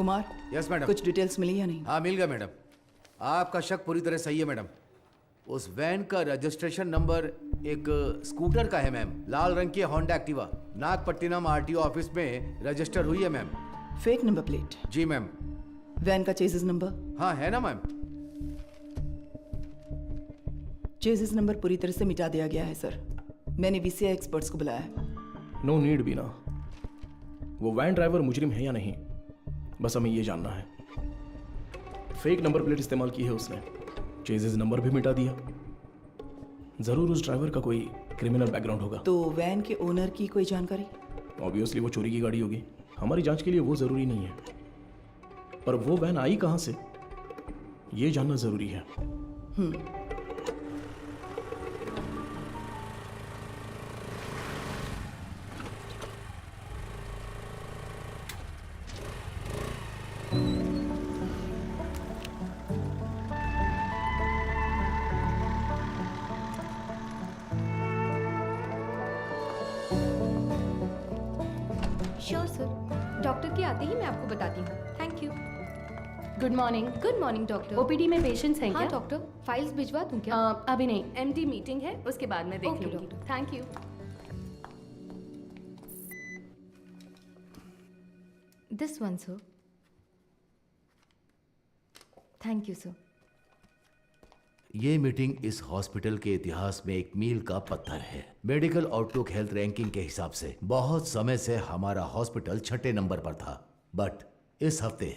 Kumar, yes madam. कुछ details मिली या नहीं? हाँ मिल गया मैडम। आपका शक पूरी तरह सही है मैडम। उस वैन का रजिस्ट्रेशन नंबर एक स्कूटर का है मैम। लाल रंग की Honda Activa Nagapattinam RTO office में रजिस्टर हुई है मैम। Fake number plate? जी मैम। वैन का चेसिस नंबर? हाँ है ना मैम। चेसिस नंबर पूरी तरह से मिटा दिया गया है सर। मैंने वीसीआई एक्सपर्ट्स को बुलाया है। नो नीड बीना। वो वैन ड्राइवर मुजरिम है या नहीं, बस हमें ये जानना है। फेक नंबर प्लेट इस्तेमाल की है उसने, चेजिस नंबर भी मिटा दिया। जरूर उस ड्राइवर का कोई क्रिमिनल बैकग्राउंड होगा। तो वैन के ओनर की कोई जानकारी? ऑब्वियसली वो चोरी की गाड़ी होगी। हमारी जांच के लिए वो जरूरी नहीं है, पर वो वैन आई कहां से ये जानना जरूरी है। श्योर सर, डॉक्टर के आते ही मैं आपको बताती हूँ। Thank you. Good morning. Good morning doctor. OPD में पेशेंट्स हैं हाँ क्या? डॉक्टर, फाइल्स भिजवा दूँ क्या? अभी नहीं, एमडी मीटिंग है, उसके बाद मैं देख Okay, लूंगी। doctor. Thank you. This one sir. Thank you sir. ये मीटिंग इस हॉस्पिटल के इतिहास में एक मील का पत्थर है। मेडिकल आउटलुक हेल्थ रैंकिंग के हिसाब से बहुत समय से हमारा हॉस्पिटल 6ठे नंबर पर था, बट इस हफ्ते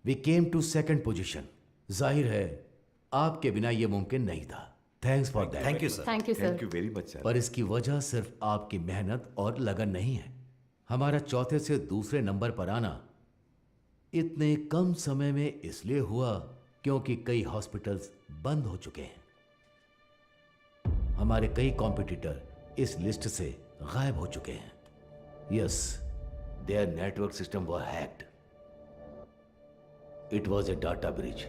we came to 2nd position. जाहिर है आपके बिना ये मुमकिन नहीं था। Thanks for that. Thank you sir. Thank you sir. Thank you very much sir. पर इसकी वजह सिर्फ आपकी मेहनत और लगन नहीं है। हमारा चौथे से दूसरे नंबर पर आना इतने कम समय में इसलिए हुआ क्योंकि कई हॉस्पिटल्स बंद हो चुके हैं। हमारे कई कॉम्पिटिटर इस लिस्ट से गायब हो चुके हैं। Yes, there network system were hacked. It was a data breach.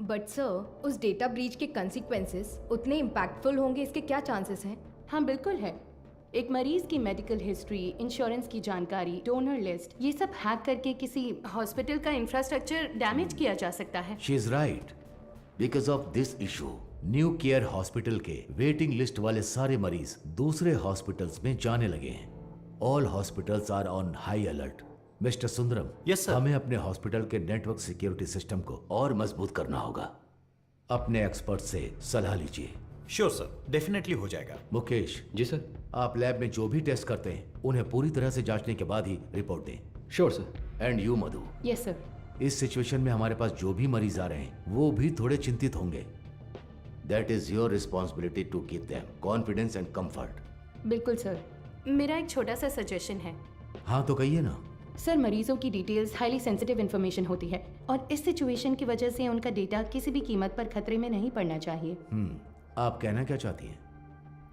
But sir, उस डेटा ब्रीच के कंसिक्वेंसेस उतने इम्पैक्टफुल होंगे, इसके क्या चांसेस हैं? हाँ बिल्कुल है। एक मरीज की मेडिकल हिस्ट्री, इंश्योरेंस की जानकारी, डोनर लिस्ट, ये सब हैक करके किसी हॉस्पिटल का इंफ्रास्ट्रक्चर डैमेज किया जा सकता है। She is right. Because of this issue new care hospital के वेटिंग लिस्ट वाले सारे मरीज दूसरे हॉस्पिटल्स में जाने लगे हैं। All hospitals are on high alert. Mister Sundaram, Yes, sir. हमें अपने हॉस्पिटल के नेटवर्क सिक्योरिटी सिस्टम को और मजबूत करना होगा। अपने एक्सपर्ट से सलाह लीजिए। श्योर सर, डेफिनेटली हो जाएगा। मुकेश जी सर। आप लैब में जो भी टेस्ट करते हैं उन्हें पूरी तरह से जांचने के बाद ही रिपोर्ट दें। Sure sir. And you Madhu, yes sir. इस सिचुएशन में हमारे पास जो भी मरीज आ रहे हैं वो भी थोड़े चिंतित होंगे। That is your responsibility to keep them confidence and comfort. बिल्कुल सर। मेरा एक छोटा सा सजेशन है। हाँ तो कहिए ना। सर, मरीजों की डिटेल्स हाईली सेंसिटिव इन्फॉर्मेशन होती है और इस सिचुएशन की वजह से उनका डेटा किसी भी कीमत पर खतरे में नहीं पड़ना चाहिए। आप कहना क्या चाहती हैं?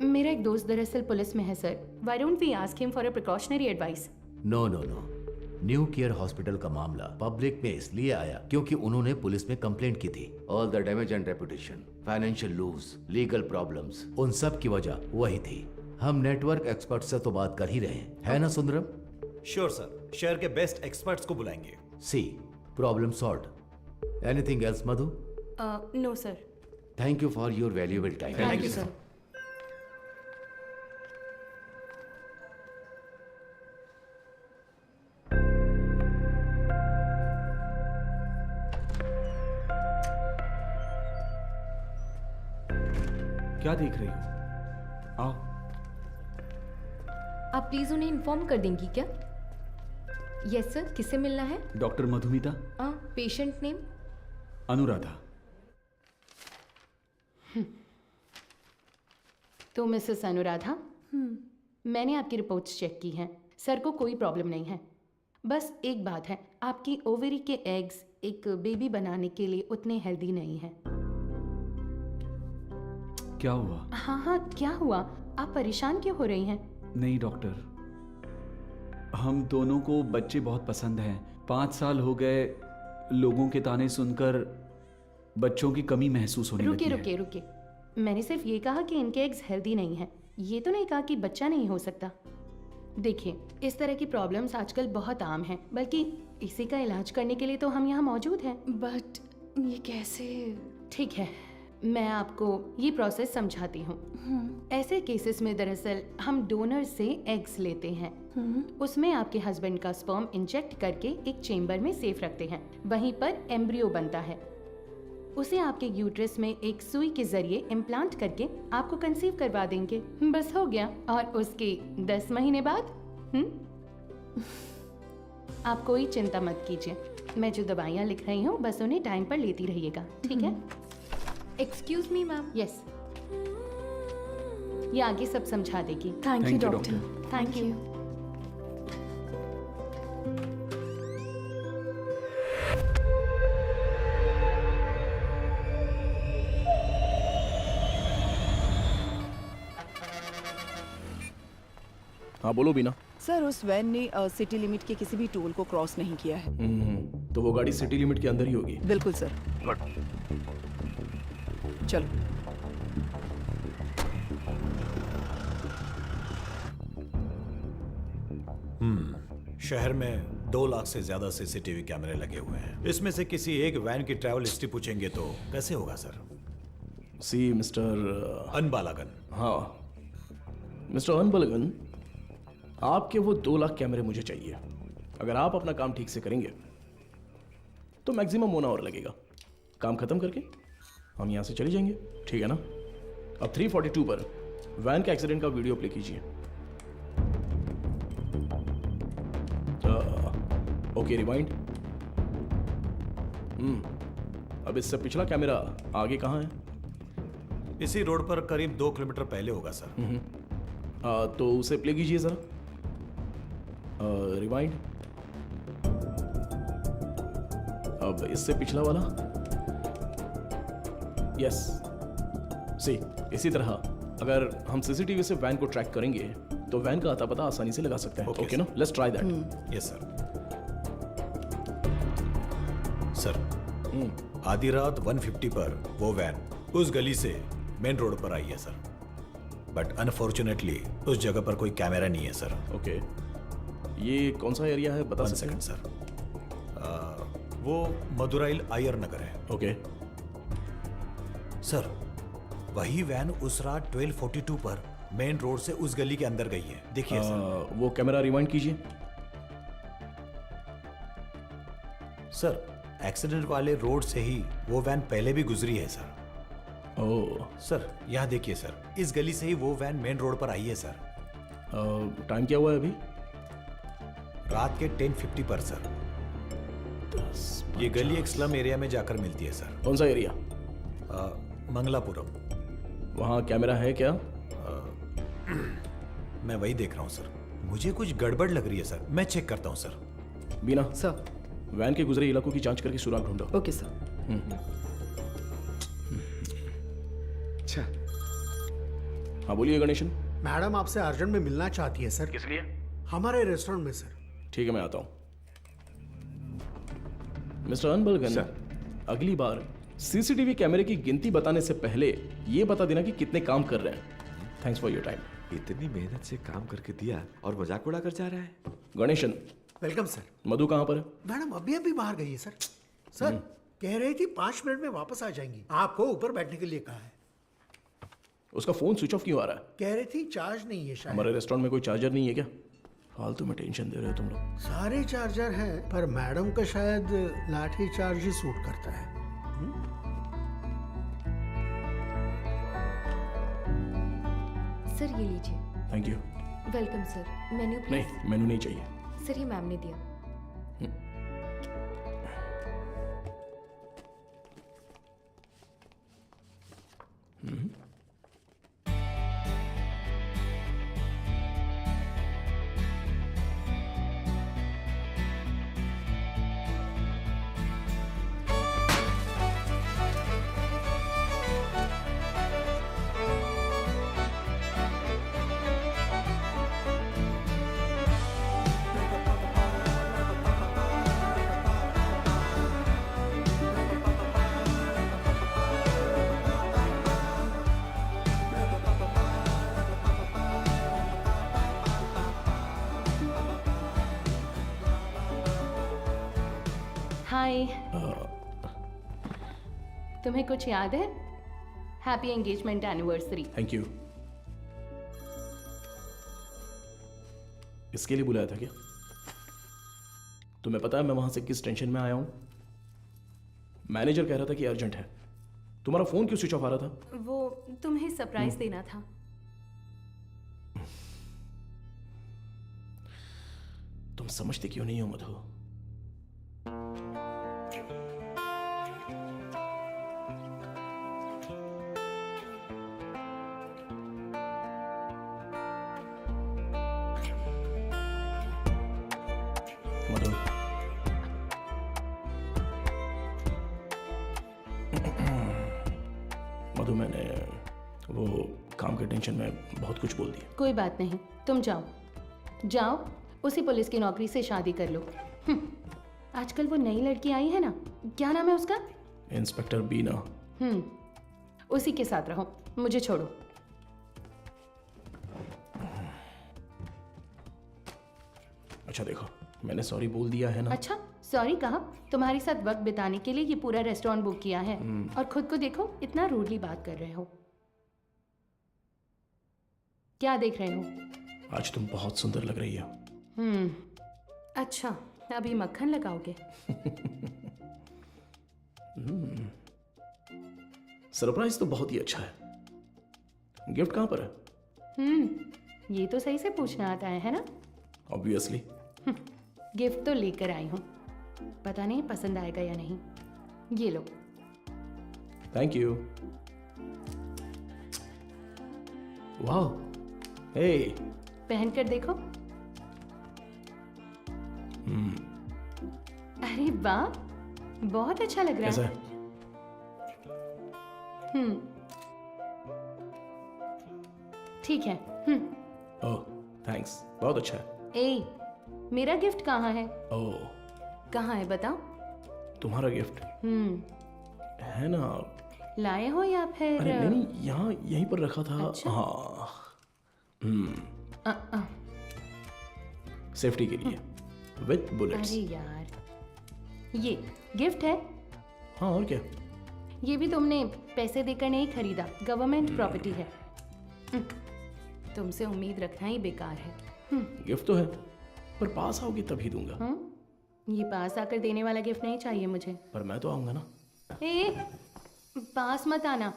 मेरा एक दोस्त दरअसल पुलिस में है sir. Why don't we ask him for a precautionary advice? No no no. New care hospital का मामला पब्लिक में इसलिए आया क्योंकि उन्होंने पुलिस में कंप्लेंट की थी। All the damage and reputation, financial loss, legal problems, उन सब की वजह वही थी। हम नेटवर्क एक्सपर्ट से तो बात कर ही रहे हैं, है ना सुंदरम? श्योर सर, शहर के बेस्ट एक्सपर्ट्स को बुलाएंगे। See, problem solved. Anything else Madhu? No sir. Thank you for your valuable time. Thank you sir. क्या देख रही हो? आओ। आप प्लीज उन्हें इन्फॉर्म कर देंगी क्या? यस सर, किससे मिलना है? Doctor Madhumita. Patient name? Anuradha. तो मिसेस अनुराधा, मैंने आपकी रिपोर्ट्स चेक की हैं। सर को कोई प्रॉब्लम नहीं है। बस एक बात है, आपकी ओवरी के एग्स एक बेबी बनाने के लिए उतने हेल्दी नहीं हैं। क्या हुआ? हाँ हाँ, क्या हुआ? आप परेशान क्यों हो रही हैं? नहीं डॉक्टर, हम दोनों को बच्चे बहुत पसंद हैं। 5 साल हो गए लोगों के ताने सुनकर बच्चों की कमी महसूस होने लगी है। रुकिए रुकिए। मैंने सिर्फ ये कहा कि इनके एग्स हेल्दी नहीं हैं। ये तो नहीं कहा कि बच्चा नहीं हो सकता। देखिए, इस तरह की प्रॉब्लम्स आजकल बहुत आम हैं, बल्कि इसी का इलाज करने के लिए तो हम यहाँ मौजूद हैं। बट ये कैसे? ठीक है, मैं आपको ये प्रोसेस समझाती हूँ। ऐसे केसेस में दरअसल हम डोनर से एग्स लेते हैं, उसमें आपके हस्बैंड का स्पर्म इंजेक्ट करके एक चेम्बर में सेफ रखते हैं। वहीं पर एम्ब्रियो बनता है, उसे आपके यूट्रस में एक सुई के जरिए इम्प्लांट करके आपको कंसीव करवा देंगे। बस हो गया। और उसके 10 महीने बाद आप कोई चिंता मत कीजिए, मैं जो दवाइयाँ लिख रही हूँ बस उन्हें टाइम पर लेती रहिएगा, ठीक है? Excuse me ma'am. यस, ये आगे सब समझा देगी। Thank you Thank you, doctor. Thank you. हाँ बोलो बीना। सर उस वैन ने सिटी लिमिट के किसी भी टोल को क्रॉस नहीं किया है। तो वो गाड़ी सिटी लिमिट के अंदर ही होगी। बिल्कुल सर। चलो। शहर में 2 लाख से ज्यादा सीसीटीवी कैमरे लगे हुए हैं। इसमें से किसी एक वैन की ट्रैवल हिस्ट्री पूछेंगे तो कैसे होगा सर? सी मिस्टर अनबालागन। हाँ मिस्टर अनबलगन, आपके वो 2 लाख कैमरे मुझे चाहिए। अगर आप अपना काम ठीक से करेंगे तो मैक्सिमम 1 आवर लगेगा। काम खत्म करके हम यहाँ से चले जाएंगे, ठीक है ना? अब 342 पर वैन के एक्सीडेंट का वीडियो प्ले कीजिए। Okay rewind. अब इससे पिछला कैमरा आगे कहाँ है? इसी रोड पर करीब 2 किलोमीटर पहले होगा सर। तो उसे प्ले कीजिए जरा। रिवाइंड। अब इससे पिछला वाला। यस सी, इसी तरह अगर हम सीसीटीवी से वैन को ट्रैक करेंगे तो वैन का आता पता आसानी से लगा सकते हैं। Okay, ओके ना? Let's try that. Yes sir. Sir आधी रात 150 पर वो वैन उस गली से मेन रोड पर आई है सर, बट अनफॉर्चुनेटली उस जगह पर कोई कैमरा नहीं है सर। ओके, ये कौन सा एरिया है बता 1 सकते हैं? Second sir. वो मदुराइल आयर नगर है। ओके, सर वही वैन उस रात 1242 पर मेन रोड से उस गली के अंदर गई है। देखिए सर। वो कैमरा रिवाइंड कीजिए। सर एक्सीडेंट वाले रोड से ही वो वैन पहले भी गुजरी है सर। ओह, सर यहाँ देखिए सर, इस गली से ही वो वैन मेन रोड पर आई है सर। टाइम क्या हुआ है अभी? रात के 10:50 पर सर। ये गली एक स्लम एरिया में जाकर मिलती है सर। कौन सा एरिया? मंगलापुरम। वहाँ कैमरा है क्या? मैं वही देख रहा हूँ सर। मुझे कुछ गड़बड़ लग रही है सर, मैं चेक करता हूँ सर। बीना, सर। वैन के गुजरे इलाकों की जांच करके सुराग ढूंढो। Okay sir. अच्छा हाँ बोलिए गणेशन। मैडम आपसे अर्जेंट में मिलना चाहती है सर। किस लिए? हमारे रेस्टोरेंट में सर। ठीक है, मैं आता हूँ। Mister Anbalagan, sir. अगली बार सीसीटीवी कैमरे की गिनती बताने से पहले ये बता देना कि कितने काम कर रहे हैं। Thanks for your time. इतनी मेहनत से काम करके दिया और मजाक उड़ा कर जा रहा है। Ganesan, welcome sir. मधु कहाँ पर है? मैडम अभी अभी बाहर गई है सर। सर कह रही थी 5 मिनट में वापस आ जाएंगी। आपको ऊपर बैठने के लिए कहा है। उसका फोन स्विच ऑफ क्यों आ रहा है? कह रही थी चार्ज नहीं है शायद। हमारे रेस्टोरेंट में कोई चार्जर नहीं है क्या? फालतू में टेंशन दे रहे हो तुम लोग। सारे चार्जर हैं पर मैडम का शायद लाठी चार्ज ही सूट करता है। सर ये लीजिए। Thank you. Welcome sir. Menu please. नहीं, मेनू नहीं चाहिए। सर ये मैम ने दिया। हाय। तुम्हें कुछ याद है? Happy engagement anniversary. Thank you. इसके लिए बुलाया था क्या? तुम्हें पता है मैं वहां से किस टेंशन में आया हूं? मैनेजर कह रहा था कि अर्जेंट है। तुम्हारा फोन क्यों स्विच ऑफ आ रहा था? वो तुम्हें सरप्राइज देना था। तुम समझते क्यों नहीं हो मधु? मधु, मधु, मैंने वो काम के टेंशन में बहुत कुछ बोल दिया। कोई बात नहीं, तुम जाओ जाओ, उसी पुलिस की नौकरी से शादी कर लो। आजकल वो नई लड़की आई है ना, क्या नाम है उसका? इंस्पेक्टर बीना। उसी के साथ रहो, मुझे छोड़ो। अच्छा देखो, मैंने सॉरी बोल दिया है ना। अच्छा, सॉरी कहा? तुम्हारे साथ वक्त बिताने के लिए ये पूरा रेस्टोरेंट बुक किया है और खुद को देखो, इतना रूडली बात कर रहे हो। क्या देख रहे हो? आज तुम बहुत सुंदर लग रही हो। अच्छा, अभी मक्खन लगाओगे? सरप्राइज तो बहुत ही अच्छा है। गिफ्ट कहाँ पर है? ये तो सही से पूछना आता है ना? ऑब्वियसली। गिफ्ट तो लेकर आई हूँ, पता नहीं पसंद आएगा या नहीं। ये लो। Thank you. वाह, हे, पहन कर देखो। अरे वाह, बहुत अच्छा लग रहा कैसा है। है? ठीक है। ओह, थैंक्स, बहुत अच्छा है। ए, मेरा गिफ्ट कहाँ है? ओह, कहाँ है बताओ? तुम्हारा गिफ्ट है ना? लाए हो या फिर? अरे नहीं नहीं, यहाँ यहीं पर रखा था। अच्छा? हाँ, अ, सेफ्टी के लिए विथ बुलेट्स। अरे यार, ये गिफ्ट है? हाँ, और क्या? ये भी तुमने पैसे देकर नहीं खरीदा, गवर्नमेंट प्रॉपर्टी है। तुमसे उम्मीद रखना ही बेकार है। गिफ्ट तो है, पर पास आओगे तभी दूंगा। ये पास आकर देने वाला गिफ्ट नहीं चाहिए मुझे। पर मैं तो आऊंगा ना। ए, पास मत आना।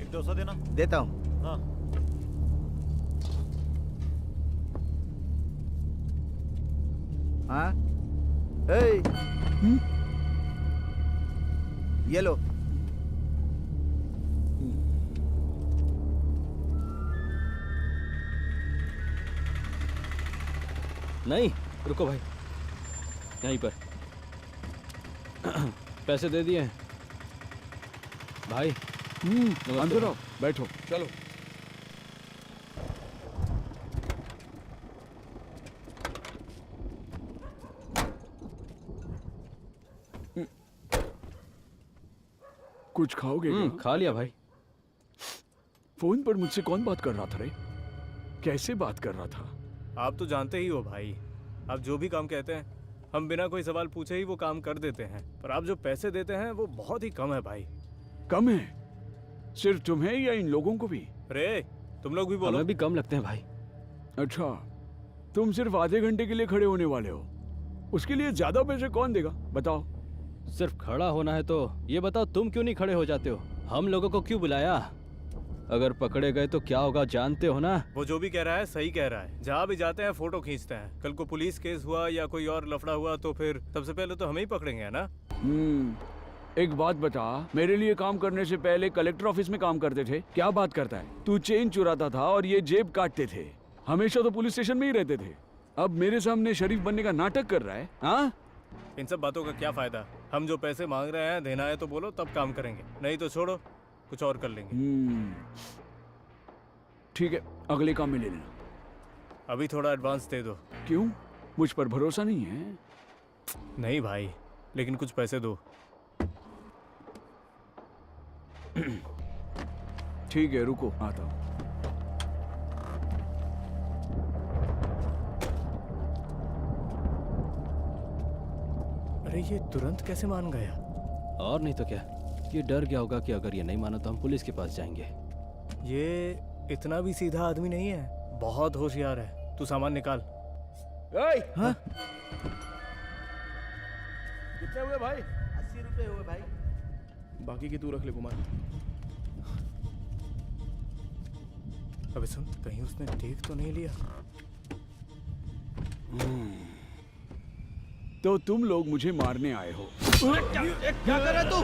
एक डोसा देना। देता हूँ। हाँ। हाँ, ए, ये लो। नहीं, रुको भाई, यहीं पर पैसे दे दिए हैं भाई। अंदर आओ, बैठो। चलो। कुछ खाओगे क्या? खा लिया भाई। फोन पर मुझसे कौन बात कर रहा था रे? कैसे बात कर रहा था? आप तो जानते ही हो भाई, आप जो भी काम कहते हैं हम बिना कोई सवाल पूछे ही वो काम कर देते हैं, पर आप जो पैसे देते हैं वो बहुत ही कम है भाई। कम है? सिर्फ तुम्हें या इन लोगों को भी? रे, तुम लोग भी बोलो। हमें भी कम लगते हैं भाई। अच्छा, तुम सिर्फ आधे घंटे के लिए खड़े होने वाले हो, उसके लिए ज्यादा पैसे कौन देगा बताओ? सिर्फ खड़ा होना है तो ये बताओ तुम क्यों नहीं खड़े हो जाते हो? हम लोगों को क्यों बुलाया? अगर पकड़े गए तो क्या होगा जानते हो ना? वो जो भी कह रहा है सही कह रहा है। जहाँ भी जाते हैं फोटो खींचते हैं। कल को पुलिस केस हुआ या कोई और लफड़ा हुआ तो फिर सबसे पहले तो हमें ही पकड़ेंगे ना। एक बात बता, मेरे लिए काम करने से पहले कलेक्टर ऑफिस में काम करते थे, क्या बात करता है? तू चेन चुराता था और ये जेब काटते थे, हमेशा तो पुलिस स्टेशन में ही रहते थे, अब मेरे सामने शरीफ बनने का नाटक कर रहा है। हाँ, इन सब बातों का क्या फायदा? हम जो पैसे मांग रहे हैं देना है तो बोलो, तब काम करेंगे, नहीं तो छोड़ो, कुछ और कर लेंगे। ठीक है, अगले काम में ले लेना। अभी थोड़ा एडवांस दे दो। क्यों, मुझ पर भरोसा नहीं है? नहीं भाई, लेकिन कुछ पैसे दो। ठीक है, रुको, आता हूँ। अरे ये तुरंत कैसे मान गया? और नहीं तो क्या, ये डर गया होगा कि अगर ये नहीं माना तो हम पुलिस के पास जाएंगे। ये इतना भी सीधा आदमी नहीं है, बहुत होशियार है। तू सामान निकाल। हाँ? कितने हुए भाई? 80 रुपए हुए भाई। बाकी की तू रख ले कुमार। अबे सुन, कहीं उसने देख तो नहीं लिया? तो तुम लोग मुझे मारने आए हो। क्या कर रहा है तू?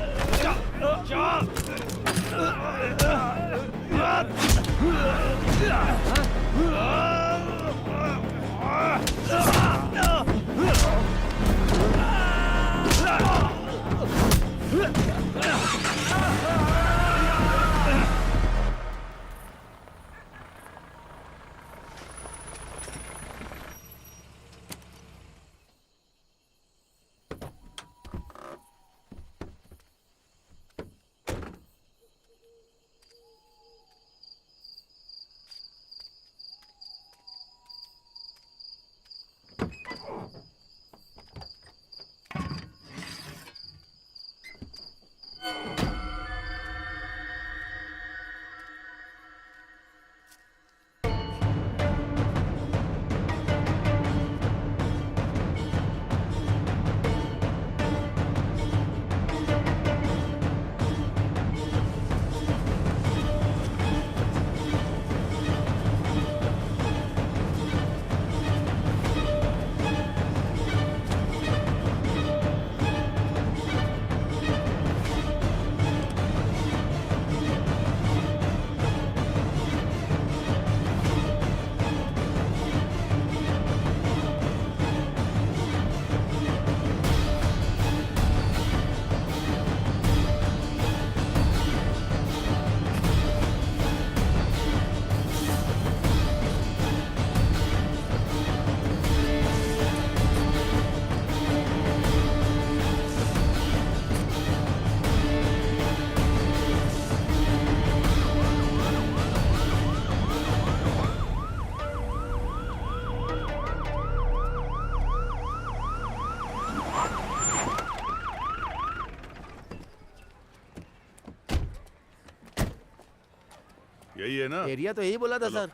यही है ना? एरिया तो यही बोला था सर।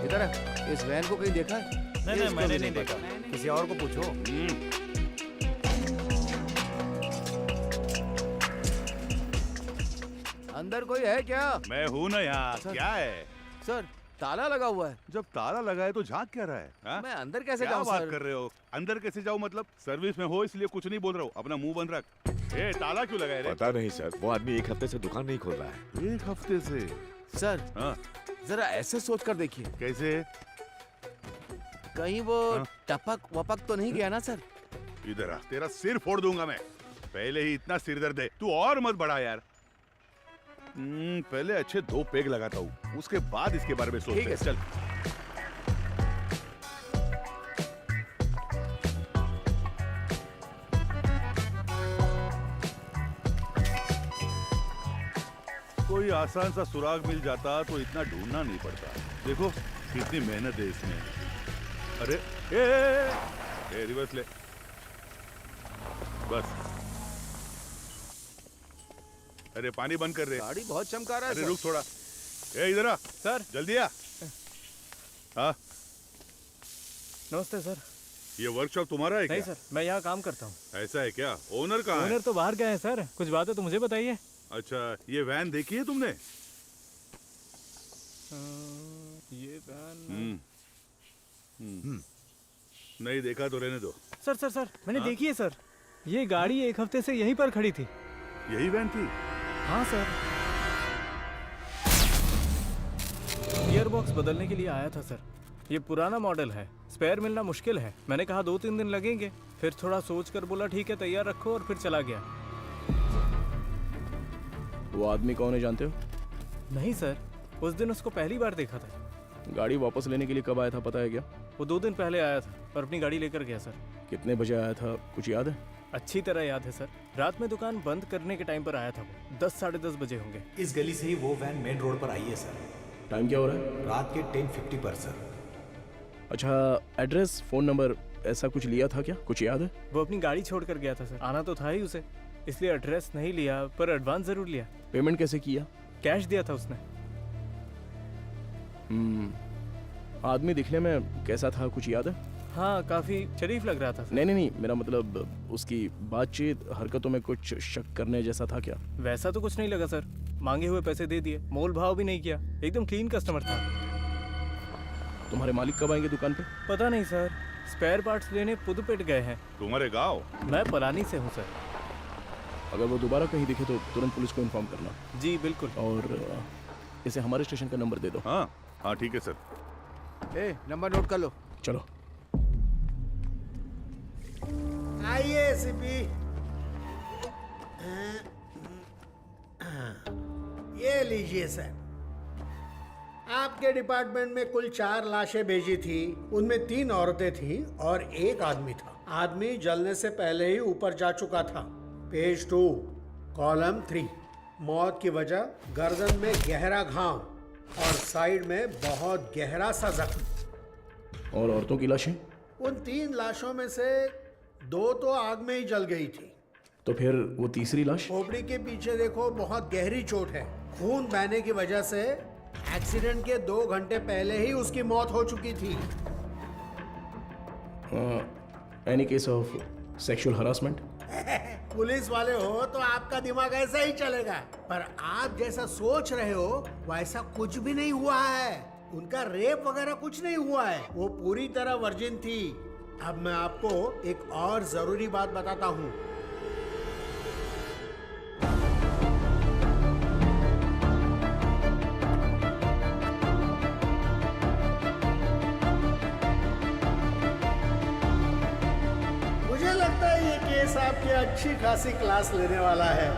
इधर है, इस वैन को कहीं देखा है? नहीं, मैंने नहीं देखा। किसी और को पूछो। अंदर कोई है क्या? मैं हूँ ना यहाँ। क्या है सर? ताला लगा हुआ है। जब ताला लगा है तो झांक क्या रहा है? हा? मैं अंदर कैसे क्या जाऊँ बात सर? कर रहे हो? अंदर कैसे जाऊँ मतलब? सर्विस में हो इसलिए कुछ नहीं बोल रहा हूँ। अपना मुंह बंद रख। ए, ताला क्यों लगाए रे? पता नहीं सर, वो आदमी 1 हफ्ते से दुकान नहीं खोल रहा है। 1 हफ्ते से? सर हाँ? जरा ऐसे सोच कर देखिए। कैसे? कहीं वो हाँ? टपक वपक तो नहीं गया ना सर? इधर आ, तेरा सिर फोड़ दूंगा मैं। पहले ही इतना सिर दर्द है, तू और मत बढ़ा यार। पहले अच्छे 2 पेग लगाता हूँ, उसके बाद इसके बारे में सोचते हैं। चल। कोई आसान सा सुराग मिल जाता तो इतना ढूंढना नहीं पड़ता। देखो कितनी मेहनत है इसमें। अरे ए, रिवर्स ले। बस। अरे पानी बंद कर रहे। गाड़ी बहुत चमका रहा है। अरे रुक थोड़ा। ए इधर आ सर। जल्दी आ। हाँ नमस्ते सर। ये वर्कशॉप तुम्हारा है क्या? नहीं सर, मैं यहाँ काम करता हूँ। ऐसा है क्या? ओनर कहाँ है? ओनर तो बाहर गए हैं सर। कुछ बात है तो मुझे बताइए। अच्छा, ये वैन देखी है तुमने? ये वैन नहीं देखा तो रहने दो। सर सर सर मैंने देखी है सर, ये गाड़ी एक हफ्ते से यहीं पर खड़ी थी। यही वैन थी? हाँ सर, गियर बॉक्स बदलने के लिए आया था सर। ये पुराना मॉडल है, स्पेयर मिलना मुश्किल है। मैंने कहा 2-3 दिन लगेंगे, फिर थोड़ा सोच कर बोला ठीक है तैयार रखो, और फिर चला गया। वो आदमी कौन है जानते हो? नहीं सर, उस दिन उसको पहली बार देखा था। गाड़ी वापस लेने के लिए कब आया था पता है क्या? वो 2 दिन पहले आया था और अपनी गाड़ी लेकर गया सर। कितने बजे आया था कुछ याद है? अच्छी तरह याद है सर, रात में दुकान बंद करने के टाइम पर आया था वो। 10-10:30 बजे होंगे। इस गली से ही वो वैन मेन रोड पर आई है सर। टाइम क्या हो रहा है? रात के 10:50 पर सर। अच्छा, एड्रेस, फोन नंबर ऐसा कुछ लिया था क्या? कुछ याद है? वो अपनी गाड़ी छोड़ कर गया था सर, आना तो था ही उसे, इसलिए एड्रेस नहीं लिया, पर एडवांस जरूर लिया। पेमेंट कैसे किया? कैश दिया था उसने। आदमी दिखने में कैसा था कुछ याद है? हाँ, काफी शरीफ लग रहा था सर। नहीं, मेरा मतलब उसकी बातचीत, हरकतों में कुछ शक करने जैसा था क्या? वैसा तो कुछ नहीं लगा सर, मांगे हुए पैसे दे दिए, मोल भाव भी नहीं किया, एकदम क्लीन कस्टमर था। तुम्हारे मालिक कब आएंगे दुकान पे? पता नहीं सर, स्पेयर पार्ट्स लेने पुदुपेट गए हैं। तुम्हारे गांव? मैं पलानी से हूँ सर। अगर वो दोबारा कहीं दिखे तो तुरंत पुलिस को इन्फॉर्म करना। जी बिल्कुल। और इसे हमारे स्टेशन का नंबर दे दो। हाँ ठीक है सर। नंबर नोट कर लो। चलो आइए एसीपी। ये लीजिए सर, आपके डिपार्टमेंट में कुल 4 लाशें भेजी थी, उनमें 3 औरतें थीं और 1 आदमी था। आदमी जलने से पहले ही ऊपर जा चुका था। पेज 2 कॉलम 3, मौत की वजह गर्दन में गहरा घाव और साइड में बहुत गहरा सा जख्म। और औरतों की लाशें? उन 3 लाशों में से 2 तो आग में ही जल गई थी। तो फिर वो तीसरी लाश? खोपड़ी के पीछे देखो, बहुत गहरी चोट है। खून बहने की वजह से एक्सीडेंट के 2 घंटे पहले ही उसकी मौत हो चुकी थी। Any case of sexual harassment? Police वाले हो तो आपका दिमाग ऐसा ही चलेगा, पर आप जैसा सोच रहे हो वैसा कुछ भी नहीं हुआ है। उनका रेप वगैरह कुछ नहीं हुआ है, वो पूरी तरह वर्जिन थी। अब मैं आपको एक और जरूरी बात बताता हूँ। मुझे लगता है ये केस आपकी अच्छी खासी क्लास लेने वाला है।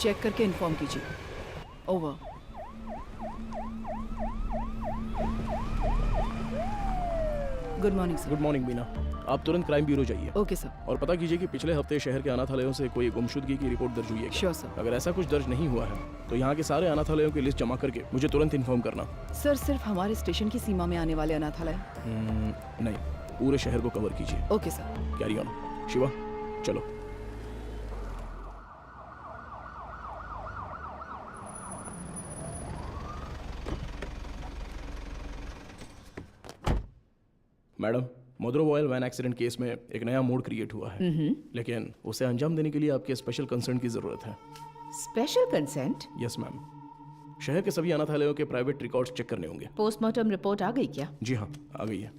चेक करके इन्फॉर्म कीजिए। Over. Good morning sir. Good morning Beena, आप तुरंत क्राइम ब्यूरो जाइए। Okay sir. और पता कीजिए कि पिछले हफ्ते शहर के अनाथालयों से कोई गुमशुदगी की रिपोर्ट दर्ज हुई है क्या? Sure sir. अगर ऐसा कुछ दर्ज नहीं हुआ है तो यहाँ के सारे अनाथालयों की लिस्ट जमा करके मुझे तुरंत इन्फॉर्म करना। सर, सिर्फ हमारे स्टेशन की सीमा में आने वाले अनाथालय? नहीं, पूरे शहर को कवर कीजिए। Okay sir. Carry on. Shiva चलो। मैडम, मोद्रो ऑयल वैन एक्सीडेंट केस में एक नया मोड क्रिएट हुआ है, लेकिन उसे अंजाम देने के लिए आपके स्पेशल कंसर्न की जरूरत है। Special consent? Yes ma'am. शहर के सभी अनाथालयों के प्राइवेट रिकॉर्ड्स चेक करने होंगे। पोस्टमार्टम रिपोर्ट आ गई क्या? जी हाँ, आ गई है।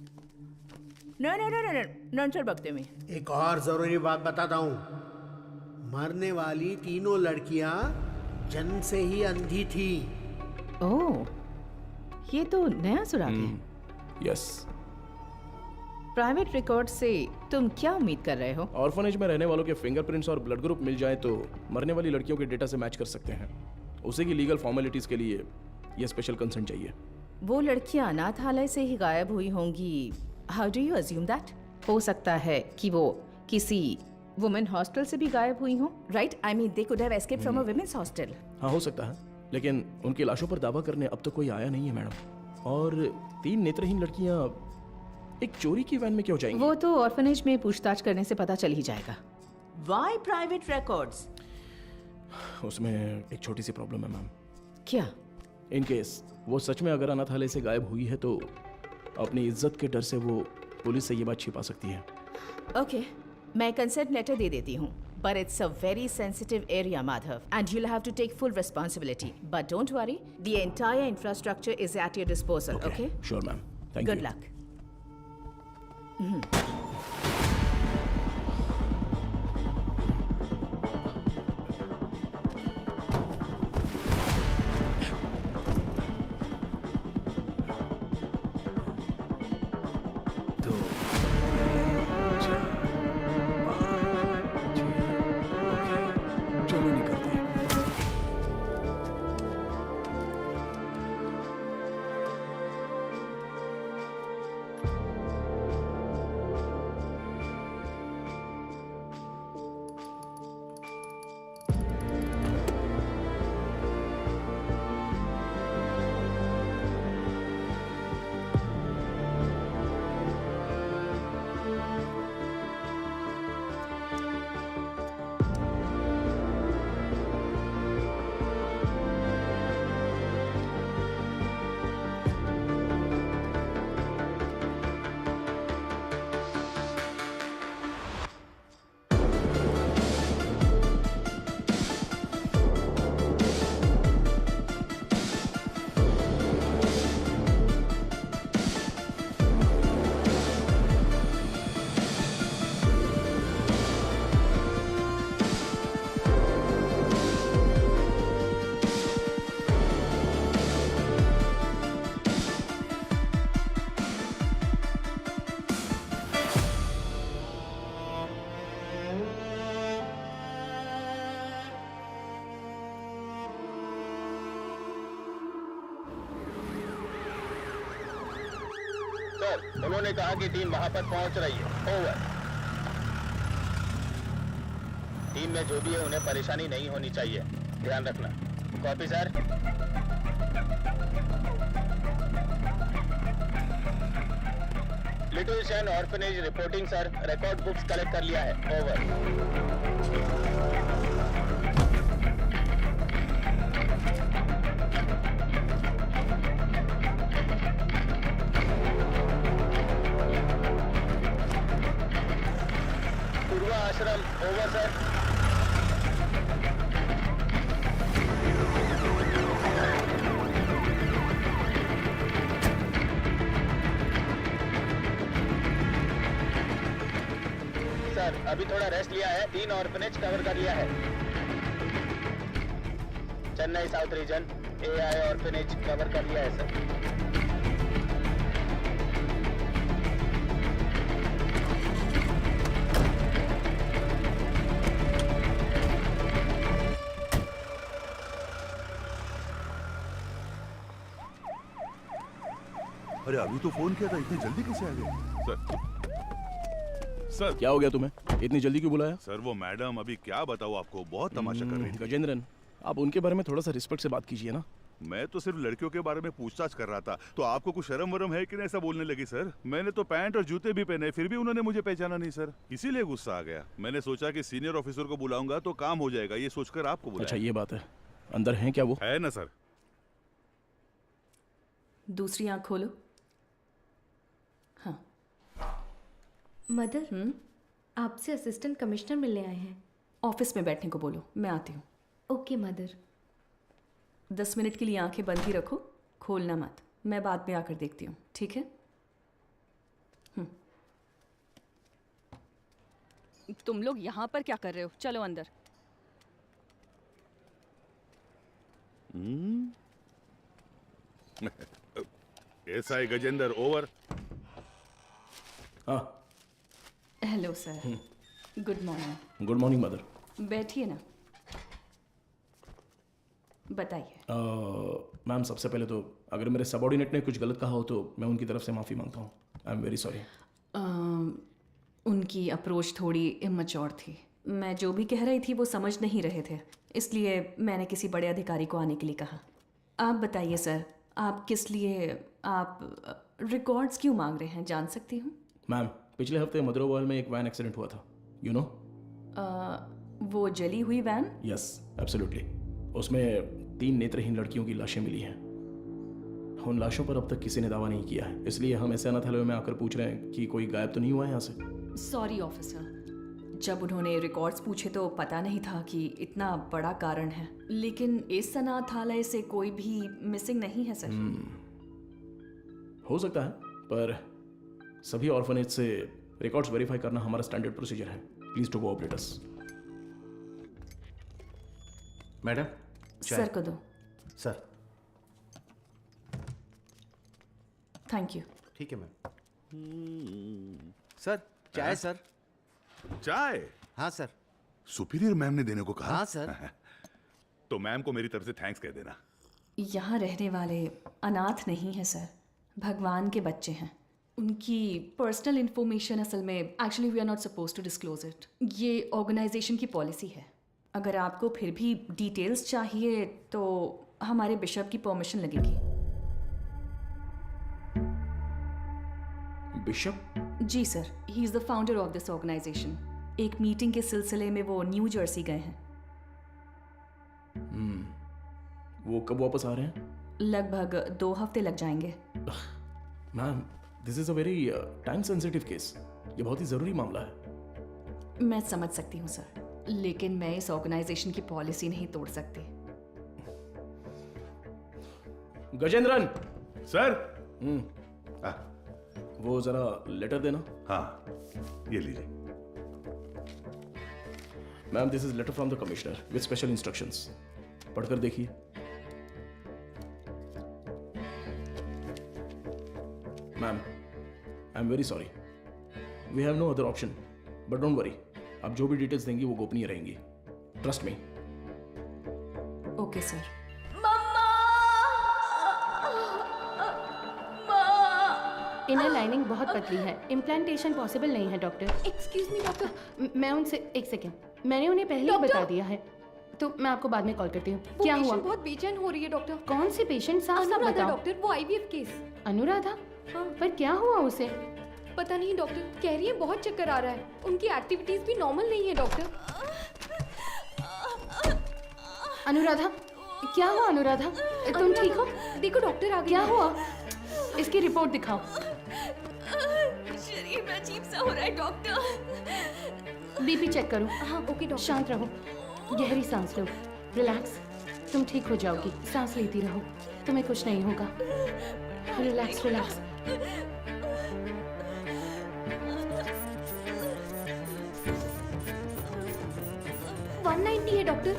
नंचर बकते में एक और जरूरी बात बताता हूँ। मरने वाली 3 लड़कियां जन्म से ही अंधी थी। ओह, ये तो नया सुराग है। यस। प्राइवेट रिकॉर्ड से तुम क्या उम्मीद कर रहे हो? ऑर्फनेज में रहने वालों के फिंगरप्रिंट्स और ब्लड ग्रुप मिल जाए तो मरने वाली लड़कियों के डेटा से मैच कर सकते हैं। उसी की लीगल फॉर्मेलिटीज के लिए ये स्पेशल कंसर्न चाहिए। वो लड़कियां अनाथालय से ही गायब हुई होंगी। How do you assume that? हो सकता है कि वो किसी वुमेन हॉस्टल से भी गायब हुई हो, right? I mean they could have escaped from a women's hostel. हाँ, हो सकता है, लेकिन उनकी लाशों पर दावा करने अब तक कोई आया नहीं है मैडम। और 3 नेत्रहीन लड़कियां एक चोरी की वैन में क्यों जाएंगी? वो तो ऑर्फनेज में पूछताछ करने से पता चल ही जाएगा। Why private records? उसमें एक छोटी सी प्रॉब्लम है मैम। क्या? इन केस वो सच में अगर अनाथालय से गायब हुई है तो अपनी इज्जत के डर से वो पुलिस से ये बात छिपा सकती है। ओके, मैं कंसेंट लेटर दे देती हूँ, But it's a very sensitive area, Madhav, and you'll have to take full responsibility. But don't worry, the entire infrastructure is at your disposal, okay? Sure, ma'am. Thank you. Good luck. चलो निकलते हैं। Sir, उन्होंने कहा कि team वहां पर पहुंच रही है। ओवर। टीम में जो भी है उन्हें परेशानी नहीं होनी चाहिए, ध्यान रखना। Copy sir. Little Shane orphanage reporting sir, record books collect कर लिया है। ओवर। आश्रम ओवर सर। सर अभी थोड़ा रेस्ट लिया है, 3 ऑर्फनेज कवर कर लिया है। Chennai south region AI orphanage cover कर लिया है सर। अरे अभी तो फोन किया था, इतनी जल्दी कैसे आ गए? सर क्या हो गया तुम्हें? इतनी जल्दी क्यों बुलाया? सर वो मैडम अभी क्या बताऊँ आपको, बहुत तमाशा कर रही थी। गजेंद्रन, आप उनके बारे में थोड़ा सा रिस्पेक्ट से बात कीजिए ना। मैं तो सिर्फ लड़कियों के बारे में पूछताछ कर रहा था, तो आपको कुछ शर्म वरम है कि नहीं ऐसा बोलने लगी? सर मैंने तो पैंट और जूते भी पहने, फिर भी उन्होंने मुझे पहचाना नहीं सर, इसीलिए गुस्सा आ गया। मैंने सोचा कि सीनियर ऑफिसर को बुलाऊंगा तो काम हो जाएगा, ये सोचकर आपको बुलाया। अच्छा ये बात है, अंदर है क्या वो? है ना सर। दूसरी आंख खोलो। हाँ मदर, आपसे असिस्टेंट कमिश्नर मिलने आए हैं। ऑफिस में बैठने को बोलो, मैं आती हूँ। Okay mother. 10 मिनट के लिए आंखें बंद ही रखो, खोलना मत। मैं बाद में आकर देखती हूँ, ठीक है? तुम लोग यहाँ पर क्या कर रहे हो? चलो अंदर। SI Gajendra over. हाँ hello sir, good morning. Good morning mother. बैठिए ना, बताइए। मैम सबसे पहले तो अगर मेरे सबॉर्डिनेट ने कुछ गलत कहा हो तो मैं उनकी तरफ से माफ़ी मांगता हूँ। I am very sorry. उनकी अप्रोच थोड़ी इमैच्योर थी। मैं जो भी कह रही थी वो समझ नहीं रहे थे, इसलिए मैंने किसी बड़े अधिकारी को आने के लिए कहा। आप बताइए सर, आप किस लिए, आप रिकॉर्ड्स क्यों मांग रहे हैं, जान सकती हूँ? मैम पिछले हफ्ते मदरोवाल में एक वैन एक्सीडेंट हुआ था, यू नो? वो जली हुई वैन? Yes absolutely. उसमें 3 नेत्रहीन लड़कियों की लाशें मिली हैं। उन लाशों पर अब तक किसी ने दावा नहीं किया है, इसलिए हम ऐसे अनाथालय में आकर पूछ रहे हैं कि कोई गायब तो नहीं हुआ है यहाँ से। सॉरी ऑफिसर, जब उन्होंने रिकॉर्ड्स पूछे तो पता नहीं था कि इतना बड़ा कारण है, लेकिन इस अनाथालय से कोई भी मिसिंग नहीं है सर। हो सकता है, पर सभी ऑर्फनेज से रिकॉर्ड्स वेरीफाई करना हमारा स्टैंडर्ड प्रोसीजर है। Please to cooperate us. Madam sir को दो। Sir thank you. ठीक है मैम। सर चाय सर। चाय? हाँ सर। सुपीरियर मैम ने देने को कहा? हाँ सर। तो मैम को मेरी तरफ से थैंक्स कह देना। यहाँ रहने वाले अनाथ नहीं है सर, भगवान के बच्चे हैं। उनकी पर्सनल इंफॉर्मेशन असल में actually we are not suppose to disclose it. ये ऑर्गेनाइजेशन की पॉलिसी है। अगर आपको फिर भी डिटेल्स चाहिए तो हमारे बिशप की परमिशन लगेगी। बिशप? जी sir, he is the founder of this organization. एक मीटिंग के सिलसिले में वो न्यू जर्सी गए हैं। वो कब वापस आ रहे हैं? लगभग 2 हफ्ते लग जाएंगे। Ma'am, this is a very time sensitive case. ये बहुत ही जरूरी मामला है। मैं समझ सकती हूँ सर, लेकिन मैं इस ऑर्गेनाइजेशन की पॉलिसी नहीं तोड़ सकती। गजेंद्रन सर। वो जरा लेटर देना। हाँ, ये लीजिए। Ma'am, this is letter from the commissioner with special instructions. पढ़कर देखिए। Ma'am, I am very sorry, we have no other option, but don't worry, आप जो भी डिटेल्स देंगी वो गोपनीय रहेंगी। Trust me. Okay sir. Inner lining बहुत पतली है, इम्प्लांटेशन पॉसिबल नहीं है डॉक्टर। Excuse me doctor. मैं उनसे एक सेकेंड, मैंने उन्हें पहले ही बता दिया है, तो मैं आपको बाद में कॉल करती हूँ। क्या हुआ? बहुत बेचैन हो रही है डॉक्टर। कौन सी पेशेंट? साफ साफ बताओ डॉक्टर, वो आईवीएफ केस। अनुराधा? हाँ। पर क्या हुआ उसे? पता नहीं डॉक्टर, कह रही है बहुत चक्कर आ रहा है। उनकी एक्टिविटीज भी नॉर्मल नहीं है डॉक्टर। अनुराधा, क्या हुआ अनुराधा? तुम ठीक हो? देखो डॉक्टर आ गए। क्या हुआ? इसकी रिपोर्ट दिखाओ। शरीर में अजीब सा हो रहा है डॉक्टर। बीपी चेक करो। हाँ ओके डॉक्टर। शांत रहो, गहरी सांस लो, रिलैक्स। तुम ठीक हो जाओगी, सांस लेती रहो, तुम्हें कुछ नहीं होगा। Relax relax. है doctor.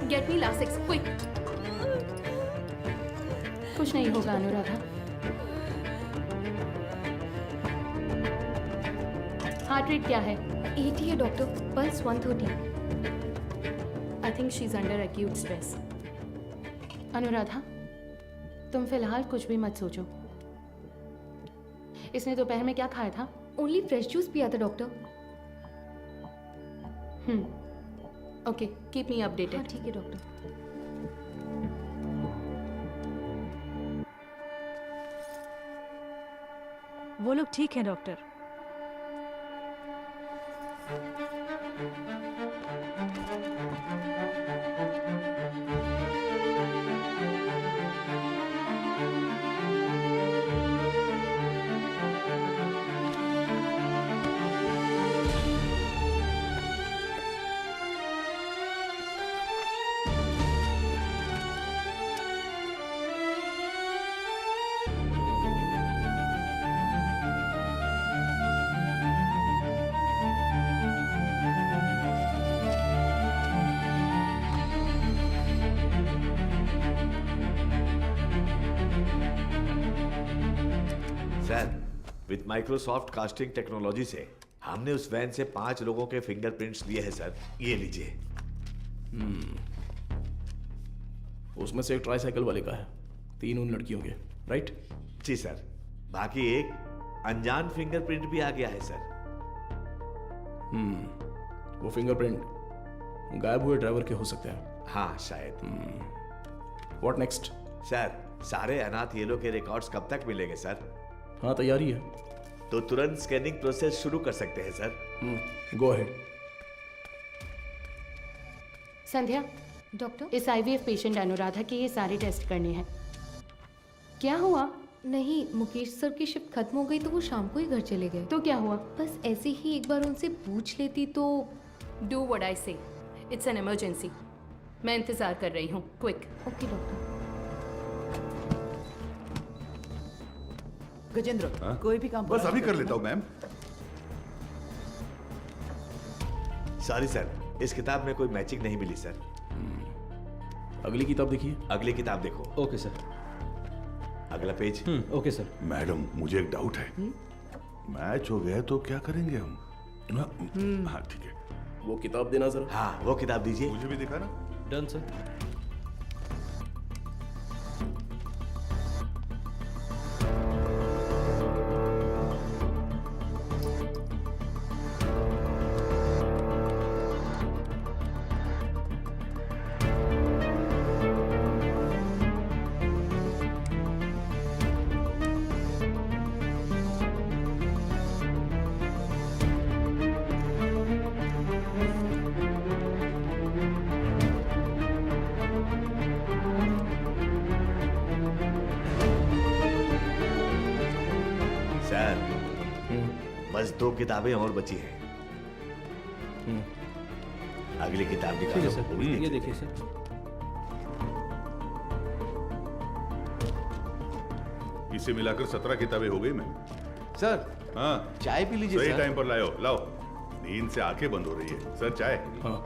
Get me Lasix quick. कुछ नहीं होगा अनुराधा। हार्ट रेट क्या है? 80 है doctor, pulse 130। I think she is under acute stress. Anuradha, तुम फिलहाल कुछ भी मत सोचो। इसने दोपहर में क्या खाया था? ओनली फ्रेश जूस पिया था doctor. Okay, keep me updated. हाँ ठीक है डॉक्टर। वो लोग ठीक हैं doctor. With Microsoft casting technology से हमने उस वैन से 5 लोगों के फिंगरप्रिंट्स लिए हैं सर। ये लीजिए। उसमें से एक ट्राईसाइकिल वाले का है, 3 उन लड़कियों के, राइट? जी सर। बाकी एक अनजान फिंगरप्रिंट भी आ गया है सर। वो फिंगरप्रिंट गायब हुए ड्राइवर के हो सकते हैं। हाँ शायद। What next? सर, सारे अनाथ येलो के रिकॉर्ड्स कब तक मिलेंगे सर? हाँ तैयारी है। तो तुरंत स्कैनिंग प्रोसेस शुरू कर सकते हैं sir. Go ahead. Sandhya, doctor, इस आईवीएफ पेशेंट अनुराधा के ये सारे टेस्ट करने हैं। क्या हुआ? नहीं, मुकेश सर की शिफ्ट खत्म हो गई तो वो शाम को ही घर चले गए। तो क्या हुआ? बस ऐसे ही एक बार उनसे पूछ लेती तो। डू व्हाट आई से, इट्स एन इमरजेंसी। मैं इंतजार कर रही हूँ, क्विक। Okay doctor. गजेंद्र, कोई भी काम बस अभी कर लेता हूँ मैम। सॉरी सर, इस किताब में कोई मैचिंग नहीं मिली सर। अगली किताब देखिए। अगली किताब देखो। Okay sir. अगला पेज। Okay sir. मैडम मुझे एक डाउट है, मैच हो गया तो क्या करेंगे हम? हाँ ठीक है। वो किताब देना जरा। हाँ वो किताब दीजिए। मुझे भी दिखा ना। Done sir. सर बस 2 किताबें और बची हैं। अगली किताब ठीक है निकालो। सर, ये देखिए सर। इसे मिलाकर 17 किताबें हो गई मैम। सर हाँ चाय पी लीजिए सही सर। टाइम पर लाओ लाओ। नींद से आंखें बंद हो रही है। सर चाय। हाँ।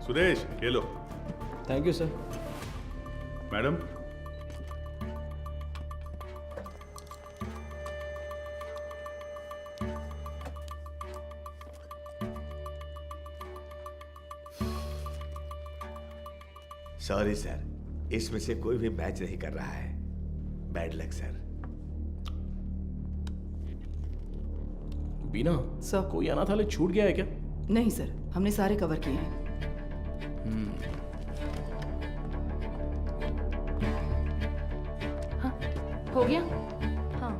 सुरेश ये लो। Thank you sir. Madam sorry sir, इसमें से कोई भी मैच नहीं कर रहा है। Bad luck sir. Beena sir, कोई अनाथालय छूट गया है क्या? नहीं सर, हमने सारे कवर किए हैं। हाँ, हो गया? हाँ।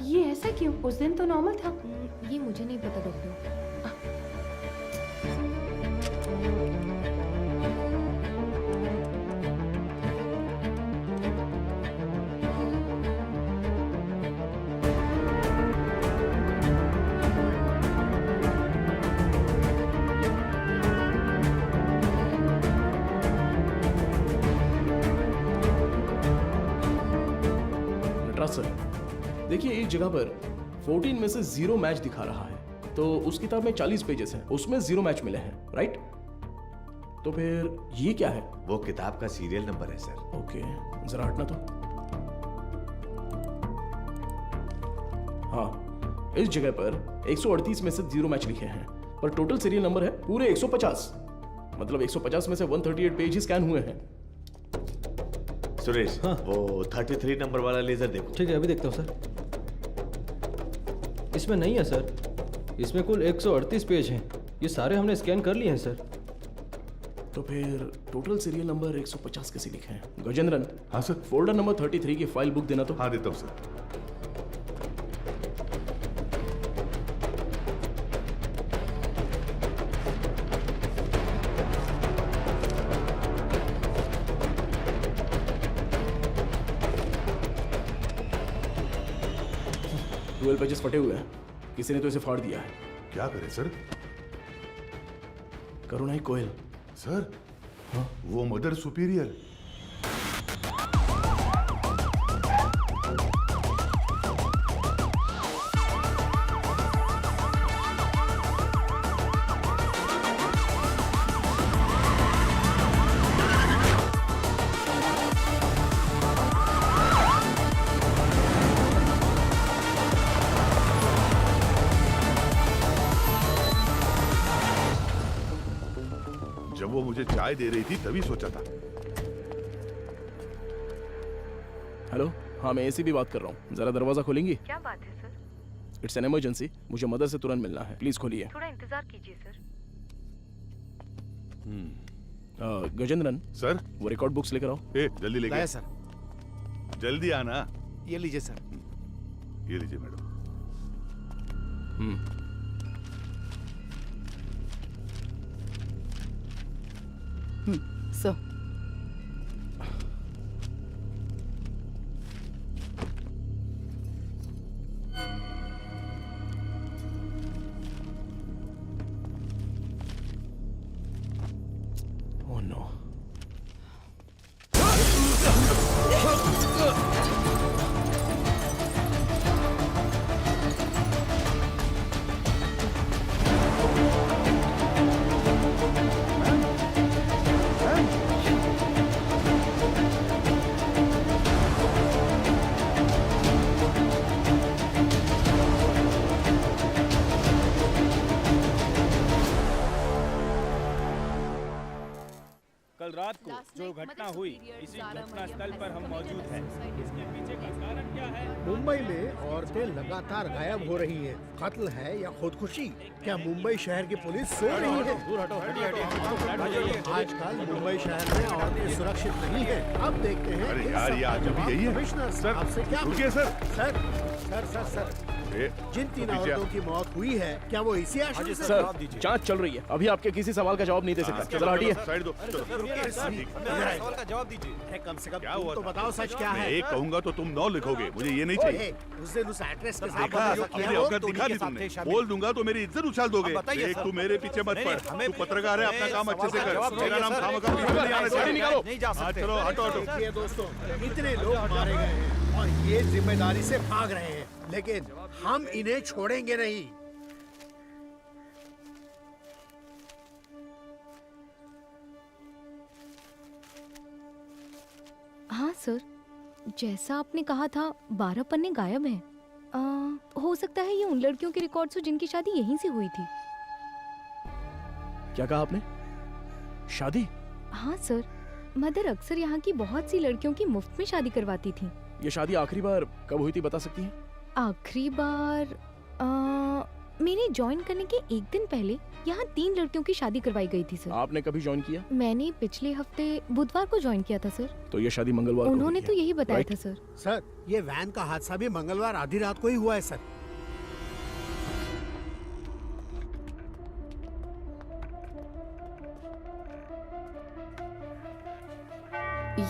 ये ऐसा क्यों? उस दिन तो नॉर्मल था। ये मुझे नहीं पता डॉक्टर। नटराज सर, देखिए एक जगह पर 14 में से 0 मैच दिखा रहा है, तो उस किताब में 40 पेजेस हैं, उसमें 0 मैच मिले हैं, राइट? तो फिर ये क्या है? वो किताब का सीरियल नंबर है सर। ओके, जरा हटना तो। हाँ, इस जगह पर 138 में से 0 मैच लिखे हैं, पर टोटल सीरियल नंबर है पूरे 150। मतलब 150 में से 138 पेज ही स्कैन हुए हैं। सुरेश वो 33 नंबर वाला लेजर देखो। ठीक है, अभी देखता हूँ सर। इसमें नहीं है सर, इसमें कुल 138 पेज हैं। ये सारे हमने स्कैन कर लिए हैं सर। तो फिर टोटल सीरियल नंबर 150 कैसे लिखे हैं? गजेंद्रन। हाँ सर। फोल्डर नंबर 33 की फाइल बुक देना तो। हाँ देता हूँ सर। ट्वेल्व पेजेस फटे हुए हैं, किसी ने तो इसे फाड़ दिया है। क्या करें सर? करुणाई कोयल। सर हाँ? वो मदर सुपीरियर। जब वो मुझे चाय दे रही थी तभी सोचा था। हेलो, हाँ मैं एसीपी बात कर रहा हूँ, जरा दरवाजा खोलेंगी? क्या बात है सर? इट्स एन इमरजेंसी, मुझे मदर से तुरंत मिलना है, प्लीज खोलिए। थोड़ा इंतजार कीजिए सर। गजेंद्रन सर, वो रिकॉर्ड बुक्स लेकर आओ। जल्दी लेके लाया सर। जल्दी आना। ये लीजिए सर। ये लीजिए मैडम। सर, जो घटना हुई इसी घटना स्थल पर हम मौजूद हैं। इसके पीछे का कारण क्या है? मुंबई में औरतें लगातार गायब हो रही हैं। कत्ल है या खुदकुशी? क्या मुंबई शहर की पुलिस सो रही है? आजकल मुंबई शहर में औरतें सुरक्षित नहीं है। अब देखते हैं अरे इन यार, सब ये का आज भी जवाब यही है। कमिश्नर सर, आपसे क्या रुकिए sir. Sir sir sir sir जिन 3 रुकिए। औरतों की मौत हुई है, क्या वो इसी आश्रम से? सर जांच चल रही है, अभी आपके किसी सवाल का जवाब नहीं दे सकता। जरा हटिए। साइड दो। सवाल का जवाब दीजिए। कम से कम तुम तो बताओ सच क्या मैं है। एक कहूंगा तो तुम 9 लिखोगे, मुझे ये नहीं चाहिए। उस दिन उस एक्ट्रेस के साथ देखा, जो किया अपनी वो औकात दिखा दी तुमने। बोल दूंगा तो मेरी इज्जत उछाल दोगे। देख, तू मेरे पीछे मत पड़। तू पत्रकार है, अपना काम अच्छे से कर। मेरा नाम खामखा नहीं आना चाहिए। हाँ, चलो हटो हटो। देखिए दोस्तों, इतने लोग मारे गए हैं और ये जिम्मेदारी से भाग रहे हैं, लेकिन हम इन्हें छोड़ेंगे नहीं। हाँ सर, जैसा आपने कहा था 12 पन्ने गायब हैं। हो सकता है ये उन लड़कियों के रिकॉर्ड्स हो जिनकी शादी यहीं से हुई थी। क्या कहा आपने? शादी? हाँ सर, मदर अक्सर यहाँ की बहुत सी लड़कियों की मुफ्त में शादी करवाती थी। ये शादी आखिरी बार कब हुई थी बता सकती हैं? आखिरी बार मेरे ज्वाइन करने के एक दिन पहले यहाँ 3 लड़कियों की शादी करवाई गई थी सर। आपने कभी ज्वाइन किया? मैंने पिछले हफ्ते बुधवार को ज्वाइन किया था सर। तो ये शादी मंगलवार को उन्होंने हुई तो है, यही बताया राइट? था सर। सर, ये वैन का हादसा भी मंगलवार आधी रात को ही हुआ है सर।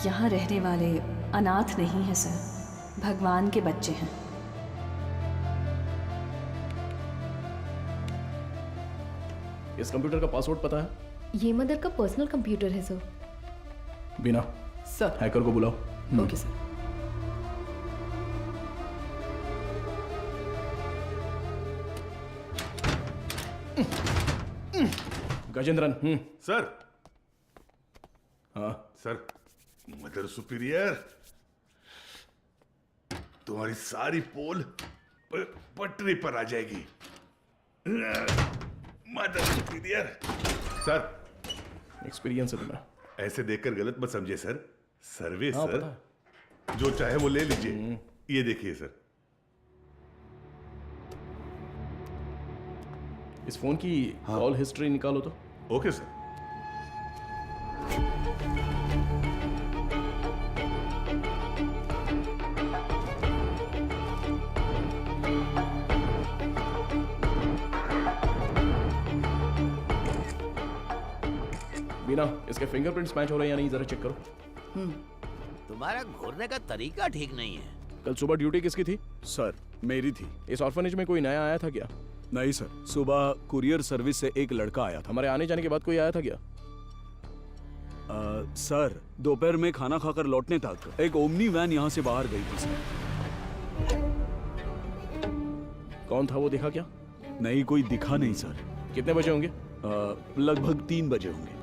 यहाँ रहने वाले अनाथ नहीं हैं सर, भगवान के बच्चे हैं। इस कंप्यूटर का पासवर्ड पता है? ये मदर का पर्सनल कंप्यूटर है सर। बिना सर। हैकर को बुलाओ। Okay sir. गजेंद्रन। सर। हाँ सर, मदर सुपीरियर, तुम्हारी सारी पोल पटरी पर आ जाएगी। Mother superior. सर, एक्सपीरियंस है तुम्हें। ऐसे देखकर गलत मत समझिए सर। सर्विस हाँ, सर, पता जो चाहे वो ले लीजिए। ये देखिए सर। इस फोन की कॉल हिस्ट्री निकालो तो। Okay sir. बिना इसके फिंगरप्रिंट्स मैच हो रहे हैं या नहीं जरा चेक करो। तुम्हारा घूरने का तरीका ठीक नहीं है। कल सुबह ड्यूटी किसकी थी? सर, मेरी थी। इस ऑर्फनेज में कोई नया आया था क्या? नहीं सर, सुबह कुरियर सर्विस से एक लड़का आया था। हमारे आने जाने के बाद कोई आया था क्या? सर, दोपहर में खाना खाकर लौटने तक एक ओमनी वैन यहाँ से बाहर गई थी सर। कौन था वो दिखा क्या? नहीं, कोई दिखा नहीं सर। कितने बजे होंगे? लगभग 3 बजे होंगे।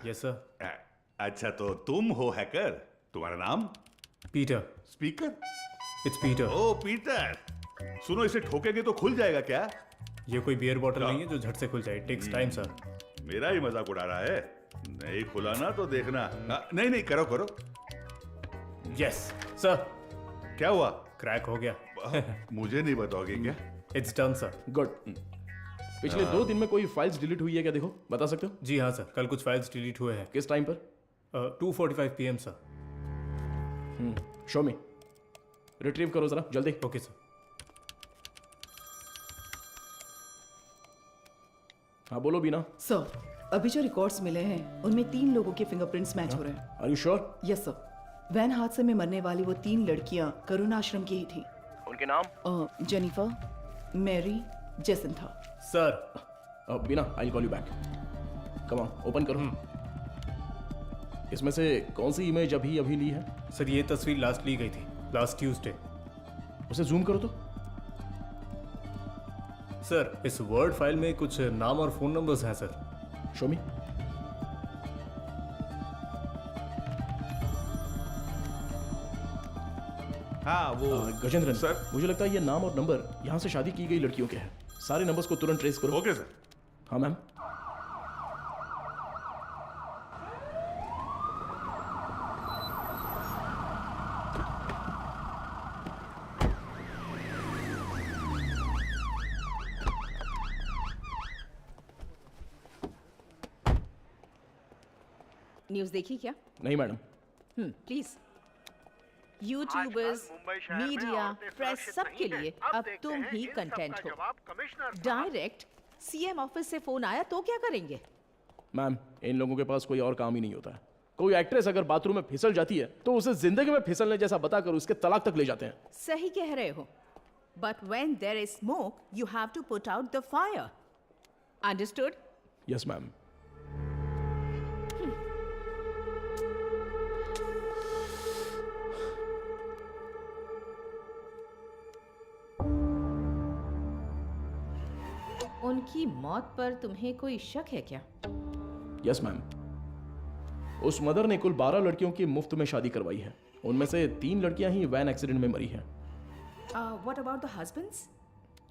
Yes sir. अच्छा, तो तुम हो हैकर। तुम्हारा नाम? Peter. Speaker? It's Peter. Oh Peter, सुनो, इसे ठोकेंगे तो खुल जाएगा क्या? ये कोई बियर बॉटल नहीं है जो झट से खुल जाए। Takes time sir. मेरा ही मजाक उड़ा रहा है। नहीं खुला ना तो देखना। नहीं नहीं, करो करो। Yes sir. क्या हुआ? क्रैक हो गया। मुझे नहीं बताओगे क्या? It's done sir. गुड। पिछले 2 दिन में कोई फाइल्स डिलीट हुई है क्या? देखो, बता सकते हो? जी हाँ सर, कल कुछ फाइल्स डिलीट हुए हैं। किस टाइम पर? 2:45 PM सर। शो मी। रिट्रीव करो जरा जल्दी। Okay sir. हाँ बोलो बीना। सर, अभी जो रिकॉर्ड्स मिले हैं उनमें 3 लोगों के फिंगरप्रिंट्स मैच हो रहे हैं। Are you sure? Yes sir. Van हादसे में मरने वाली वो 3 लड़कियां करुणा आश्रम की ही थी। उनके नाम? Jennifer, Mary, Jacintha. Sir. Beena, I call you back. Come on, open करो। इसमें से कौन सी इमेज अभी ली है? सर, ये तस्वीर लास्ट ली गई थी, लास्ट ट्यूसडे। उसे जूम करो तो। सर, इस वर्ड फाइल में कुछ नाम और फोन नंबर्स हैं सर। शो मी। हाँ वो गजेंद्रन सर, मुझे लगता है ये नाम और नंबर यहाँ से शादी की गई लड़कियों के हैं। सारे नंबर्स को तुरंत ट्रेस करो। Okay sir. हाँ मैम। न्यूज़ देखी क्या? नहीं madam. Please. YouTubers, media, press सबके लिए अब तुम ही कंटेंट हो। डायरेक्ट सीएम ऑफिस से फोन आया तो क्या करेंगे? मैम, इन लोगों के पास कोई और काम ही नहीं होता है। कोई एक्ट्रेस अगर बाथरूम में फिसल जाती है तो उसे जिंदगी में फिसलने जैसा बताकर उसके तलाक तक ले जाते हैं। सही कह रहे हो। But when there is smoke you have to put out the fire. Understood? Yes ma'am. उनकी मौत पर तुम्हें कोई शक है क्या? Yes ma'am. उस मदर ने कुल 12 लड़कियों की मुफ्त में शादी करवाई है। उनमें से 3 लड़कियां ही वैन एक्सीडेंट में मरी हैं। What about the husbands?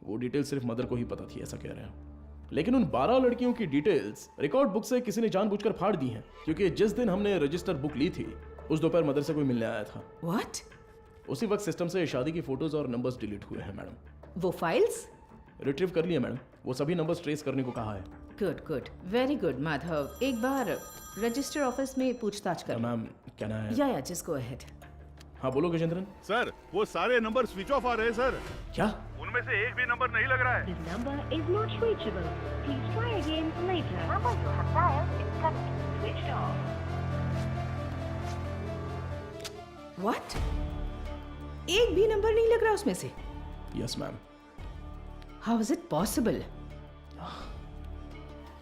वो डिटेल सिर्फ मदर को ही पता थी, ऐसा कह रहे हैं। लेकिन उन 12 लड़कियों की डिटेल्स रिकॉर्ड बुक से किसी ने जानबूझकर फाड़ दी हैं, क्योंकि जिस दिन हमने रजिस्टर बुक ली थी उस दोपहर मदर से कोई मिलने आया था। व्हाट? उसी वक्त सिस्टम से शादी की फोटोज और नंबर्स डिलीट हुए हैं मैडम। वो फाइल्स रिट्रीव कर लिए मैडम। वो सभी नंबर्स ट्रेस करने को कहा है। Good good, very good Madhav. एक बार रजिस्टर ऑफिस में पूछताछ कर। मैम क्या नाम है? या जस्ट गो अहेड। हाँ बोलो गजेंद्रन। सर वो सारे नंबर स्विच ऑफ आ रहे हैं सर। क्या? उनमें से एक भी नंबर नहीं लग रहा है। This number is not reachable. Please try again later. Number you have dialed is currently switched off. What? एक भी नंबर नहीं लग रहा उसमें से? Yes ma'am. How is it possible?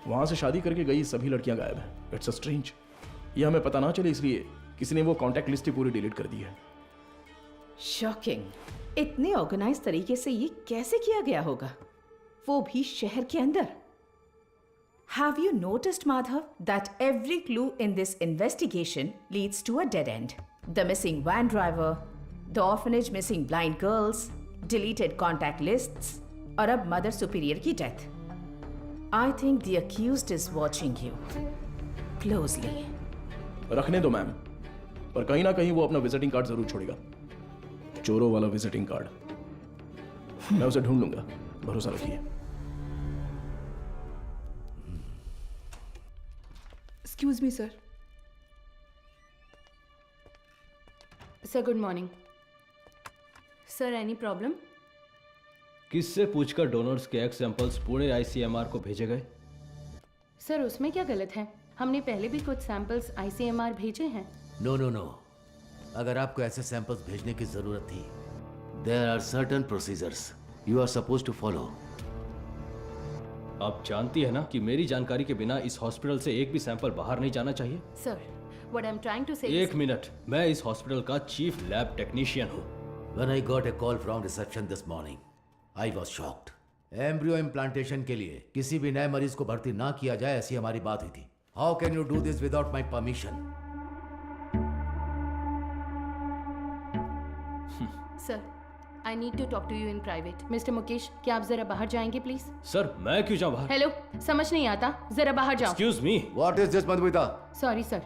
वहां से शादी करके गई सभी लड़कियां गायब हैं। It's a strange. ये हमें पता ना चले इसलिए किसी ने वो कांटेक्ट लिस्ट ही पूरी डिलीट कर दी है। शॉकिंग। इतने ऑर्गेनाइज तरीके से ये कैसे किया गया होगा, वो भी शहर के अंदर? Have you noticed, Madhav, that every clue in this investigation leads to a dead end? The missing van driver, the orphanage missing blind girls, deleted contact lists, और अब मदर सुपीरियर की death. I think the accused is watching you closely. रखने दो ma'am, पर कहीं ना कहीं वो अपना विजिटिंग कार्ड जरूर छोड़ेगा। चोरों वाला विजिटिंग कार्ड। मैं उसे ढूंढ लूंगा, भरोसा रखिए। Excuse me sir. Sir good morning. Sir any problem? किससे पूछकर डोनर्स के एग्स सैंपल्स पुणे आईसीएमआर को भेजे गए? सर उसमें क्या गलत है? हमने पहले भी कुछ सैंपल्स आईसीएमआर भेजे हैं। नो नो नो, अगर आपको ऐसे सैंपल्स भेजने की जरूरत थी, there are certain procedures you are suppose to follow. आप जानती है ना कि मेरी जानकारी के बिना इस हॉस्पिटल से एक भी सैंपल बाहर नहीं जाना चाहिए। Sir what I am trying to say एक मिनट, मैं इस हॉस्पिटल का चीफ लैब टेक्नीशियन हूँ। When I got a call from reception this morning, I was shocked. Embryo implantation के लिए किसी भी नए मरीज को भर्ती ना किया जाए, ऐसी हमारी बात हुई थी। How can you do this without my permission? Sir I need to talk to you in private. Mister Mukesh, क्या आप जरा बाहर जाएंगे प्लीज? सर मैं क्यों जाऊं बाहर? हेलो, समझ नहीं आता, जरा बाहर जाओ। Excuse me, what is this Madhumita? Sorry sir,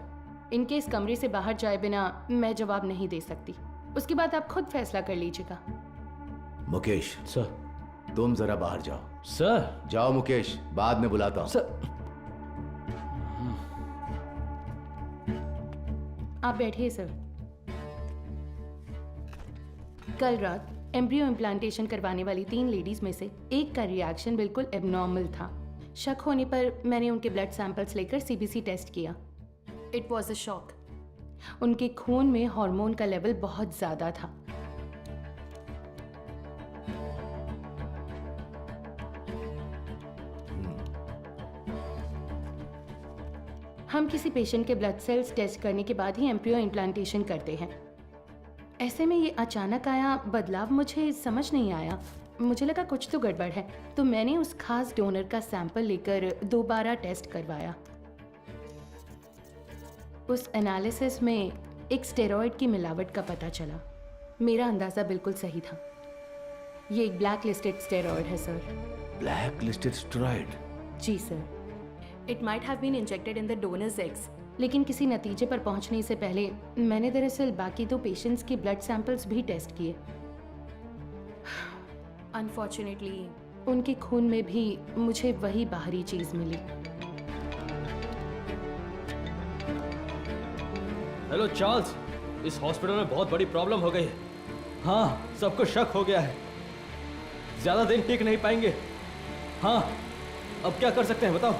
इनके इस कमरे से बाहर जाए बिना मैं जवाब नहीं दे सकती। उसके बाद आप खुद फैसला कर लीजिएगा। मुकेश सर, तुम जरा बाहर जाओ। सर जाओ मुकेश, बाद में बुलाता हूँ। सर आप बैठिए सर। कल रात एम्ब्रियो इम्प्लांटेशन करवाने वाली 3 लेडीज में से एक का रिएक्शन बिल्कुल एबनॉर्मल था। शक होने पर मैंने उनके ब्लड सैंपल्स लेकर सीबीसी टेस्ट किया। It was a shock. उनके खून में हार्मोन का लेवल बहुत ज्यादा था। हम किसी पेशेंट के ब्लड सेल्स टेस्ट करने के बाद ही एम्ब्रियो इम्प्लांटेशन करते हैं। ऐसे में ये अचानक आया बदलाव मुझे समझ नहीं आया। मुझे लगा कुछ तो गड़बड़ है, तो मैंने उस खास डोनर का सैंपल लेकर दोबारा टेस्ट करवाया। उस एनालिसिस में एक स्टेरॉइड की मिलावट का पता चला। मेरा अंदाज़ा बिल्कुल सही था। ये एक ब्लैक लिस्टेड स्टेरॉइड है सर। Black listed steroid? जी sir. It might have been injected in the donor's eggs, लेकिन किसी नतीजे पर पहुंचने से पहले मैंने दरअसल बाकी 2 पेशेंट्स के ब्लड सैंपल्स भी टेस्ट किए। अनफॉर्चुनेटली उनके खून में भी मुझे वही बाहरी चीज मिली। हेलो चार्ल्स, इस हॉस्पिटल में बहुत बड़ी प्रॉब्लम हो गई है। हाँ, सबको शक हो गया है, ज्यादा दिन टिक नहीं पाएंगे। हाँ, अब क्या कर सकते हैं बताओ?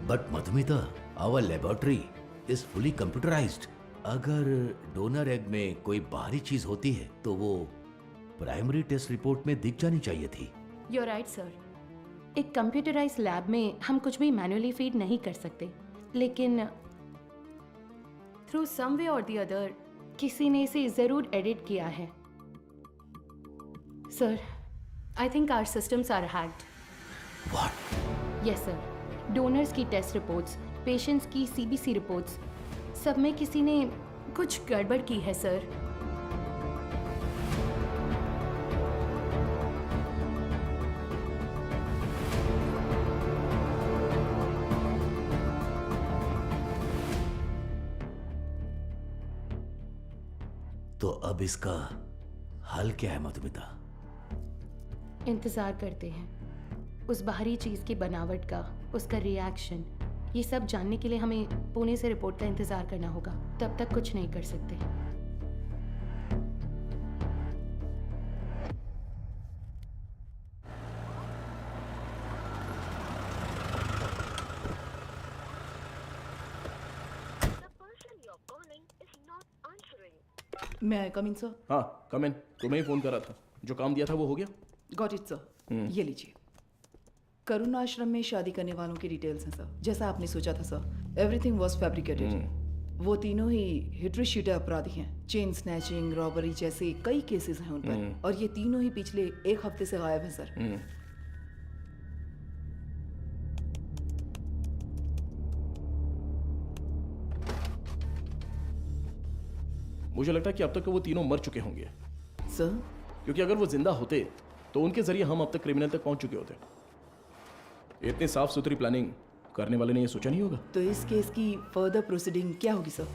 But Madhumita, our laboratory is fully computerized. अगर डोनर एग में कोई बाहरी चीज होती है तो वो प्राइमरी टेस्ट रिपोर्ट में दिख जानी चाहिए थी। You are right sir. एक कंप्यूटराइज लैब में हम कुछ भी मैन्युअली फीड नहीं कर सकते, लेकिन थ्रू सम वे और द अदर किसी ने इसे जरूर एडिट किया है। Sir, I think our systems are hacked. What? Yes sir. Donors की टेस्ट रिपोर्ट्स, पेशेंट्स की सीबीसी रिपोर्ट्स, सब में किसी ने कुछ गड़बड़ की है सर। तो अब इसका हल क्या है मधुमिता? इंतजार करते हैं उस बाहरी चीज की बनावट का, उसका रिएक्शन। ये सब जानने के लिए हमें पुणे से रिपोर्ट का इंतजार करना होगा। तब तक कुछ नहीं कर सकते। मैं आई कम इन सर? हाँ, कम इन। तुम्हें ही फोन करा था। जो काम दिया था वो हो गया? Got it sir. ये लीजिए। करुण आश्रम में शादी करने वालों की डिटेल्स हैं सर, जैसा आपने सोचा था सर। Everything was fabricated. वो तीनों ही हिट्रीशीटे अपराधी हैं। चेन स्नैचिंग, रॉबरी जैसे कई केसेस हैं उन पर, और ये तीनों ही पिछले 1 हफ्ते से गायब हैं सर। मुझे लगता है कि अब तक वो तीनों मर चुके होंगे सर, क्योंकि अगर वो जिंदा होते तो उनके जरिए हम अब तक क्रिमिनल तक पहुंच चुके होते। इतनी साफ सुथरी प्लानिंग करने वाले ने ये सोचा नहीं होगा। तो इस केस की फर्दर प्रोसीडिंग क्या होगी सर?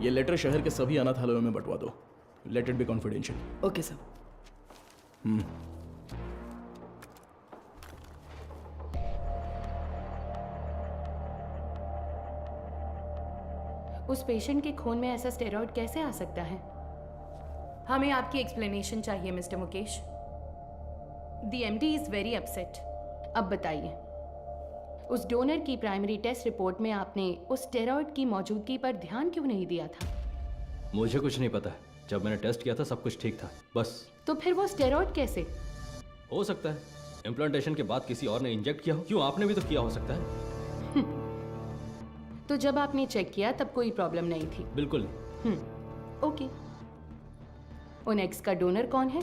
ये लेटर शहर के सभी अनाथालयों में बंटवा दो। Let it be confidential. Okay sir. उस पेशेंट के खून में ऐसा स्टेरॉइड कैसे आ सकता है? हमें आपकी एक्सप्लेनेशन चाहिए mister Mukesh. The MD is very upset. अब बताइए, उस डोनर की प्राइमरी टेस्ट रिपोर्ट में आपने उस स्टेरॉइड की मौजूदगी पर ध्यान क्यों नहीं दिया था? मुझे कुछ नहीं पता। जब मैंने टेस्ट किया था सब कुछ ठीक था, बस। तो फिर वो स्टेरॉइड कैसे? हो सकता है इम्प्लांटेशन के बाद किसी और ने इंजेक्ट किया हो। क्यों, आपने भी तो किया हो सकता है। तो जब आपने चेक किया तब कोई प्रॉब्लम नहीं थी? बिल्कुल। ओके। उन एग्स का डोनर कौन है?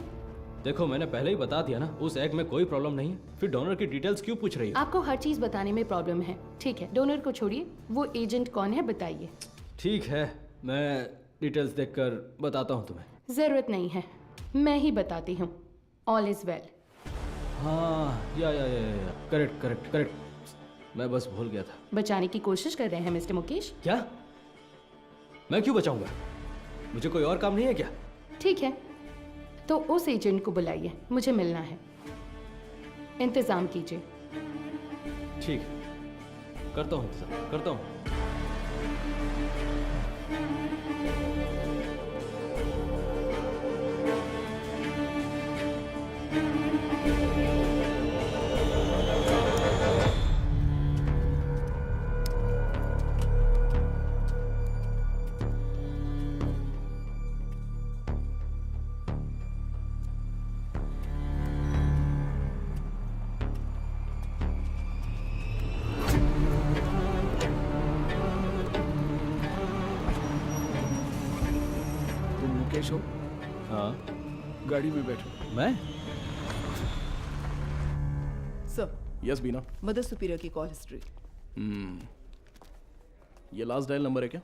देखो, मैंने पहले ही बता दिया ना, उस एग में कोई प्रॉब्लम नहीं है। फिर डोनर की डिटेल्स क्यों पूछ रही है? आपको हर चीज बताने में प्रॉब्लम है। ठीक है, डोनर को छोड़िए, वो एजेंट कौन है बताइए। ठीक है, मैं डिटेल्स देखकर बताता हूँ तुम्हें। जरूरत नहीं है, मैं ही बताती हूँ। All is well. हाँ, या करेक्ट। मैं बस भूल गया था। बचाने की कोशिश कर रहे हैं मिस्टर मुकेश? क्या? मैं क्यों बचाऊंगा? मुझे कोई और काम नहीं है क्या? ठीक है, तो उस एजेंट को बुलाइए, मुझे मिलना है। इंतजाम कीजिए। ठीक, करता हूँ इंतजाम, करता हूँ। मुकेश हो? हाँ गाड़ी में बैठो। मैं? सर, यस बीना। मदर सुपीरियर की कॉल हिस्ट्री। ये लास्ट डायल नंबर है क्या?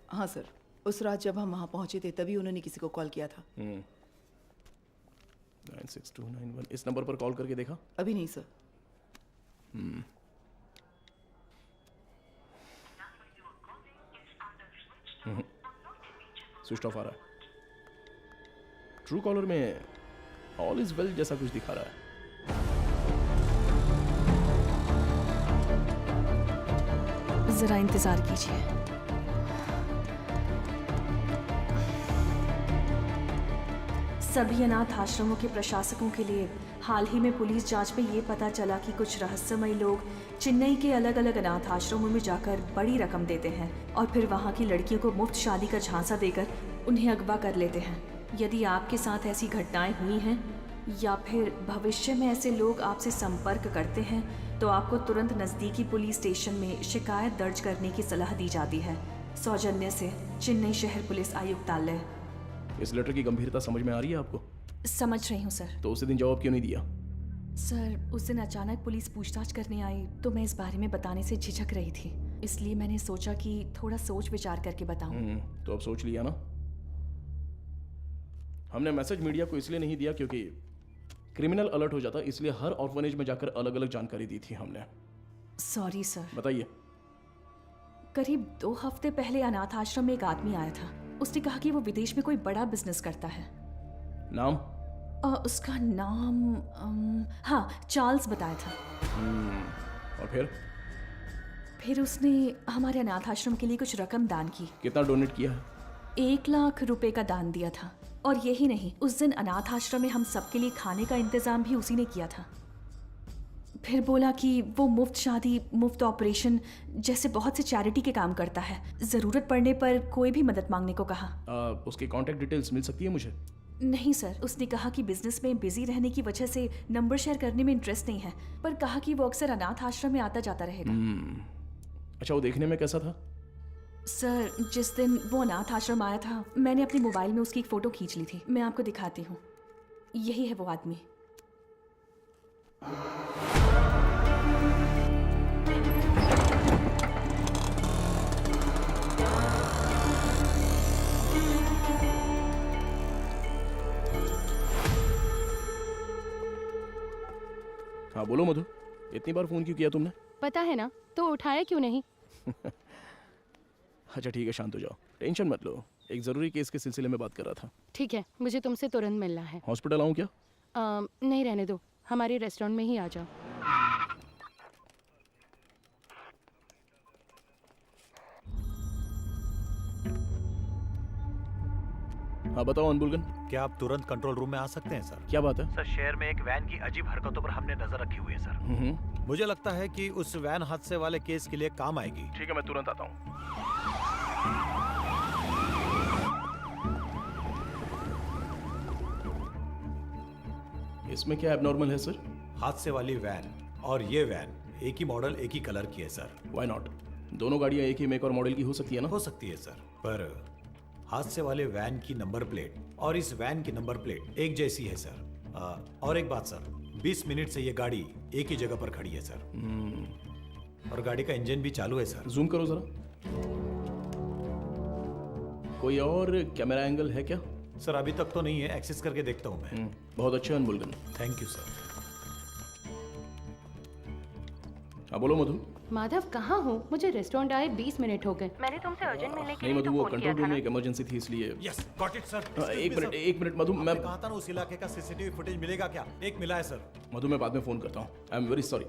हाँ सर, उस रात जब हम वहाँ पहुँचे थे तभी उन्होंने किसी को कॉल किया था। 96291 इस नंबर पर कॉल करके देखा? अभी नहीं सर। स्विच ऑफ आ रहा है। ट्रू कॉलर में ऑल इज वेल जैसा कुछ दिखा रहा है। जरा इंतजार कीजिए। सभी अनाथ आश्रमों के प्रशासकों के लिए हाल ही में पुलिस जांच में ये पता चला कि कुछ रहस्यमयी लोग चेन्नई के अलग अलग अनाथ आश्रमों में जाकर बड़ी रकम देते हैं और फिर वहाँ की लड़कियों को मुफ्त शादी का झांसा देकर उन्हें अगवा कर लेते हैं। यदि आपके साथ ऐसी घटनाएं हुई हैं या फिर भविष्य में ऐसे लोग आपसे संपर्क करते हैं तो आपको तुरंत नज़दीकी पुलिस स्टेशन में शिकायत दर्ज करने की सलाह दी जाती है। सौजन्य से चेन्नई शहर पुलिस आयुक्तालय। इस लेटर की गंभीरता समझ में आ रही है आपको? समझ रही हूँ सर। तो उसी दिन जवाब क्यों नहीं दिया? सर, उस दिन अचानक पुलिस पूछताछ करने आई तो मैं इस बारे में बताने से झिझक रही थी, इसलिए मैंने सोचा कि थोड़ा सोच विचार करके बताऊं। तो अब सोच लिया ना? हमने मैसेज मीडिया को इसलिए नहीं दिया क्योंकि क्रिमिनल अलर्ट हो जाता, इसलिए हर ऑर्फनेज में जाकर अलग अलग जानकारी दी थी हमने। Sorry sir. बताइए। करीब 2 हफ्ते पहले अनाथ आश्रम में एक आदमी आया था। उसने कहा कि वो विदेश में कोई बड़ा बिजनेस करता है। नाम? उसका नाम हाँ, चार्ल्स बताया था। और फिर उसने हमारे अनाथ आश्रम के लिए कुछ रकम दान की। कितना डोनेट किया है? 1 लाख रुपए का दान दिया था। और यही नहीं, उस दिन अनाथ आश्रम में हम सबके लिए खाने का इंतजाम भी उसी ने किया था। फिर बोला कि वो मुफ्त शादी, मुफ्त ऑपरेशन जैसे बहुत से चैरिटी के काम करता है। जरूरत पड़ने पर कोई भी मदद मांगने को कहा। उसकी कांटेक्ट डिटेल्स मिल सकती है मुझे? नहीं सर, उसने कहा कि बिजनेस में बिजी रहने की वजह से नंबर शेयर करने में इंटरेस्ट नहीं है, पर कहा कि वो अक्सर अनाथ आश्रम में आता जाता रहेगा। अच्छा, वो देखने में कैसा था? सर, जिस दिन वो अनाथ आश्रम आया था मैंने अपने मोबाइल में उसकी एक फ़ोटो खींच ली थी। मैं आपको दिखाती हूँ। यही है वो आदमी। हाँ बोलो मधु, इतनी बार फोन क्यों किया तुमने? पता है ना, तो उठाया क्यों नहीं? अच्छा ठीक है, शांत हो जाओ, टेंशन मत लो। एक ज़रूरी केस के सिलसिले में बात कर रहा था। ठीक है, मुझे तुमसे तुरंत मिलना है। हॉस्पिटल आऊँ क्या? नहीं, रहने दो, हमारे रेस्टोरेंट में ही आ जाओ। हाँ बताओ अनबुलगन। क्या आप तुरंत कंट्रोल रूम में आ सकते हैं सर? क्या बात है? सर, शहर में एक वैन की अजीब हरकतों पर हमने नजर रखी हुई है सर। मुझे लगता है कि उस वैन हादसे वाले केस के लिए काम आएगी। ठीक है, मैं तुरंत आता हूँ। इसमें क्या एबनॉर्मल है सर? हादसे वाली वैन और ये वैन एक ही मॉडल, एक ही कलर की है सर। Why not? दोनों गाड़ियाँ एक ही मेक और मॉडल की हो सकती है ना? हो सकती है सर, पर हादसे वाले वैन की नंबर प्लेट और इस वैन की नंबर प्लेट एक जैसी है सर। और एक बात सर, 20 मिनट से ये गाड़ी एक ही जगह पर खड़ी है सर। और गाड़ी का इंजन भी चालू है सर। जूम करो जरा। कोई और कैमरा एंगल है क्या? सर अभी तक तो नहीं है, एक्सेस करके देखता हूँ मैं। बहुत अच्छे अनबुलगन। Thank you sir. हाँ बोलो मधु। माधव कहाँ हो? मुझे रेस्टोरेंट आए 20 मिनट हो गए। मैंने तुमसे अर्जेंट मिलने के नहीं लिए मधु, तो वो फोन किया कंट्रोल था रूम ना। में एक इमरजेंसी थी इसलिए। Yes, got it sir. एक मिनट मधु, मैं कहा था ना उस इलाके का सीसीटीवी फुटेज मिलेगा क्या? एक मिला है सर। मधु मैं बाद में फोन करता हूँ। I am very sorry.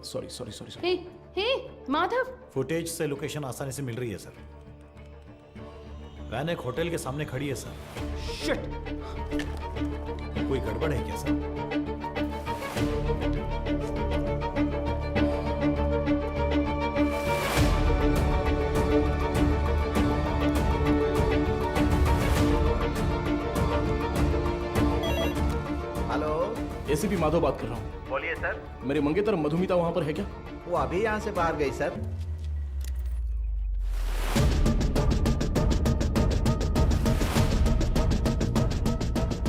Hey Madhav, footage से लोकेशन आसानी से मिल रही है सर। वैन एक होटल के सामने खड़ी है सर। शिट! कोई गड़बड़ है क्या सर? हेलो, एसीपी माधव बात कर रहा हूँ। बोलिए सर। मेरे मंगेतर मधुमिता वहाँ पर है क्या? वो अभी यहाँ से बाहर गई sir.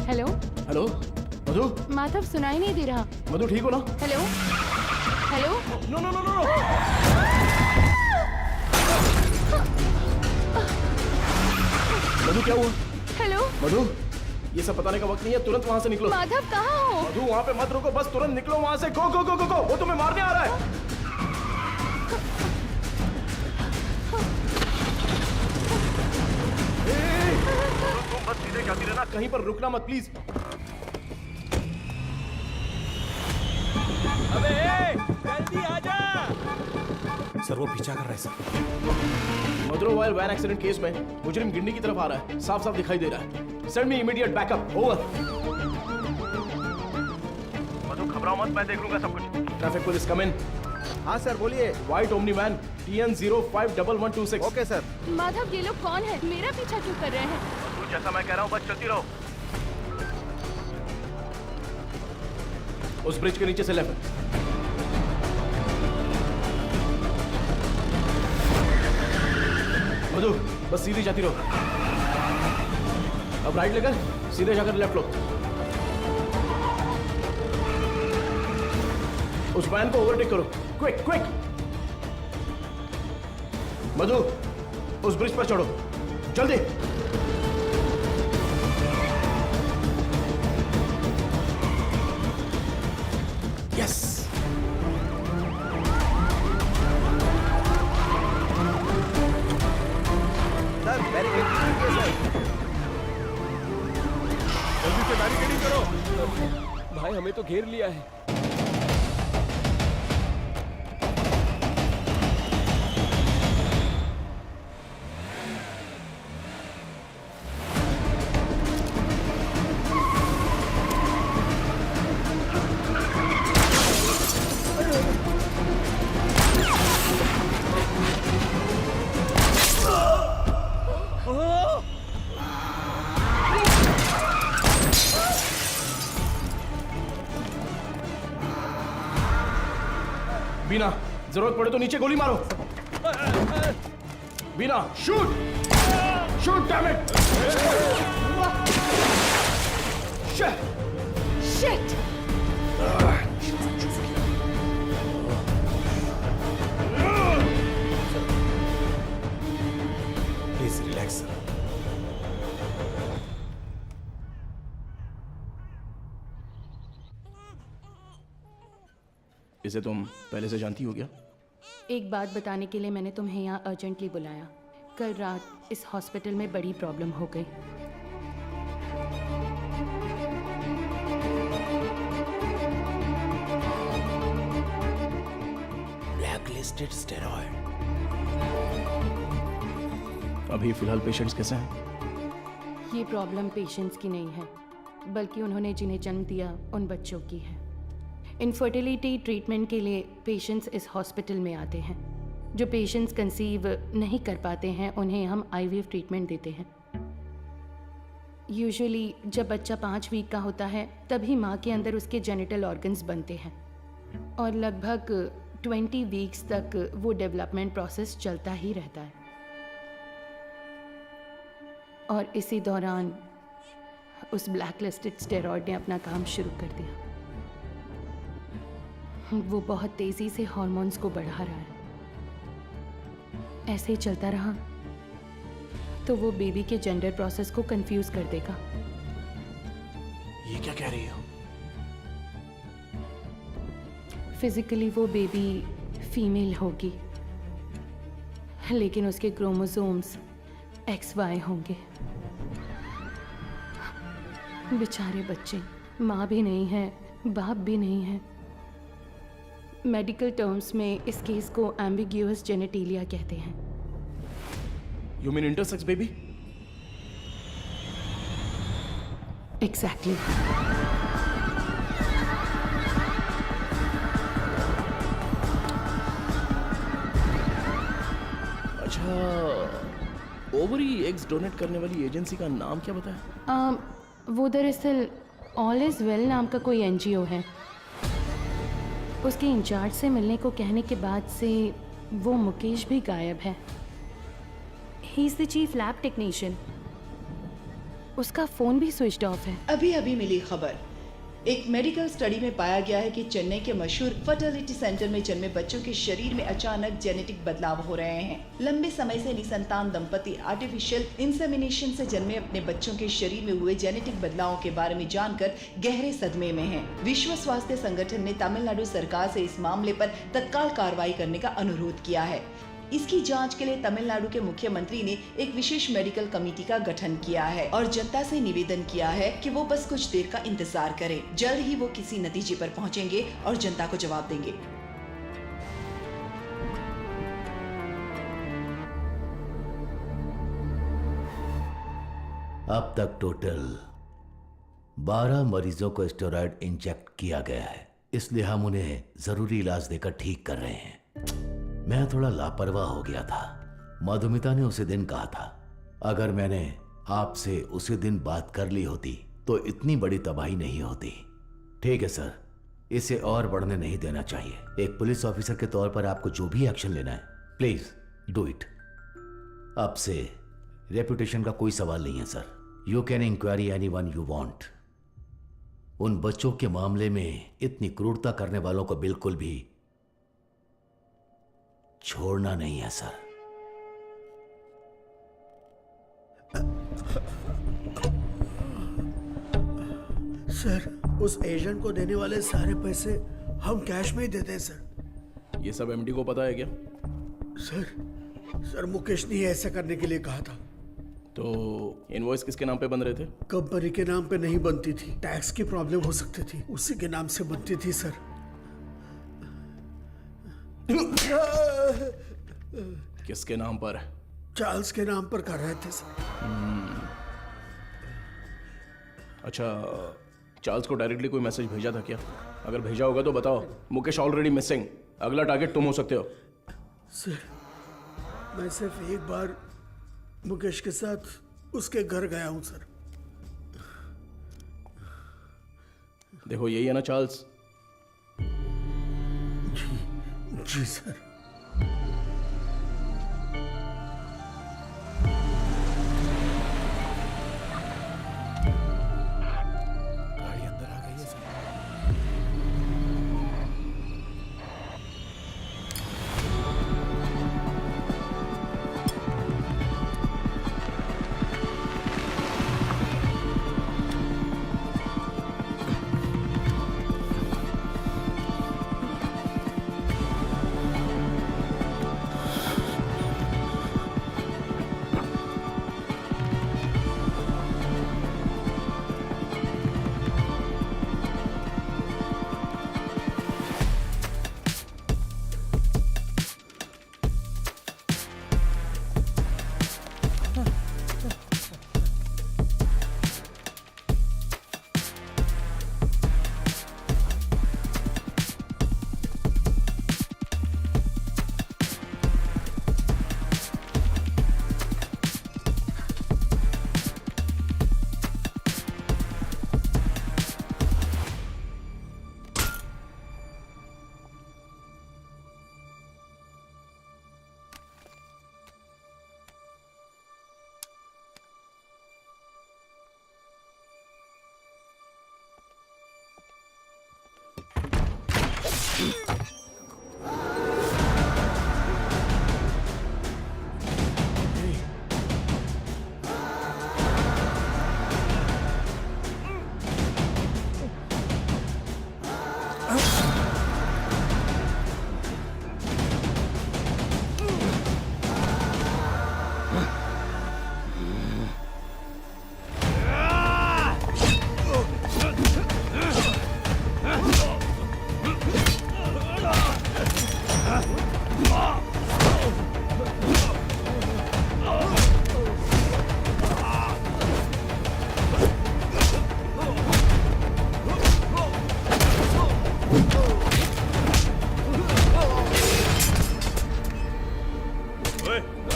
Hello. Hello Madhu, Madhav सुनाई नहीं दे रहा। मधु ठीक हो ना? Hello hello. No no no no. Madhu क्या हुआ? हेलो मधु, ये सब बताने का वक्त नहीं है, तुरंत वहां से निकलो। माधव कहाँ हो? मधु वहां पे मत रुको, बस तुरंत निकलो वहां से। गो गो गो गो गो, वो तुम्हें मारने आ रहा है। तुम बस सीधे जाती रहना, कहीं पर रुकना मत प्लीज। अबे जल्दी आजा। सर वो पीछा कर रहा है सर। मदुरवाइल वैन एक्सीडेंट केस में मुजरिम गिंडी की तरफ आ रहा है, साफ साफ दिखाई दे रहा है। Send me immediate backup. Over. Madhu घबराओ मत, मैं देख लूंगा सब कुछ। Traffic police come in. हाँ सर बोलिए। White Omni van TN051126। Okay sir. Madhav ये लोग कौन है? मेरा पीछा क्यों कर रहे हैं? तू जैसा मैं कह रहा हूँ बस चलती रहो। उस ब्रिज के नीचे से लेफ्ट। मधु बस सीधी जाती रहो। अब राइट लेकर सीधे जाकर लेफ्ट लो। उस वैन को ओवरटेक करो, क्विक क्विक। मधु उस ब्रिज पर चढ़ो, जल्दी। यस। सर बैरिकेड कीजिए सर। जल्दी से बैरिकेडिंग करो। भाई हमें तो घेर लिया है। बीना जरूरत पड़े तो नीचे गोली मारो। Beena shoot shoot damn it. Shit. Please relax sir. इसे तुम पहले से जानती हो क्या? एक बात बताने के लिए मैंने तुम्हें यहाँ अर्जेंटली बुलाया। कल रात इस हॉस्पिटल में बड़ी प्रॉब्लम हो गई। Blacklisted steroid. अभी फिलहाल पेशेंट्स कैसे हैं? ये प्रॉब्लम पेशेंट्स की नहीं है, बल्कि उन्होंने जिन्हें जन्म दिया उन बच्चों की है। इनफर्टिलिटी ट्रीटमेंट के लिए पेशेंट्स इस हॉस्पिटल में आते हैं। जो पेशेंट्स कंसीव नहीं कर पाते हैं उन्हें हम IVF ट्रीटमेंट देते हैं। यूजुअली जब बच्चा 5 वीक का होता है तभी माँ के अंदर उसके जेनिटल ऑर्गन्स बनते हैं और लगभग 20 वीक्स तक वो डेवलपमेंट प्रोसेस चलता ही रहता है। और इसी दौरान उस ब्लैकलिस्टेड स्टेरॉइड ने अपना काम शुरू कर दिया। वो बहुत तेजी से हार्मोन्स को बढ़ा रहा है। ऐसे ही चलता रहा तो वो बेबी के जेंडर प्रोसेस को कंफ्यूज कर देगा। ये क्या कह रही हो? फिजिकली वो बेबी फीमेल होगी, लेकिन उसके क्रोमोसोम्स XY होंगे। बेचारे बच्चे, माँ भी नहीं है, बाप भी नहीं है। मेडिकल टर्म्स में इस केस को एम्बिग्यूअस जेनेटिलिया कहते हैं। You mean intersex baby? Exactly. अच्छा, ओवरी एग्स डोनेट करने वाली एजेंसी का नाम क्या बताया? वो दरअसल ऑल इज वेल नाम का कोई NGO है। उसके इंचार्ज से मिलने को कहने के बाद से वो मुकेश भी गायब है। ही is the chief lab technician. उसका फोन भी स्विच ऑफ है। अभी अभी मिली खबर, एक मेडिकल स्टडी में पाया गया है कि चेन्नई के मशहूर फर्टिलिटी सेंटर में जन्मे बच्चों के शरीर में अचानक जेनेटिक बदलाव हो रहे हैं। लंबे समय से निसंतान दंपति आर्टिफिशियल इंसेमिनेशन से जन्मे अपने बच्चों के शरीर में हुए जेनेटिक बदलावों के बारे में जानकर गहरे सदमे में हैं। विश्व स्वास्थ्य संगठन ने तमिलनाडु सरकार से इस मामले पर तत्काल कार्रवाई करने का अनुरोध किया है। इसकी जांच के लिए तमिलनाडु के मुख्यमंत्री ने एक विशेष मेडिकल कमेटी का गठन किया है और जनता से निवेदन किया है कि वो बस कुछ देर का इंतजार करें। जल्द ही वो किसी नतीजे पर पहुंचेंगे और जनता को जवाब देंगे। अब तक टोटल 12 मरीजों को स्टेरॉयड इंजेक्ट किया गया है, इसलिए हम उन्हें जरूरी इलाज देकर ठीक कर रहे हैं। मैं थोड़ा लापरवाह हो गया था। मधुमिता ने उसी दिन कहा था, अगर मैंने आपसे उसी दिन बात कर ली होती तो इतनी बड़ी तबाही नहीं होती। ठीक है सर, इसे और बढ़ने नहीं देना चाहिए। एक पुलिस ऑफिसर के तौर पर आपको जो भी एक्शन लेना है, प्लीज डू इट। अब से रेपुटेशन का कोई सवाल नहीं है sir. You can inquiry anyone you want. उन बच्चों के मामले में इतनी क्रूरता करने वालों को बिल्कुल भी छोड़ना नहीं है सर। सर, उस एजेंट को देने वाले सारे पैसे हम कैश में ही देते हैं सर। ये सब एमडी को पता है क्या? सर मुकेश ने ऐसा करने के लिए कहा था। तो इनवॉइस किसके नाम पे बन रहे थे? कंपनी के नाम पे नहीं बनती थी, टैक्स की प्रॉब्लम हो सकती थी, उसी के नाम से बनती थी सर। किसके नाम पर? चार्ल्स के नाम पर कर रहे थे सर। अच्छा, चार्ल्स को डायरेक्टली कोई मैसेज भेजा था क्या? अगर भेजा होगा तो बताओ। मुकेश ऑलरेडी मिसिंग, अगला टारगेट तुम हो सकते हो। सर, मैं सिर्फ एक बार मुकेश के साथ उसके घर गया हूं सर। देखो यही है ना चार्ल्स? जी सर। गाड़ी अंदर आ गई है सर।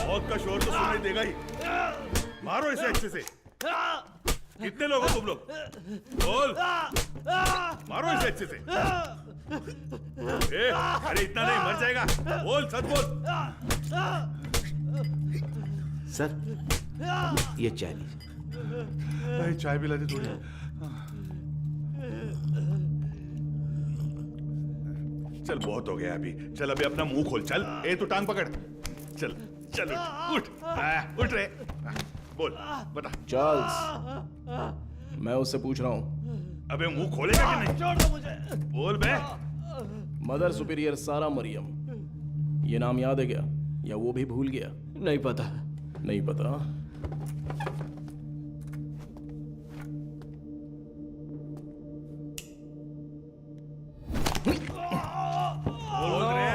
मौत का शोर तो सुनाई देगा ही। मारो इसे अच्छे से। कितने लोग हो तुम लोग? बोल। मारो इसे अच्छे से। अरे इतना नहीं, मर जाएगा। बोल, सच बोल। सर, ये चाय लीजिए। अरे चाय पिला दी थोड़ी। चल बहुत हो गया अभी, चल अभी अपना मुंह खोल, चल। ए तू टांग पकड़, चल चल उठ उठ रे, बोल बता। चार्ल्स, मैं उससे पूछ रहा हूँ। अबे मुंह खोलेगा कि नहीं? छोड़ दो मुझे। बोल बे। मदर सुपीरियर सारा मरियम, ये नाम याद है क्या, या वो भी भूल गया? नहीं पता। नहीं पता? बोल रे,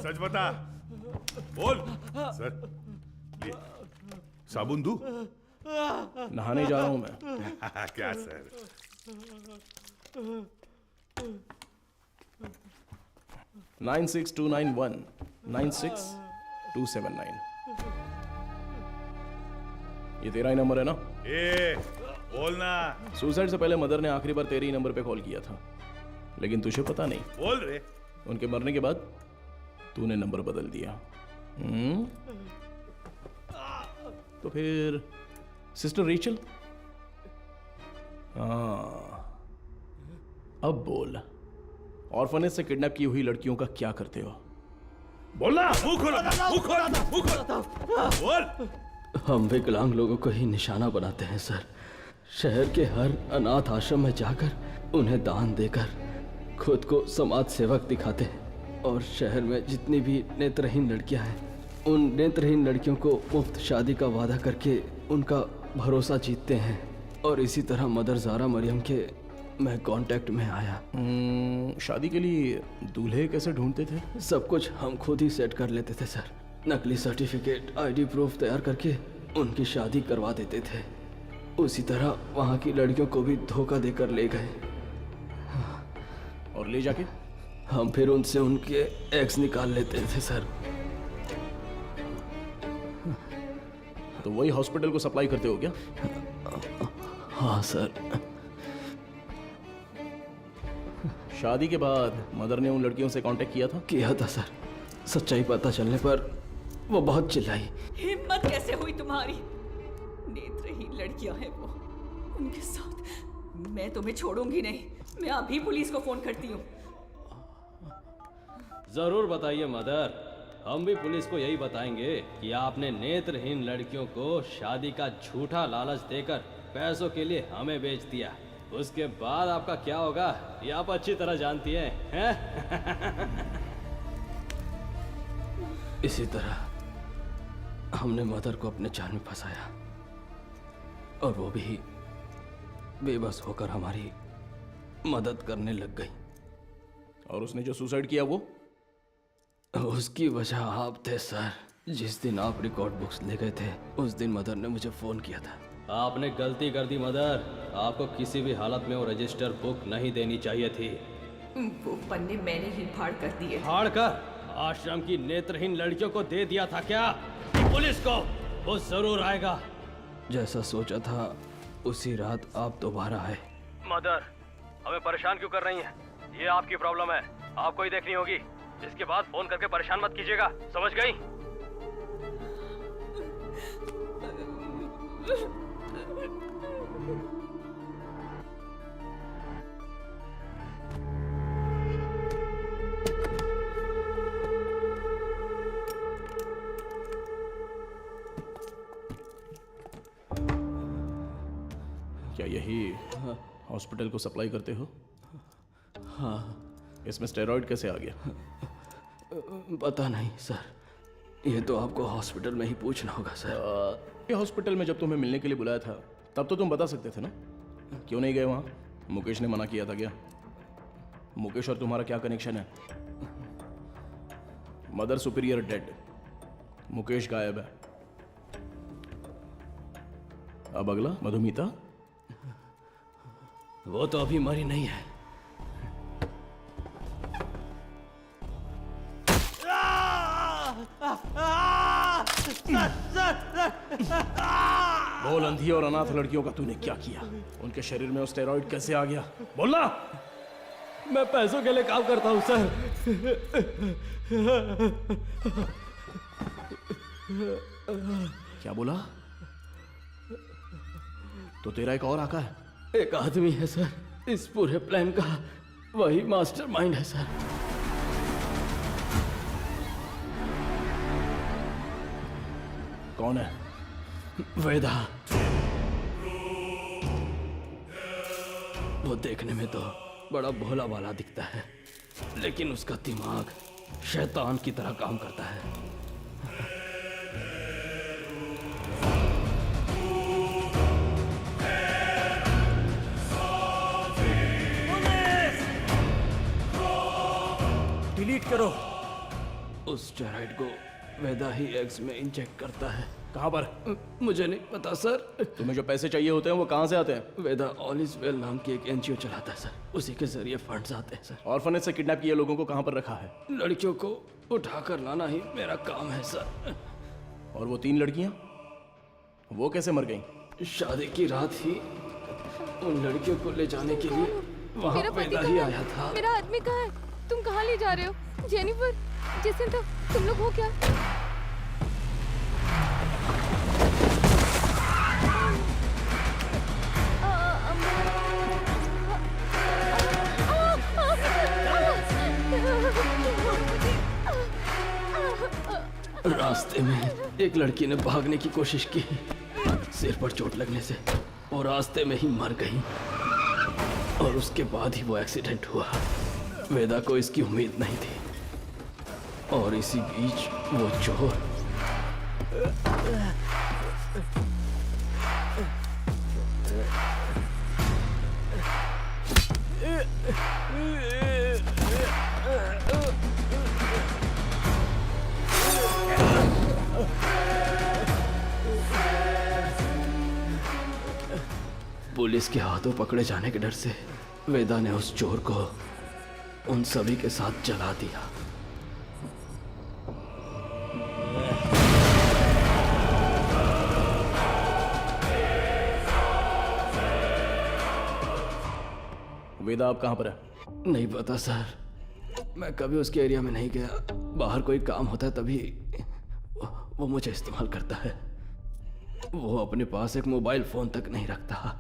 सच बता, बोल। सर ये साबुन दूं? नहाने जा रहा हूं मैं। क्या सर? 96291 96279। ये तेरा ही नंबर है ना? ए बोलना। सुसाइड से पहले मदर ने आखिरी बार तेरे ही नंबर पे कॉल किया था, लेकिन तुझे पता नहीं। बोल रे। उनके मरने के बाद तूने नंबर बदल दिया। तो फिर सिस्टर रेचल? हाँ, अब बोल, ऑर्फनेज से किडनैप की हुई लड़कियों का क्या करते हो? बोलना। मुंह खोलो, मुंह खोलो, मुंह खोलो, बोल। हम विकलांग लोगों को ही निशाना बनाते हैं सर। शहर के हर अनाथ आश्रम में जाकर उन्हें दान देकर खुद को समाज सेवक दिखाते हैं, और शहर में जितनी भी नेत्रहीन लड़कियां हैं, उन नेत्रहीन लड़कियों को मुफ्त शादी का वादा करके उनका भरोसा जीतते हैं। और इसी तरह मदर ज़ारा मरियम के मैं कांटेक्ट में आया। शादी के लिए दूल्हे कैसे ढूंढते थे? सब कुछ हम खुद ही सेट कर लेते थे सर। नकली सर्टिफिकेट, आईडी प्रूफ तैयार करके उनकी शादी करवा देते थे। उसी तरह वहाँ की लड़कियों को भी धोखा देकर ले गए। और ले जाके हम फिर उनसे उनके एग्स निकाल लेते थे सर। तो वही हॉस्पिटल को सप्लाई करते हो क्या? हाँ सर। शादी के बाद मदर ने उन लड़कियों से कांटेक्ट किया था? किया था सर। सच्चाई पता चलने पर वो बहुत चिल्लाई। हिम्मत कैसे हुई तुम्हारी? नेत्रहीन लड़कियां हैं वो, उनके साथ मैं तुम्हें छोड़ूंगी नहीं। मैं अभी पुलिस को फोन करती हूँ। जरूर बताइए मदर, हम भी पुलिस को यही बताएंगे कि आपने नेत्रहीन लड़कियों को शादी का झूठा लालच देकर पैसों के लिए हमें बेच दिया। उसके बाद आपका क्या होगा ये आप अच्छी तरह जानती हैं, इसी तरह हमने मदर को अपने जाल में फंसाया, और वो भी बेबस होकर हमारी मदद करने लग गई। और उसने जो सुसाइड किया वो? उसकी वजह आप थे सर। जिस दिन आप रिकॉर्ड बुक्स ले गए थे उस दिन मदर ने मुझे फोन किया था। आपने गलती कर दी मदर, आपको किसी भी हालत में वो रजिस्टर बुक नहीं देनी चाहिए थी। वो पन्ने मैंने ही फाड़ कर दिए। फाड़ कर आश्रम की नेत्रहीन लड़कियों को दे दिया था क्या? पुलिस को वो जरूर आएगा। जैसा सोचा था उसी रात आप दोबारा आए। मदर, हमें परेशान क्यों कर रही हैं? ये आपकी प्रॉब्लम है, आपको ही देखनी होगी। इसके बाद फोन करके परेशान मत कीजिएगा, समझ गई? क्या यही हॉस्पिटल को सप्लाई करते हो? हाँ। इसमें स्टेरॉइड कैसे आ गया? पता नहीं सर, ये तो आपको हॉस्पिटल में ही पूछना होगा सर। ये हॉस्पिटल में जब तुम्हें मिलने के लिए बुलाया था तब तो तुम बता सकते थे ना, क्यों नहीं गए वहाँ? मुकेश ने मना किया था क्या? मुकेश और तुम्हारा क्या कनेक्शन है? मदर सुपीरियर डेड, मुकेश गायब है। अब अगला मधुमिता, वो तो अभी मरी नहीं है। बोल, अंधी और अनाथ लड़कियों का तूने क्या किया? उनके शरीर में स्टेरॉइड कैसे आ गया? बोलना। मैं पैसों के लिए काम करता हूँ सर। क्या बोला? तो तेरा एक और आका है? एक आदमी है सर, इस पूरे प्लान का वही मास्टरमाइंड है सर। कौन है? वेदा। वो देखने में तो बड़ा भोला भाला दिखता है, लेकिन उसका दिमाग शैतान की तरह काम करता है। डिलीट करो। उस स्टेरॉइड को वेदा ही एग्स में इंजेक्ट करता है। कहाँ पर? मुझे नहीं पता सर। तुम्हें जो पैसे चाहिए होते हैं वो कहाँ से आते हैं? वेदा ऑल इज वेल नाम की एक एनजीओ चलाता है सर, उसी के जरिए फंड्स आते हैं सर। ऑर्फनेज से किडनैप किए लोगों को कहाँ पर रखा है? लड़कियों को उठाकर लाना ही मेरा काम है सर। और वो 3 लड़कियाँ, वो कैसे मर गईं? शादी की रात ही उन लड़कियों को ले जाने के लिए वहाँ वेदा ही आया था। मेरा आदमी कहाँ है? तुम कहाँ ले जा रहे हो? जेनिफर, जेसिंथा, तुम लोग हो क्या? रास्ते में एक लड़की ने भागने की कोशिश की, सिर पर चोट लगने से वो रास्ते में ही मर गई और उसके बाद ही वो एक्सीडेंट हुआ। वेदा को इसकी उम्मीद नहीं थी और इसी बीच वो चोर पुलिस के हाथों पकड़े जाने के डर से वेदा ने उस चोर को उन सभी के साथ जला दिया। वेदा अब कहाँ पर है? नहीं पता सर, मैं कभी उसके एरिया में नहीं गया। बाहर कोई काम होता है तभी वो मुझे इस्तेमाल करता है। वो अपने पास एक मोबाइल फोन तक नहीं रखता,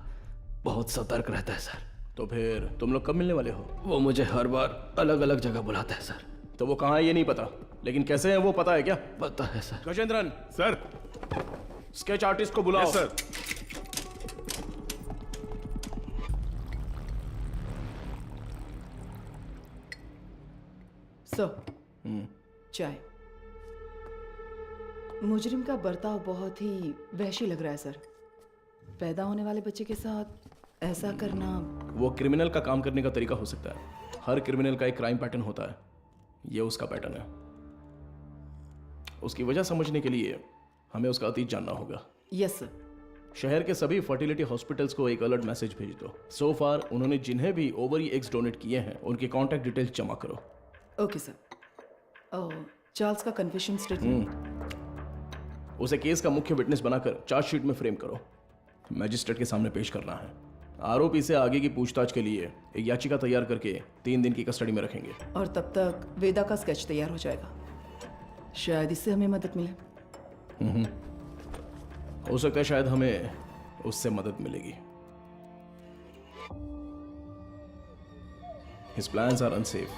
बहुत सतर्क रहता है सर। तो फिर तुम लोग कब मिलने वाले हो? वो मुझे हर बार अलग अलग जगह बुलाता है सर। तो वो कहाँ है ये नहीं पता, लेकिन कैसे है वो पता है क्या? पता है sir. Gajendran sir, sketch artist को बुलाओ। Yes sir. चाय। मुजरिम का बर्ताव बहुत ही वहशी लग रहा है सर। पैदा होने वाले बच्चे के साथ ऐसा करना। वो क्रिमिनल का काम करने का तरीका हो सकता है। हर क्रिमिनल का एक क्राइम पैटर्न होता है, ये उसका पैटर्न है। उसकी वजह समझने के लिए हमें उसका अतीत जानना होगा। Yes sir. शहर के सभी फर्टिलिटी हॉस्पिटल्स को एक अलर्ट मैसेज भेज दो। सो फार उन्होंने जिन्हें भी ओवरी एग्स डोनेट किए हैं उनके कॉन्टैक्ट डिटेल्स जमा करो। Okay sir. चार्ल्स का कन्फेशन स्टेटमेंट उसे केस का मुख्य विटनेस बनाकर चार्जशीट में फ्रेम करो। मैजिस्ट्रेट के सामने पेश करना है। आरोपी से आगे की पूछताछ के लिए एक याचिका तैयार करके 3 दिन की कस्टडी में रखेंगे। और तब तक वेदा का स्केच तैयार हो जाएगा। शायद इससे हमें मदद मिले। हो सकता है शायद हमें उससे मदद मिलेगी। His plans are unsafe.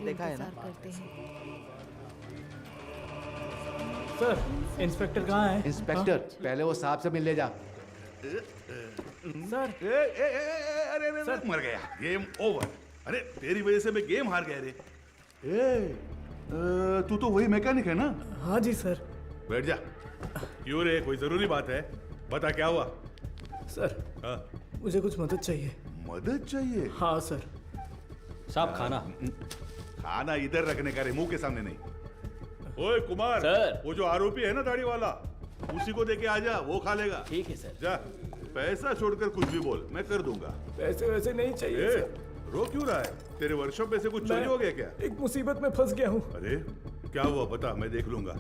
देखा है ना? सर, इंस्पेक्टर कहाँ है? इंस्पेक्टर पहले वो साहब से मिल ले जा। सर, अरे मर गया। Game over. अरे तेरी वजह से मैं गेम हार गया रे। तू तो वही मैकेनिक है ना? हाँ जी सर। बैठ जा। क्यों रे, कोई जरूरी बात है? बता क्या हुआ? सर, मुझे कुछ मदद चाहिए। मदद चाहिए? हाँ सर। साहब खाना खाना इधर रखने का रे, मुंह के सामने नहीं। ओए कुमार, सर। वो जो आरोपी है ना दाढ़ी वाला, उसी को देके आ जा, वो खा लेगा। ठीक है सर। जा। पैसा छोड़कर कुछ भी बोल, मैं कर दूंगा। पैसे वैसे नहीं चाहिए ए, सर। रो क्यों रहा है? तेरे वर्कशॉप में से कुछ चोरी हो गया क्या? एक मुसीबत में फंस गया हूँ। अरे क्या हुआ बता, मैं देख लूंगा।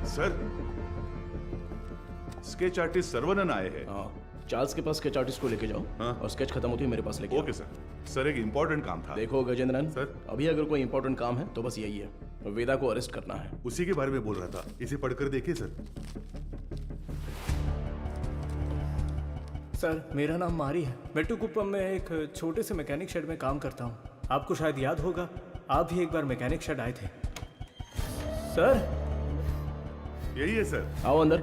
सर, स्केच आर्टिस्ट सर्वनन आए हैं। हाँ, चार्ल्स के पास स्केच आर्टिस्ट को लेके जाओ। हाँ? और स्केच खत्म होती है मेरे पास लेके ओके सर। सर एक इम्पोर्टेंट काम था। देखो गजेंद्रन सर, अभी अगर कोई इम्पोर्टेंट काम है तो बस यही है, वेदा को अरेस्ट करना है। उसी के बारे में बोल रहा था, इसे पढ़कर देखिए सर। सर मेरा नाम मारी है, मेट्टुकुप्पम में एक छोटे से मैकेनिक शेड में काम करता हूँ। आपको शायद याद होगा, आप भी एक बार मैकेनिक शेड आए थे। सर यही है सर। आओ अंदर।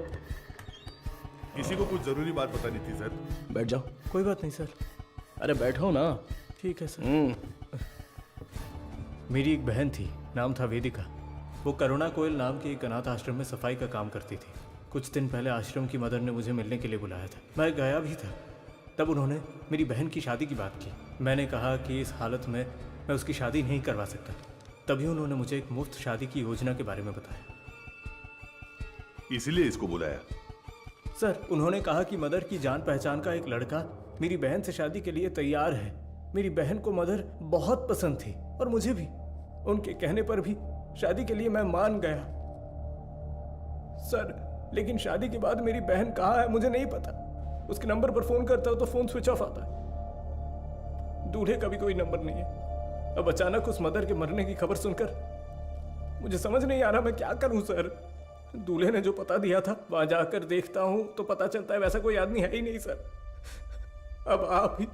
किसी को कुछ जरूरी बात बतानी थी सर। बैठ जाओ। कोई बात नहीं सर। अरे बैठो ना। ठीक है सर। मेरी एक बहन थी, नाम था वेदिका। वो करुणा कोयल नाम के एक अनाथ आश्रम में सफाई का काम करती थी। कुछ दिन पहले आश्रम की मदर ने मुझे मिलने के लिए बुलाया था। मैं गया भी था। तब उन्होंने मेरी बहन की शादी की बात की। मैंने कहा कि इस हालत में मैं उसकी शादी नहीं करवा सकता। तभी उन्होंने मुझे एक मुफ्त शादी की योजना के बारे में बताया। इसीलिए इसको बुलाया? सर उन्होंने कहा कि मदर की जान पहचान का एक लड़का मेरी बहन से शादी के लिए तैयार है। मेरी बहन को मदर बहुत पसंद थी और मुझे भी। उनके कहने पर भी शादी के लिए मैं मान गया। सर लेकिन शादी के बाद मेरी बहन कहाँ है मुझे नहीं पता। उसके नंबर पर फोन करता हूँ तो फोन स्विच ऑफ आता है। दूल्हे का भी कोई नंबर नहीं है। अब अचानक उस मदर के मरने की खबर सुनकर मुझे समझ नहीं आ रहा मैं क्या करूं सर। दूल्हे ने जो पता दिया था वहां जाकर देखता हूं तो पता चलता है वैसा कोई आदमी है ही नहीं सर। अब आप ही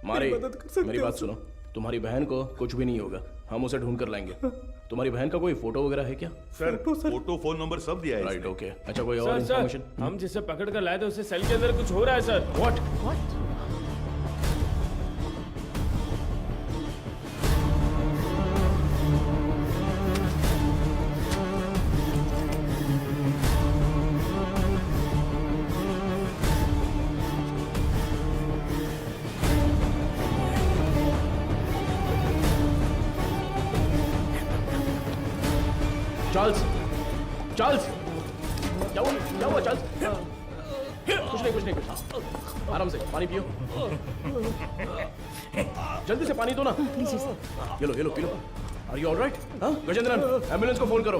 मारी, मेरी मदद कर सकते मेरी हो बात सर। सुनो। तुम्हारी बहन को कुछ भी नहीं होगा, हम उसे ढूंढ कर लाएंगे। तुम्हारी बहन का कोई फोटो वगैरह है क्या? सर फोटो, फोन नंबर सब दिया है। Right, okay. अच्छा कोई और इन्फॉर्मेशन? हम जिसे पकड़ कर लाए थे उसे सेल के अंदर कुछ हो रहा है सर। व्हाट? चार्ल्स, चार्ल्स, क्या हुआ चार्ल्स? कुछ नहीं। आराम से पानी पियो। जल्दी से पानी दो ना। ये लो पी लो। Are you all right? हाँ गजेंद्रन, एम्बुलेंस को फोन करो।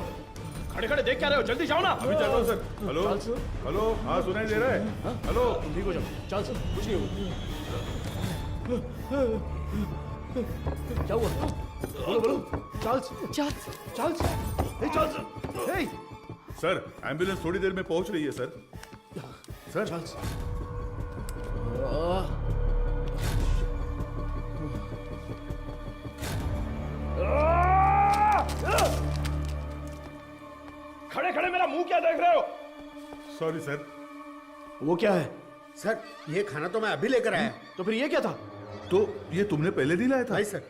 खड़े देख क्या रहे हो? जल्दी जाओ ना। अभी चल रहा हूँ सर। हेलो, हाँ सुनाई दे रहा है? हेलो, ठीक हो जाओ। चार्ल्स कुछ नहीं होगा। क्या हुआ? बोलो। चार्ल्स। हे चार्ल्स, हे। सर एम्बुलेंस थोड़ी देर में पहुंच रही है सर। Sir Charles. खड़े मेरा मुंह क्या देख रहे हो? Sorry sir. वो क्या है? सर ये खाना तो मैं अभी लेकर आया। तो फिर ये क्या था? तो ये तुमने पहले नहीं लाया था? नहीं सर।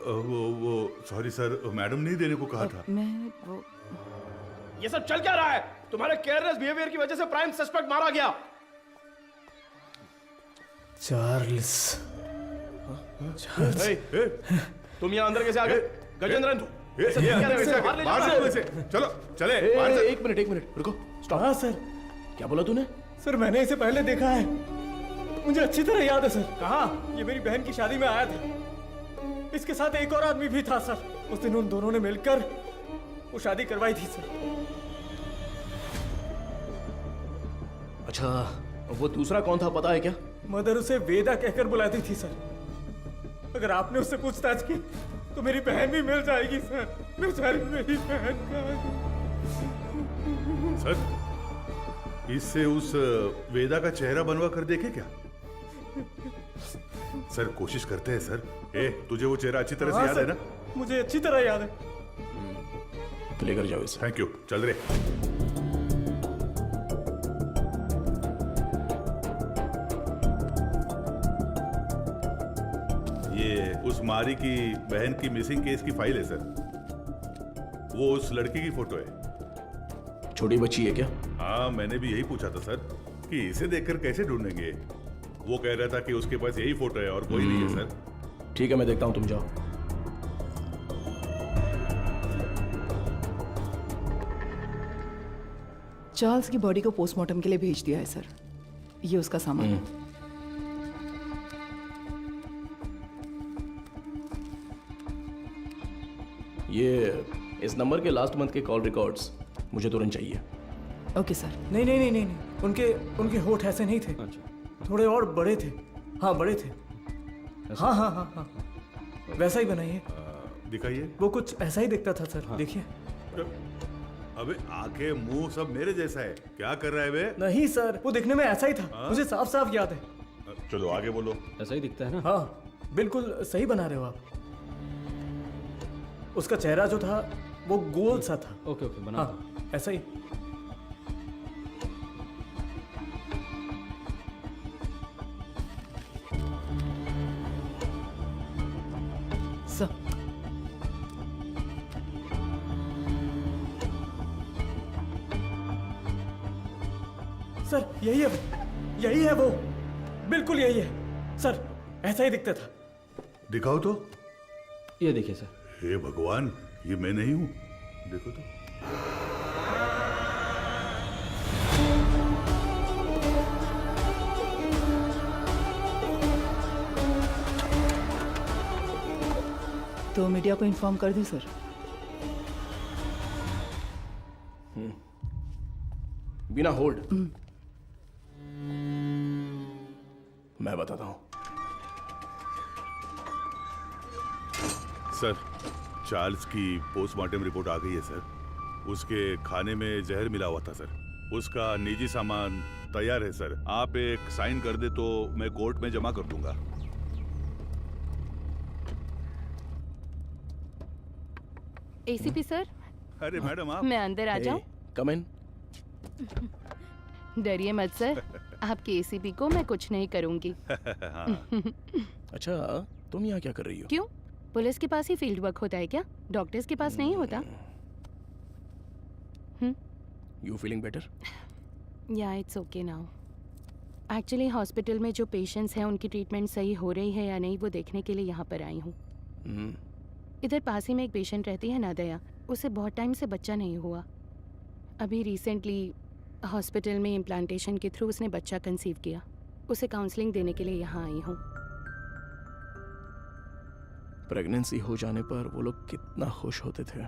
वो सॉरी सर, मैडम ने देने को कहा था। मैं वो ये सब चल क्या रहा है? तुम्हारे केयरलेस बिहेवियर की वजह से प्राइम सस्पेक्ट मारा गया। चार्ल्स। तुम यहाँ अंदर कैसे आ गए? गजेंद्रन, चलो चले। एक मिनट रुको, स्टॉप। हाँ सर। क्या बोला तूने? सर मैंने इसे पहले देखा है, मुझे अच्छी तरह याद है सर। कहाँ? ये मेरी बहन की शादी में आया था। इसके साथ एक और आदमी भी था सर। उस दिन उन दोनों ने मिलकर वो शादी करवाई थी सर। अच्छा, वो दूसरा कौन था पता है क्या? मदर उसे वेदा कहकर बुलाती थी सर। अगर आपने उससे पूछताछ की तो मेरी बहन भी मिल जाएगी सर। बेचारी मेरी बहन सर, इससे उस वेदा का चेहरा बनवा कर देखे क्या? सर कोशिश करते हैं सर। तुझे वो चेहरा अच्छी तरह से याद है ना? मुझे अच्छी तरह याद है। लेकर जाओ इसे। Thank you. चल रहे। ये उस मारी की बहन की मिसिंग केस की फाइल है सर। वो उस लड़की की फोटो है। छोटी बच्ची है क्या? हाँ, मैंने भी यही पूछा था सर कि इसे देखकर कैसे ढूंढेंगे। वो कह रहा था कि उसके पास यही फोटो है और कोई नहीं है सर। ठीक है, मैं देखता हूं, तुम जाओ। चार्ल्स की बॉडी को पोस्टमार्टम के लिए भेज दिया है सर। ये उसका सामान है। ये इस नंबर के लास्ट मंथ के कॉल रिकॉर्ड्स मुझे तुरंत चाहिए। Okay sir. नहीं नहीं नहीं नहीं नहीं, उनके होठ ऐसे नहीं थे। थोड़े और बड़े थे। हाँ बड़े थे। हाँ हाँ हाँ हाँ वैसा ही बनाइए। दिखाइए। वो कुछ ऐसा ही दिखता था सर। देखिए। अबे आंखें मुंह सब मेरे जैसा है। क्या कर रहा है बे? नहीं सर, वो दिखने में ऐसा ही था। मुझे साफ साफ याद है। चलो आगे बोलो। ऐसा ही दिखता है ना? हाँ बिल्कुल सही बना रहे हो आप। उसका चेहरा जो था वो गोल सा था। ओके ओके बना। हाँ ऐसा ही। सर सर यही है वो, बिल्कुल यही है सर, ऐसा ही दिखता था। दिखाओ तो। ये देखिए सर। हे भगवान, ये मैं नहीं हूं। देखो तो। तो मीडिया को इन्फॉर्म कर दें सर। बिना होल्ड मैं बताता हूं। सर, चार्ल्स की पोस्टमार्टम रिपोर्ट आ गई है सर। उसके खाने में जहर मिला हुआ था सर। उसका निजी सामान तैयार है सर। आप एक साइन कर दे तो मैं कोर्ट में जमा कर दूंगा। ACP sir. अरे मैडम आप। मैं अंदर आ जाऊं? कम इन। डरिए मत सर, आपके एसीपी को मैं कुछ नहीं करूंगी। अच्छा, तुम यहाँ क्या कर रही हो? क्यों? पुलिस के पास ही फील्ड वर्क होता है क्या? डॉक्टर्स के पास नहीं होता? You feeling better? या it's okay now. Actually hospital में जो पेशेंट्स हैं उनकी ट्रीटमेंट सही हो रही है या नहीं वो देखने के लिए यहाँ पर आई हूँ। इधर पास ही में एक पेशेंट रहती है नादया। उसे बहुत टाइम से बच्चा नहीं हुआ। अभी रिसेंटली हॉस्पिटल में इम्प्लांटेशन के थ्रू उसने बच्चा कंसीव किया। उसे काउंसलिंग देने के लिए यहाँ आई हूँ। प्रेगनेंसी हो जाने पर वो लोग कितना खुश होते थे,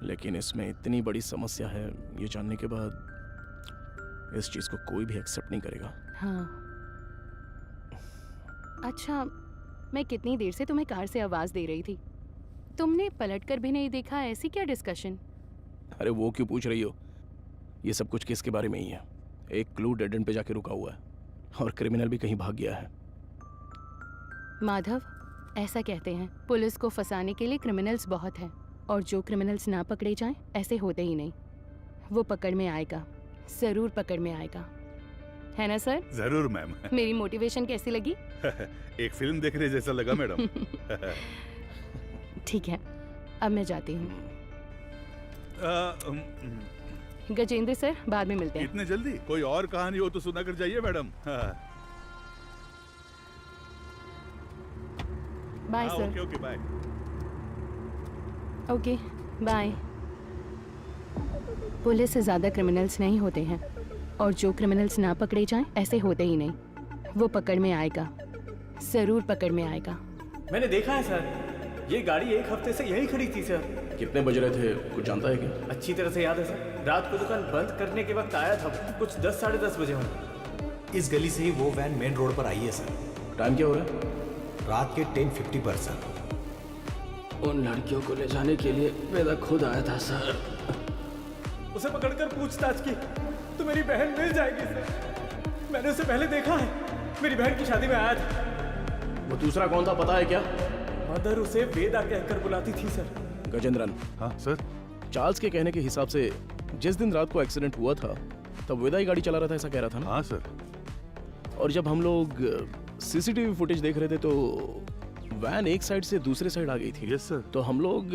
लेकिन इसमें इतनी बड़ी समस्या है ये जानने के बाद इस चीज को कोई भी एक्सेप्ट नहीं करेगा। हाँ। अच्छा, मैं कितनी देर से तुम्हें कार से आवाज दे रही थी, तुमने पलटकर भी नहीं देखा। ऐसी क्या डिस्कशन? अरे वो क्यों पूछ रही हो? ये सब कुछ किसके बारे में ही है। एक क्लू डेड एंड पे जाके रुका हुआ है और क्रिमिनल भी कहीं भाग गया है। माधव, ऐसा कहते हैं पुलिस को फंसाने के लिए क्रिमिनल्स बहुत हैं, और जो क्रिमिनल्स ना पकड़े जाएं ऐसे होते ही नहीं। वो पकड़ में आएगा, जरूर पकड़ में आएगा, है ना सर? जरूर मैम। मेरी मोटिवेशन कैसी लगी? एक फिल्म देखने जैसा लगा मैडम। ठीक है, अब मैं जाती हूँ। गजेंद्र सर, बाद में मिलते हैं। इतने जल्दी? कोई और कहानी हो तो सुना कर जाइए madam. Bye sir. Okay okay bye. Okay bye. Police से ज्यादा क्रिमिनल्स नहीं होते हैं, और जो क्रिमिनल्स ना पकड़े जाएं ऐसे होते ही नहीं। वो पकड़ में आएगा, जरूर पकड़ में आएगा। मैंने देखा है सर, ये गाड़ी एक हफ्ते से यही खड़ी थी सर। कितने बज रहे थे कुछ जानता है क्या? अच्छी तरह से याद है सर, रात को दुकान बंद करने के वक्त आया था, कुछ 10 साढ़े 10 बजे होंगे। इस गली से ही वो वैन मेन रोड पर आई है सर। टाइम क्या हो रहा है? रात के 10:50 पर सर। उन लड़कियों को ले जाने के लिए वेदा खुद आया था सर। उसे पकड़कर पूछताछ की तो मेरी बहन मिल जाएगी सर। मैंने उसे पहले देखा है, मेरी बहन की शादी में आया था। वो दूसरा कौन था पता है क्या? मदर उसे वेदा कहकर बुलाती थी सर। गजेंद्रन। हाँ सर। चार्ल्स के कहने के हिसाब से जिस दिन रात को एक्सीडेंट हुआ था तब वेदा ही गाड़ी चला रहा था, ऐसा कह रहा था ना? हाँ सर। और जब हम लोग सीसीटीवी फुटेज देख रहे थे तो वैन एक साइड से दूसरे साइड आ गई थी। Yes sir. तो हम लोग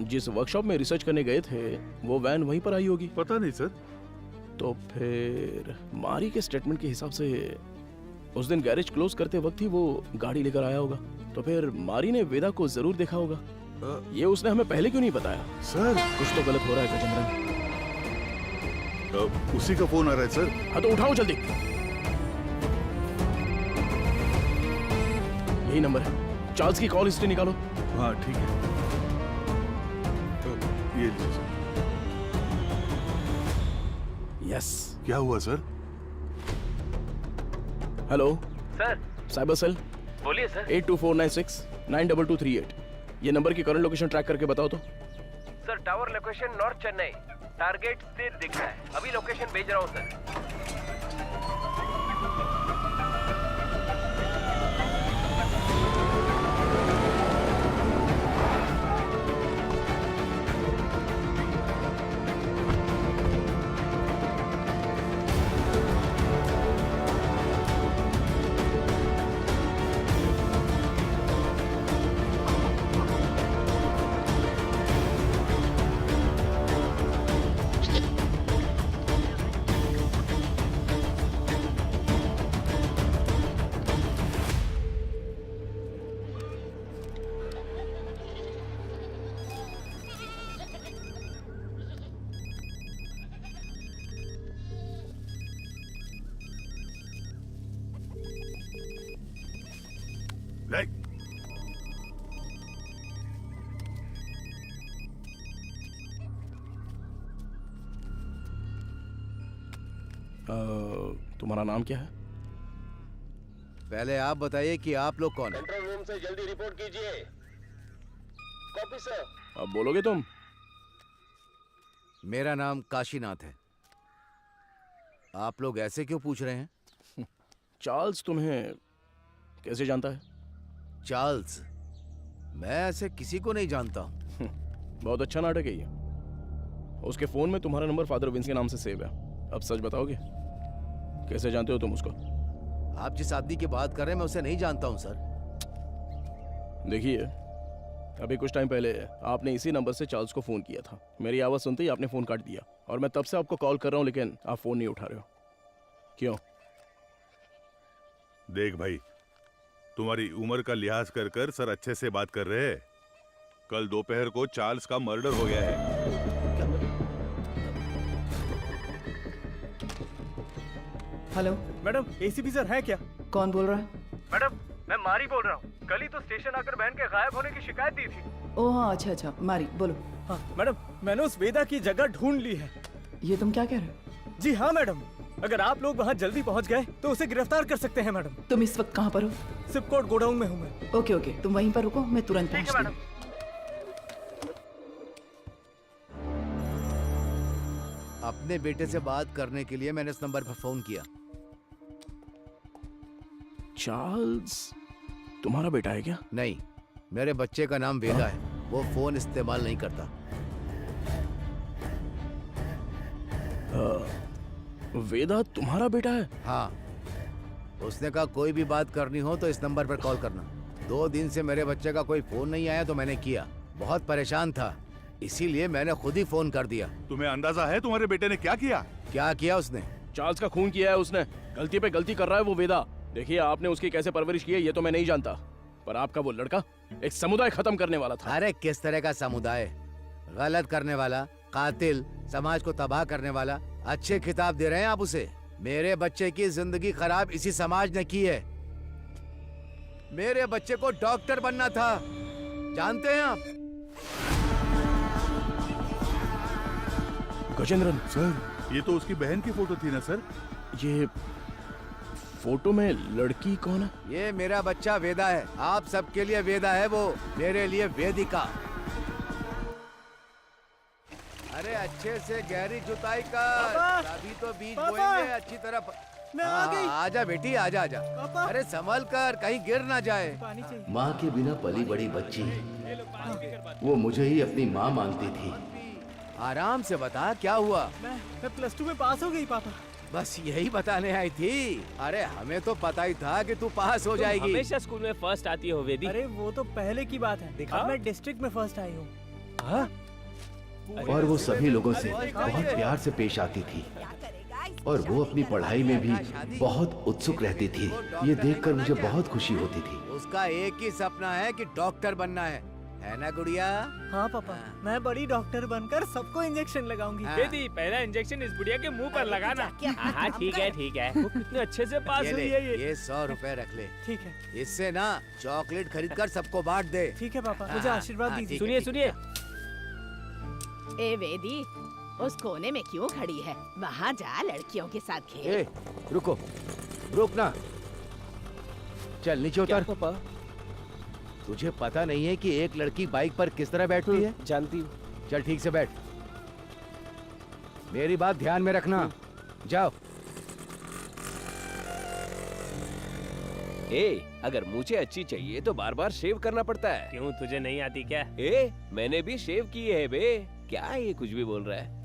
जिस वर्कशॉप में रिसर्च करने गए थे वो वैन वहीं पर आई होगी। पता नहीं सर। तो फिर मारी के स्टेटमेंट के हिसाब से उस दिन गैरेज क्लोज करते वक्त ही वो गाड़ी लेकर आया होगा। तो फिर मारी ने वेदा को जरूर देखा होगा। ये उसने हमें पहले क्यों नहीं बताया? सर कुछ तो गलत हो रहा है गजेंद्रन। उसी का फोन आ रहा है सर। हाँ तो उठाओ जल्दी। यही नंबर है। चार्ल्स की कॉल हिस्ट्री निकालो। हाँ ठीक है, ये लीजिए सर। यस। क्या हुआ sir? Hello sir. Cyber cell. बोलिए सर। 8249692238। ये नंबर की करंट लोकेशन ट्रैक करके बताओ तो। Sir tower location north Chennai, target स्थिर दिख रहा है। अभी लोकेशन भेज रहा हूँ सर। तुम्हारा नाम क्या है? पहले आप बताइए कि आप लोग कौन हैं? कंट्रोल रूम से जल्दी रिपोर्ट कीजिए। Copy sir. अब बोलोगे तुम? मेरा नाम काशीनाथ है। आप लोग ऐसे क्यों पूछ रहे हैं? चार्ल्स तुम्हें कैसे जानता है? चार्ल्स? मैं ऐसे किसी को नहीं जानता हूँ। बहुत अच्छा नाटक है ये। उसके फोन में तुम्हारा नंबर फादर विंस के नाम से सेव है। अब सच बताओगे? कैसे जानते हो तुम उसको? आप जिस आदमी की बात कर रहे हैं मैं उसे नहीं जानता हूँ सर। देखिए, अभी कुछ टाइम पहले आपने इसी नंबर से चार्ल्स को फोन किया था। मेरी आवाज सुनते ही आपने फोन काट दिया और मैं तब से आपको कॉल कर रहा हूँ लेकिन आप फोन नहीं उठा रहे हो। क्यों? देख भाई, तुम्हारी उम्र का लिहाज कर कर सर अच्छे से बात कर रहे हैं। कल दोपहर को चार्ल्स का मर्डर हो गया है। हेलो मैडम, एसीपी सर है क्या? कौन बोल रहा है? मैडम मैं मारी बोल रहा हूँ। कल ही तो स्टेशन आकर बहन के गायब होने की शिकायत दी थी। ओह हाँ, अच्छा अच्छा, मारी बोलो। हाँ मैडम, मैंने उस वेदा की जगह ढूंढ ली है। ये तुम क्या कह रहे हो? जी हाँ मैडम, अगर आप लोग वहाँ जल्दी पहुँच गए तो उसे गिरफ्तार कर सकते हैं मैडम। तुम इस वक्त कहाँ पर हो? सिपकोट गोडाउन में हूँ मैं। ओके ओके, तुम वहीं पर रुको, मैं तुरंत पहुँचती हूँ। अपने बेटे से बात करने के लिए मैंने इस नंबर पर फोन किया। चार्ल्स तुम्हारा बेटा है क्या? नहीं, मेरे बच्चे का नाम वेदा है। वो फोन इस्तेमाल नहीं करता। वेदा तुम्हारा बेटा है? हाँ, उसने कहा कोई भी बात करनी हो तो इस नंबर पर कॉल करना। 2 दिन से मेरे बच्चे का कोई फोन नहीं आया तो मैंने किया। बहुत परेशान था, इसीलिए मैंने खुद ही फोन कर दिया। तुम्हें अंदाजा है तुम्हारे बेटे ने क्या किया? क्या किया उसने? चार्ल्स का खून किया है उसने। गलती पे गलती कर रहा है वो वेदा। देखिए, आपने उसकी कैसे परवरिश की है ये तो मैं नहीं जानता, पर आपका वो लड़का एक समुदाय खत्म करने वाला था। अरे किस तरह का समुदाय? गलत करने वाला, कातिल, समाज को तबाह करने वाला। अच्छे खिताब दे रहे हैं आप उसे। मेरे बच्चे की जिंदगी खराब इसी समाज ने की है। मेरे बच्चे को डॉक्टर बनना था, जानते हैं आप? गजेंद्रन सर, ये तो उसकी बहन की फोटो थी ना सर? ये फोटो में लड़की कौन है? ये मेरा बच्चा वेदा है। आप सबके लिए वेदा है वो, मेरे लिए वेदिका। अरे अच्छे से गहरी जुताई कर, तभी तो बीज बोएंगे अच्छी तरह। मैं आ गई। आजा बेटी, आजा आजा। अरे संभल कर, कहीं गिर ना जाए। माँ के बिना पली बड़ी बच्ची, वो मुझे ही अपनी माँ मानती थी। आराम से बता, क्या हुआ? मैं +2 में पास हो गई पापा। बस यही बताने आई थी। अरे हमें तो पता ही था कि तू पास हो जाएगी। हमेशा स्कूल में फर्स्ट आती हो वेदी। अरे वो तो पहले की बात है। अब मैं डिस्ट्रिक्ट में फर्स्ट आई हूँ। और वो सभी लोगों से बहुत प्यार से पेश आती थी और वो अपनी पढ़ाई में भी बहुत उत्सुक रहती थी। ये देखकर मुझे बहुत खुशी होती थी। उसका एक ही सपना है कि डॉक्टर बनना है। है ना गुड़िया? हाँ पापा, मैं बड़ी डॉक्टर बनकर सबको इंजेक्शन लगाऊंगी। बेटी, पहला इंजेक्शन इस बुढ़िया के मुंह पर लगाना। हाँ ठीक है ठीक है। वो कितने अच्छे से पास ये हुई ले, है ये 100 रुपए रख ले। ठीक है। इससे ना चॉकलेट खरीद कर सबको बांट दे। ठीक है पापा, मुझे आशीर्वाद दीजिए। सुनिए सुनिए। ए वेदी, उस कोने में क्यों खड़ी है? वहाँ जा, लड़कियों के साथ खेल। ए, रुको, रुक ना। चल नीचे उतर। पापा, तुझे पता नहीं है कि एक लड़की बाइक पर किस तरह बैठती है? जानती हूँ। चल ठीक से बैठ। मेरी बात ध्यान में रखना। जाओ। अगर मुझे अच्छी चाहिए तो बार बार शेव करना पड़ता है। क्यों, तुझे नहीं आती क्या? मैंने भी शेव किए है बे। क्या ये कुछ भी बोल रहा है?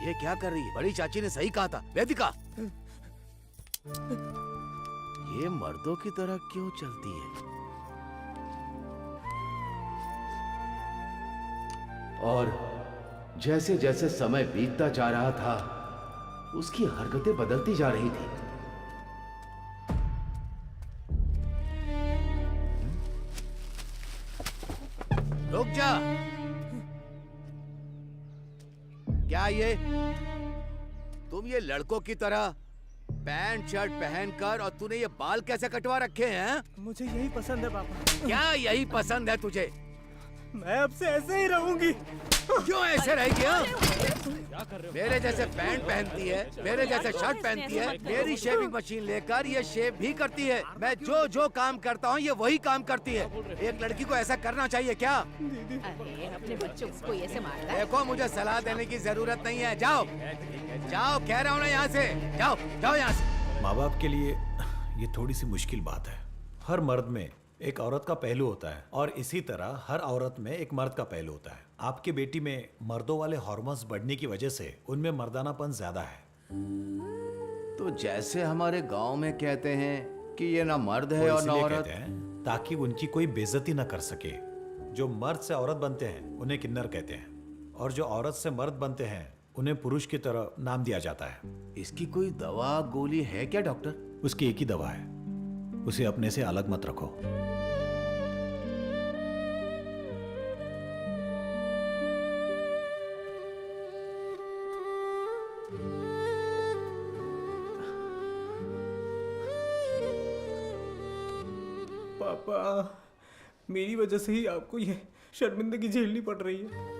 ये क्या कर रही है? बड़ी चाची ने सही कहा था। वेदिका, ये मर्दों की तरह क्यों चलती है? और जैसे जैसे समय बीतता जा रहा था, उसकी हरकतें बदलती जा रही थी। रुक जा। क्या ये तुम ये लड़कों की तरह पैंट शर्ट पहनकर और तूने ये बाल कैसे कटवा रखे हैं? मुझे यही पसंद है पापा। क्या यही पसंद है तुझे? मैं अब से ऐसे ही रहूंगी। क्यों ऐसे रहेगी? मेरे जैसे पैंट पहनती है, मेरे जैसे शर्ट पहनती है, मेरी शेविंग मशीन लेकर ये शेव भी करती है। मैं जो जो काम करता हूँ ये वही काम करती है। एक लड़की को ऐसा करना चाहिए क्या? अरे अपने बच्चों को ऐसे मारता है? देखो, मुझे सलाह देने की जरूरत नहीं है। जाओ जाओ, कह रहा हूँ ना, यहाँ से जाओ, जाओ यहाँ से। माँ बाप के लिए ये थोड़ी सी मुश्किल बात है। हर मर्द में एक औरत का पहलू होता है और इसी तरह हर औरत में एक मर्द का पहलू होता है। आपकी बेटी में मर्दों वाले हार्मोन्स बढ़ने की वजह से उनमें मर्दानापन ज्यादा है। तो जैसे हमारे गांव में कहते हैं कि ये ना मर्द है वो और ना इसलिए औरत। कहते हैं ताकि उनकी कोई बेइज्जती ना कर सके। जो मर्द से औरत बनते हैं उन्हें किन्नर कहते हैं, और जो औरत से मर्द बनते हैं उन्हें पुरुष की तरह नाम दिया जाता है। इसकी कोई दवा गोली है क्या डॉक्टर? उसकी एक ही दवा है, उसे अपने से अलग मत रखो। पापा, मेरी वजह से ही आपको ये शर्मिंदगी झेलनी पड़ रही है।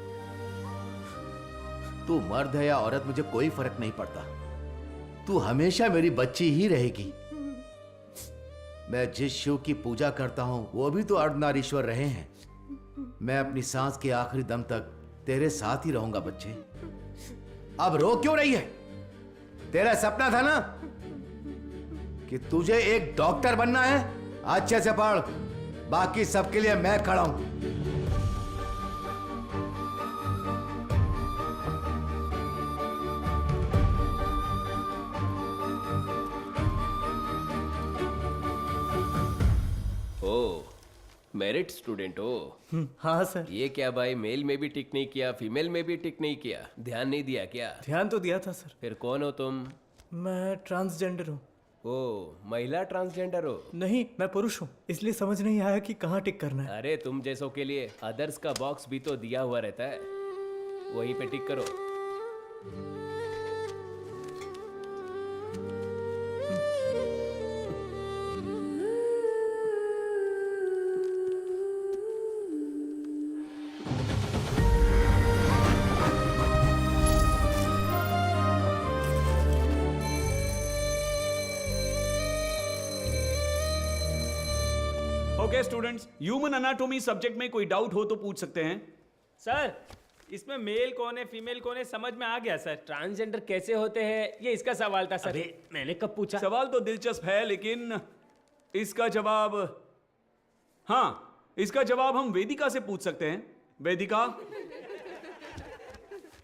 तू मर्द है या औरत मुझे कोई फर्क नहीं पड़ता। तू हमेशा मेरी बच्ची ही रहेगी। मैं जिस शिव की पूजा करता हूं वो भी तो अर्धनारीश्वर रहे हैं। मैं अपनी सांस के आखिरी दम तक तेरे साथ ही रहूंगा बच्चे। अब रो क्यों रही है? तेरा सपना था ना कि तुझे एक डॉक्टर बनना है। अच्छे से पढ़, बाकी सबके लिए मैं खड़ा हूं। मेरिट स्टूडेंट हो? हाँ सर। ये क्या भाई, मेल में भी टिक नहीं किया, फीमेल में भी टिक नहीं किया, ध्यान नहीं दिया क्या? ध्यान तो दिया था सर। फिर कौन हो तुम? मैं ट्रांसजेंडर हूँ। ओ, महिला ट्रांसजेंडर हो? नहीं, मैं पुरुष हूँ, इसलिए समझ नहीं आया कि कहाँ टिक करना है। अरे तुम जैसों के लिए अदर्स का बॉक्स भी तो दिया हुआ रहता है, वहीं पे टिक करो। Okay students, human anatomy subject में कोई डाउट हो तो पूछ सकते हैं। सर, इसमें मेल कौन है फीमेल कौन है समझ में आ गया सर। ट्रांसजेंडर कैसे होते हैं ये इसका सवाल था सर। मैंने कब पूछा? सवाल तो दिलचस्प है, लेकिन इसका जवाब, हाँ, इसका जवाब हम वेदिका से पूछ सकते हैं। वेदिका,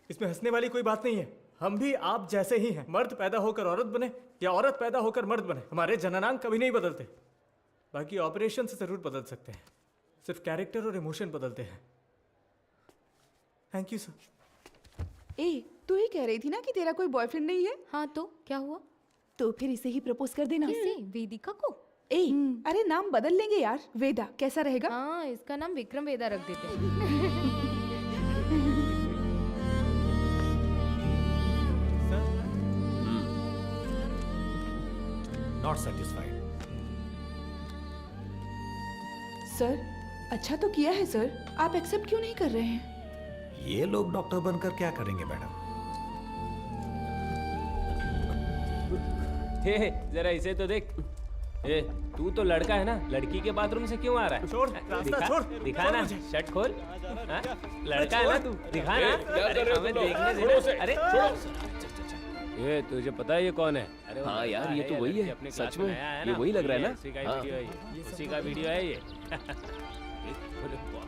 इसमें हंसने वाली कोई बात नहीं है। हम भी आप जैसे ही हैं। मर्द पैदा होकर औरत बने या औरत पैदा होकर मर्द बने, हमारे जननांग कभी नहीं बदलते। बाकी ऑपरेशन से जरूर बदल सकते हैं, सिर्फ कैरेक्टर और इमोशन बदलते हैं। Thank you sir. ए, तू ही कह रही थी ना कि तेरा कोई बॉयफ्रेंड नहीं है? हाँ तो क्या हुआ? तो फिर इसे ही प्रपोज कर देना। किसे? वेदिका को? ए, अरे नाम बदल लेंगे यार। वेदा कैसा रहेगा? हाँ, इसका नाम विक्रम वेदा रख देते हैं। Not satisfied. सर अच्छा तो किया है सर, आप एक्सेप्ट क्यों नहीं कर रहे हैं? ये लोग डॉक्टर बनकर क्या करेंगे मैडम? हे जरा इसे तो देख। ए, तू तो लड़का है ना, लड़की के बाथरूम से क्यों आ रहा है? छोड़, रास्ता दिखा, छोड़, दिखा छोड़ ना, मुझे। शर्ट खोल। हाँ? लड़का है ना तू, दिखा ना। क्या कर अरे रहे हो हमें तुम लोग? देखने दे छोड़ो ना। उसे, अरे छोड़ो। ये तुझे पता है ये कौन है? अरे वो हाँ लड़का यार, ये तो वही है। अपने सच क्लास में, नया आया ये ना, वही लग रहा है ना? उसी का हाँ। वीडियो है ये, उसी का वीडियो है ये। अरे वाह।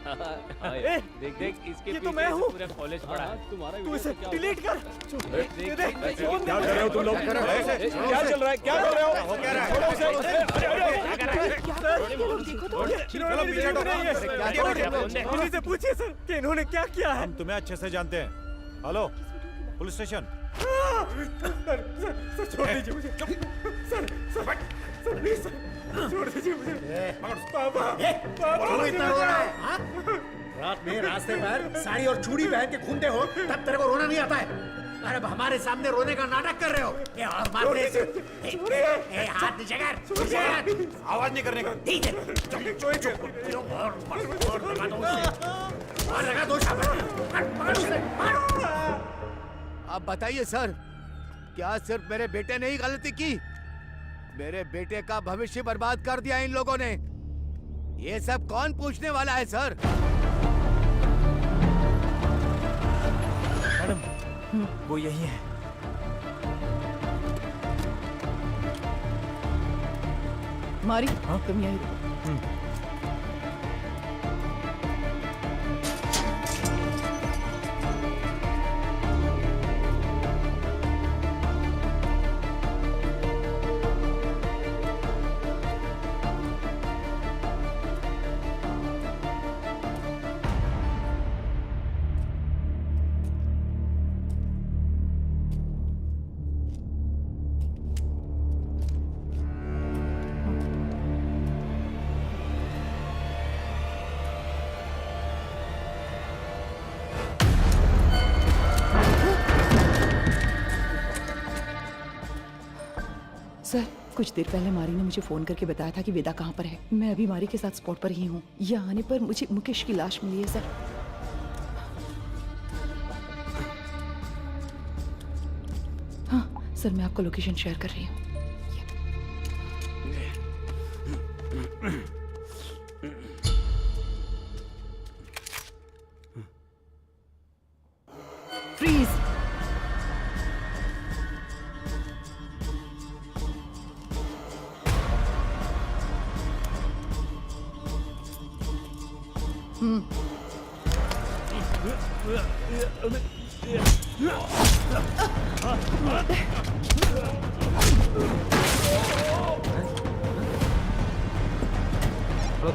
हाँ, ए, देख देख इसके ये तो पीछे मैं से हूँ। पूरा कॉलेज पड़ा है। तुम्हारा तू इसे डिलीट कर। देख, ये देख, देख, देख, छोड़ क्या दे। कर रहे हो तुम लोग? क्या चल रहा है? क्या कर रहे हो? हो क्या रहा है? छोड़ो उसे। देखो तो। इन्होंने पीछे हटो। इन्हीं से पूछिए सर कि इन्होंने क्या किया है। हम तुम्हें अच्छे से जानते हैं। Hello police station. सर छोड़ दीजिए मुझे। सर प्लीज सर छोड़ दीजिए मुझे। पापा क्यों इतना रो रहा है? हाँ? रात में रास्ते पर साड़ी और चूड़ी पहन के घूमते हो, तब तेरे को रोना नहीं आता है? अरे अब हमारे सामने रोने का नाटक कर रहे हो? ए, और मारने से ए, हाथ नीचे कर, नीचे कर। आवाज नहीं करने का। ठीक है, और लगा दो शाबाश। पकड़ उसे, मार। अब बताइए सर, क्या सिर्फ मेरे बेटे ने ही गलती की? मेरे बेटे का भविष्य बर्बाद कर दिया इन लोगों ने। ये सब कौन पूछने वाला है सर? मैडम वो यही है। मारी तुम यही रुको। सर कुछ देर पहले मारी ने मुझे फोन करके बताया था कि वेदा कहाँ पर है। मैं अभी मारी के साथ स्पॉट पर ही हूँ। यहाँ आने पर मुझे मुकेश की लाश मिली है सर। हाँ सर, मैं आपको लोकेशन शेयर कर रही हूँ। फ्रीज।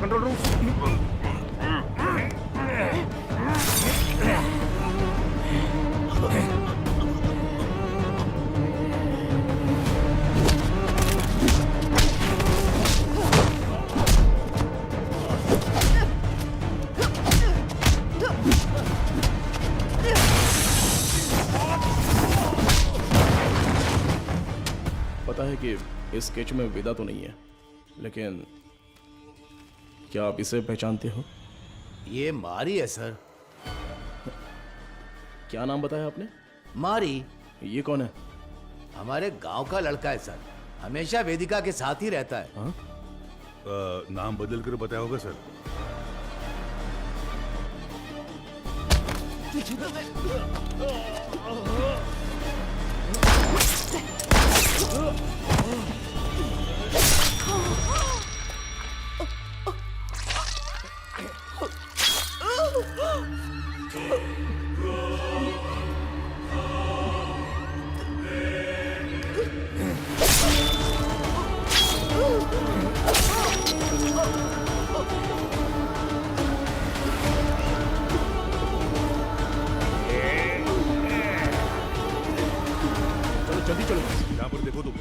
Control room. पता है कि इस स्केच में वेदा तो नहीं है, लेकिन क्या आप इसे पहचानते हो? ये मारी है सर। क्या नाम बताया आपने? मारी। ये कौन है? हमारे गांव का लड़का है सर, हमेशा वेदिका के साथ ही रहता है। हाँ? नाम बदल कर बताया होगा सर। चलो जल्दी चलो। यहाँ पर देखो तुम।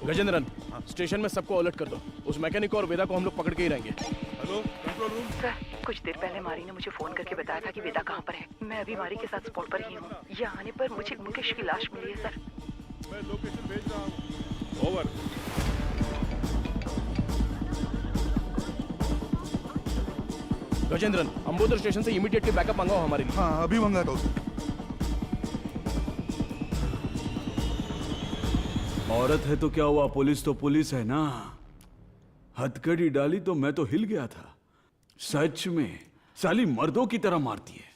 गजेंद्रन, स्टेशन में सबको अलर्ट कर दो। उस मैकेनिक और वेदा को हम लोग पकड़ के ही रहेंगे। Hello control room. सर, कुछ देर पहले मारी ने मुझे फोन करके बताया था कि वेदा कहाँ पर है। मैं अभी मारी के साथ स्पॉट पर ही हूँ। यहाँ आने पर मुझे मुकेश की लाश मिली है सर। मैं लोकेशन भेज रहा हूँ। ओवर। गजेंद्रन, अंबोदर स्टेशन से इमीडिएटली बैकअप मंगाओ हमारे लिए। हाँ अभी मंगाता हूँ। औरत है तो क्या हुआ, पुलिस तो पुलिस है ना। हथकड़ी डाली तो मैं तो हिल गया था। सच में साली मर्दों की तरह मारती है।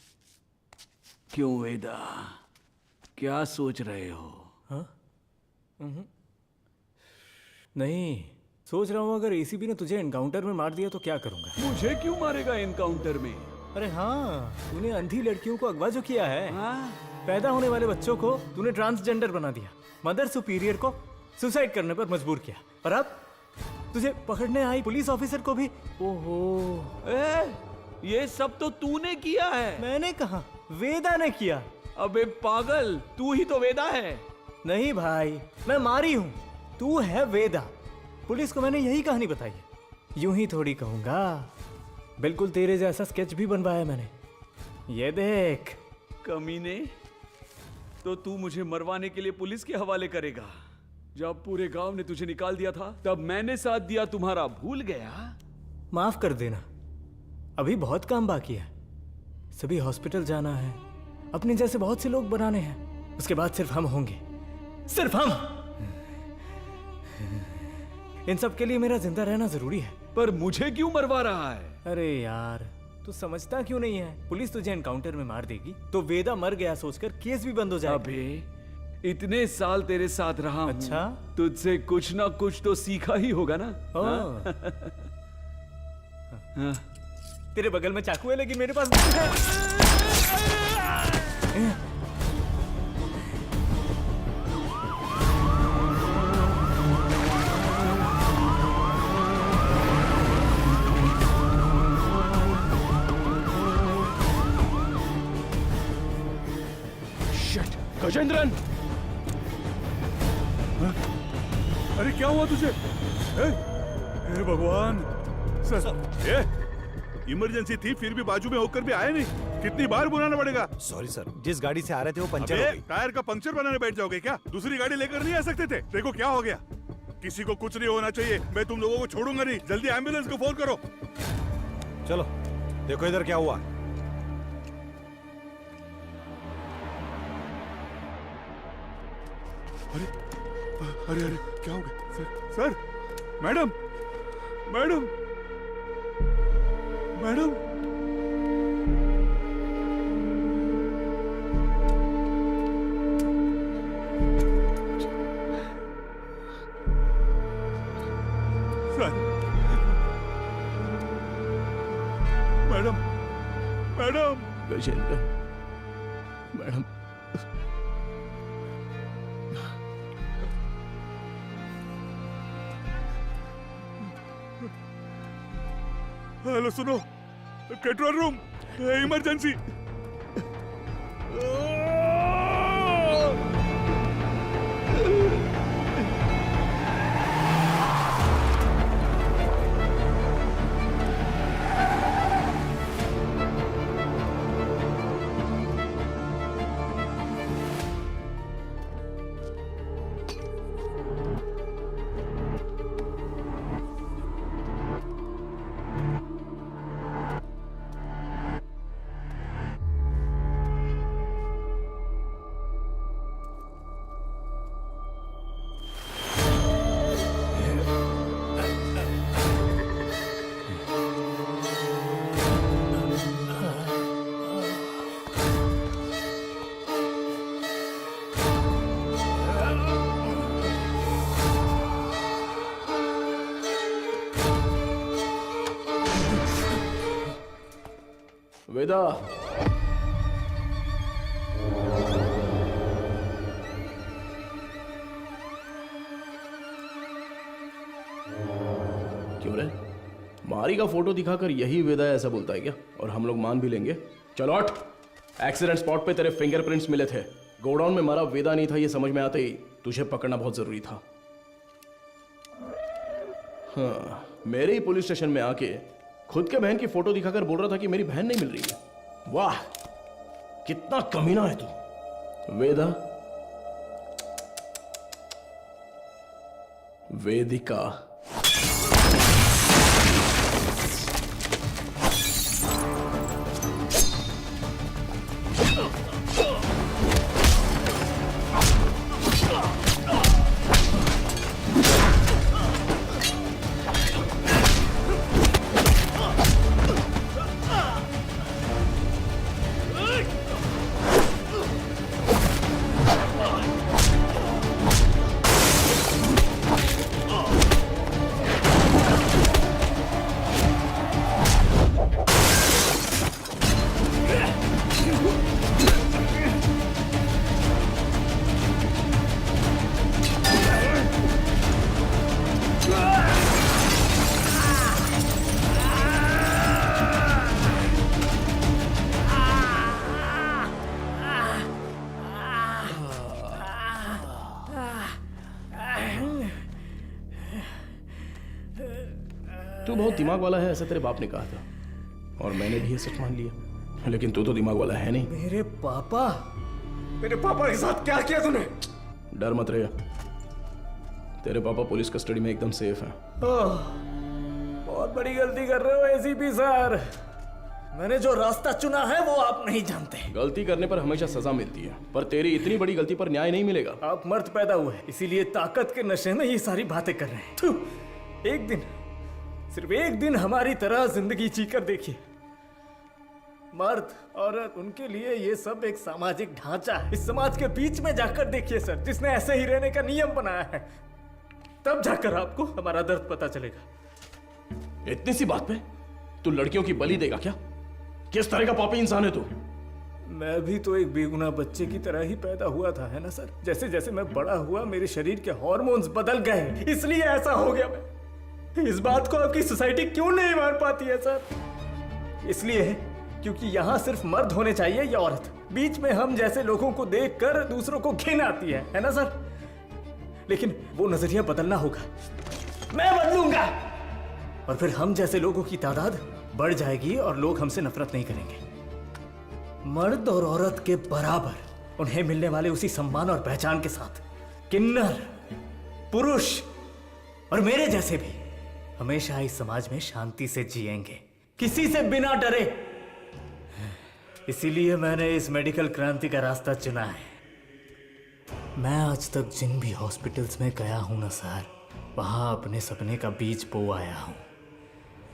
क्यों वेदा, क्या सोच रहे हो? हाँ? नहीं, सोच रहा हूँ अगर एसीपी ने तुझे एनकाउंटर में मार दिया तो क्या करूंगा। मुझे क्यों मारेगा एनकाउंटर में? अरे हाँ, तूने अंधी लड़कियों को अगवा जो किया है। पैदा होने वाले बच्चों को तूने ट्रांसजेंडर बना दिया। मदर सुपीरियर को सुसाइड करने पर मजबूर किया। और अब तुझे पकड़ने आई पुलिस ऑफिसर को भी। ओहो, ये सब तो तूने किया है। मैंने कहा, वेदा ने किया। अबे पागल, तू ही तो वेदा है। नहीं भाई, मैं मारी हूँ, तू है वेदा। पुलिस को मैंने यही कहानी बताई है। यूं ही थोड़ी कहूंगा, बिल्कुल तेरे जैसा स्केच भी बनवाया मैंने। ये देख। कमीने, तो तू मुझे मरवाने के लिए पुलिस के हवाले करेगा? जब पूरे गांव ने तुझे निकाल दिया था तब मैंने साथ दिया तुम्हारा, भूल गया? माफ कर देना, अभी बहुत काम बाकी है। सभी हॉस्पिटल जाना है, अपने जैसे बहुत से लोग बनाने हैं। उसके बाद सिर्फ हम होंगे, सिर्फ हम। इन सब के लिए मेरा जिंदा रहना जरूरी है। पर मुझे क्यों मरवा रहा है? अरे यार, तू समझता क्यों नहीं है? पुलिस तुझे एनकाउंटर में मार देगी तो वेदा मर गया सोचकर केस भी बंद हो जाएगा। अबे इतने साल तेरे साथ रहा हूं, अच्छा, तुझसे कुछ ना कुछ तो सीखा ही होगा ना। हाँ? तेरे बगल में चाकू है लेकिन मेरे पास गजेंद्रन, अरे क्या हुआ तुझे? हे भगवान सर, इमरजेंसी थी फिर भी बाजू में होकर भी आए नहीं। कितनी बार बुलाना पड़ेगा? सॉरी सर, जिस गाड़ी से आ रहे थे वो पंचर हो गई। टायर का पंक्चर बनाने बैठ जाओगे क्या? दूसरी गाड़ी लेकर नहीं आ सकते थे? देखो क्या हो गया। किसी को कुछ नहीं होना चाहिए। मैं तुम लोगों को छोड़ूंगा नहीं। जल्दी एम्बुलेंस को फोन करो। चलो देखो इधर क्या हुआ। अरे अरे अरे क्या हो गया? Sir, madam, madam, madam, sir, madam, madam, Gajendra, madam, hello सुनो, कंट्रोल रूम, इमरजेंसी। वेदा, क्यों रे? मारी का फोटो दिखाकर यही वेदा है ऐसा बोलता है क्या? और हम लोग मान भी लेंगे? चलो हट। एक्सीडेंट स्पॉट पे तेरे फिंगरप्रिंट्स मिले थे। गोडाउन में मारा वेदा नहीं था ये समझ में आते ही तुझे पकड़ना बहुत जरूरी था। हाँ, मेरे ही पुलिस स्टेशन में आके खुद के बहन की फोटो दिखाकर बोल रहा था कि मेरी बहन नहीं मिल रही है। वाह, कितना कमीना है तू। वेदा, वेदिका, तू बहुत दिमाग वाला है, ऐसा तेरे बाप ने कहा था और मैंने भी ये सच मान लिया। लेकिन तू तो दिमाग वाला है नहीं। मेरे पापा के साथ क्या किया तूने? डर मत रहे, तेरे पापा पुलिस कस्टडी में एकदम सेफ हैं। बहुत बड़ी गलती कर रहे हो एसीपी सर। मैंने जो रास्ता चुना है वो आप नहीं जानते। गलती करने पर हमेशा सजा मिलती है, पर तेरी इतनी बड़ी गलती पर न्याय नहीं मिलेगा। आप मर्द पैदा हुए, इसीलिए ताकत के नशे में ये सारी बातें कर रहे हैं। थू, एक दिन, सिर्फ एक दिन हमारी तरह जिंदगी जीकर देखिए। मर्द औरत, उनके लिए ये सब एक सामाजिक ढांचा है। इस समाज के बीच में जाकर देखिए सर, जिसने ऐसे ही रहने का नियम बनाया है, तब जाकर आपको हमारा दर्द पता चलेगा। इतनी सी बात पे तू लड़कियों की बलि देगा क्या? किस तरह का पापी इंसान है तू? मैं भी तो एक बेगुनाह बच्चे की तरह ही पैदा हुआ था, है ना सर? जैसे जैसे मैं बड़ा हुआ मेरे शरीर के हार्मोन्स बदल गए, इसलिए ऐसा हो गया। मैं इस बात को आपकी सोसाइटी क्यों नहीं मान पाती है सर? इसलिए क्योंकि यहाँ सिर्फ मर्द होने चाहिए या औरत। बीच में हम जैसे लोगों को देखकर दूसरों को घिन आती है ना सर? लेकिन वो नजरिया बदलना होगा। मैं बदलूंगा और फिर हम जैसे लोगों की तादाद बढ़ जाएगी और लोग हमसे नफरत नहीं करेंगे। मर्द और औरत के बराबर उन्हें मिलने वाले उसी सम्मान और पहचान के साथ किन्नर, पुरुष और मेरे जैसे भी हमेशा इस समाज में शांति से जिएंगे, किसी से बिना डरे। इसीलिए मैंने इस मेडिकल क्रांति का रास्ता चुना है। मैं आज तक जिन भी हॉस्पिटल्स में गया हूं ना सर, वहां अपने सपने का बीज बो आया हूं।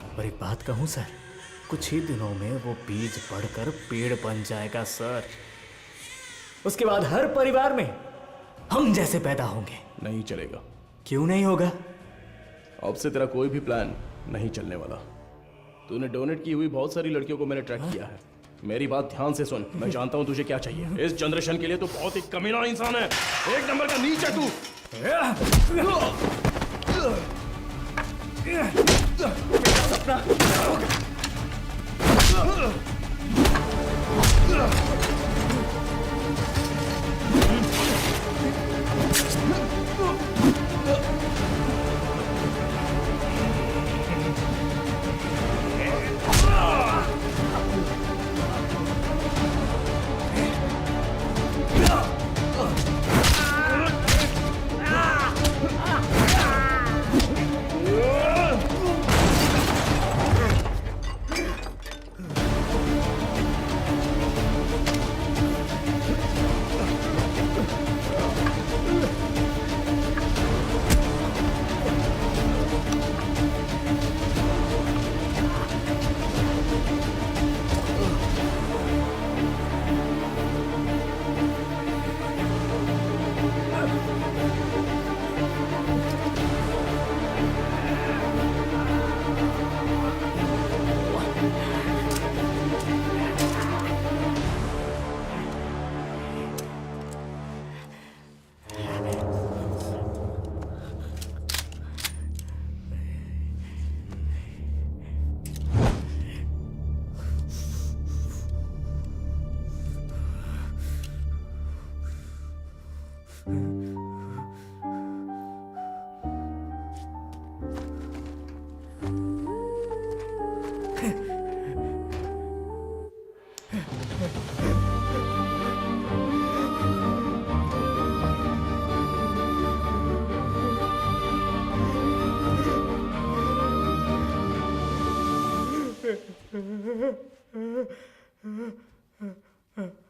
और एक बात कहूं सर, कुछ ही दिनों में वो बीज बढ़कर पेड़ बन जाएगा सर। उसके बाद हर परिवार में हम जैसे पैदा होंगे। नहीं चलेगा। क्यों नहीं होगा? अब से तेरा कोई भी प्लान नहीं चलने वाला। तूने डोनेट की हुई बहुत सारी लड़कियों को मैंने ट्रैक किया है। मेरी बात ध्यान से सुन, मैं जानता हूं तुझे क्या चाहिए। इस जनरेशन के लिए तू बहुत ही कमीना इंसान है, एक नंबर का नीच है तू। सपना हाँ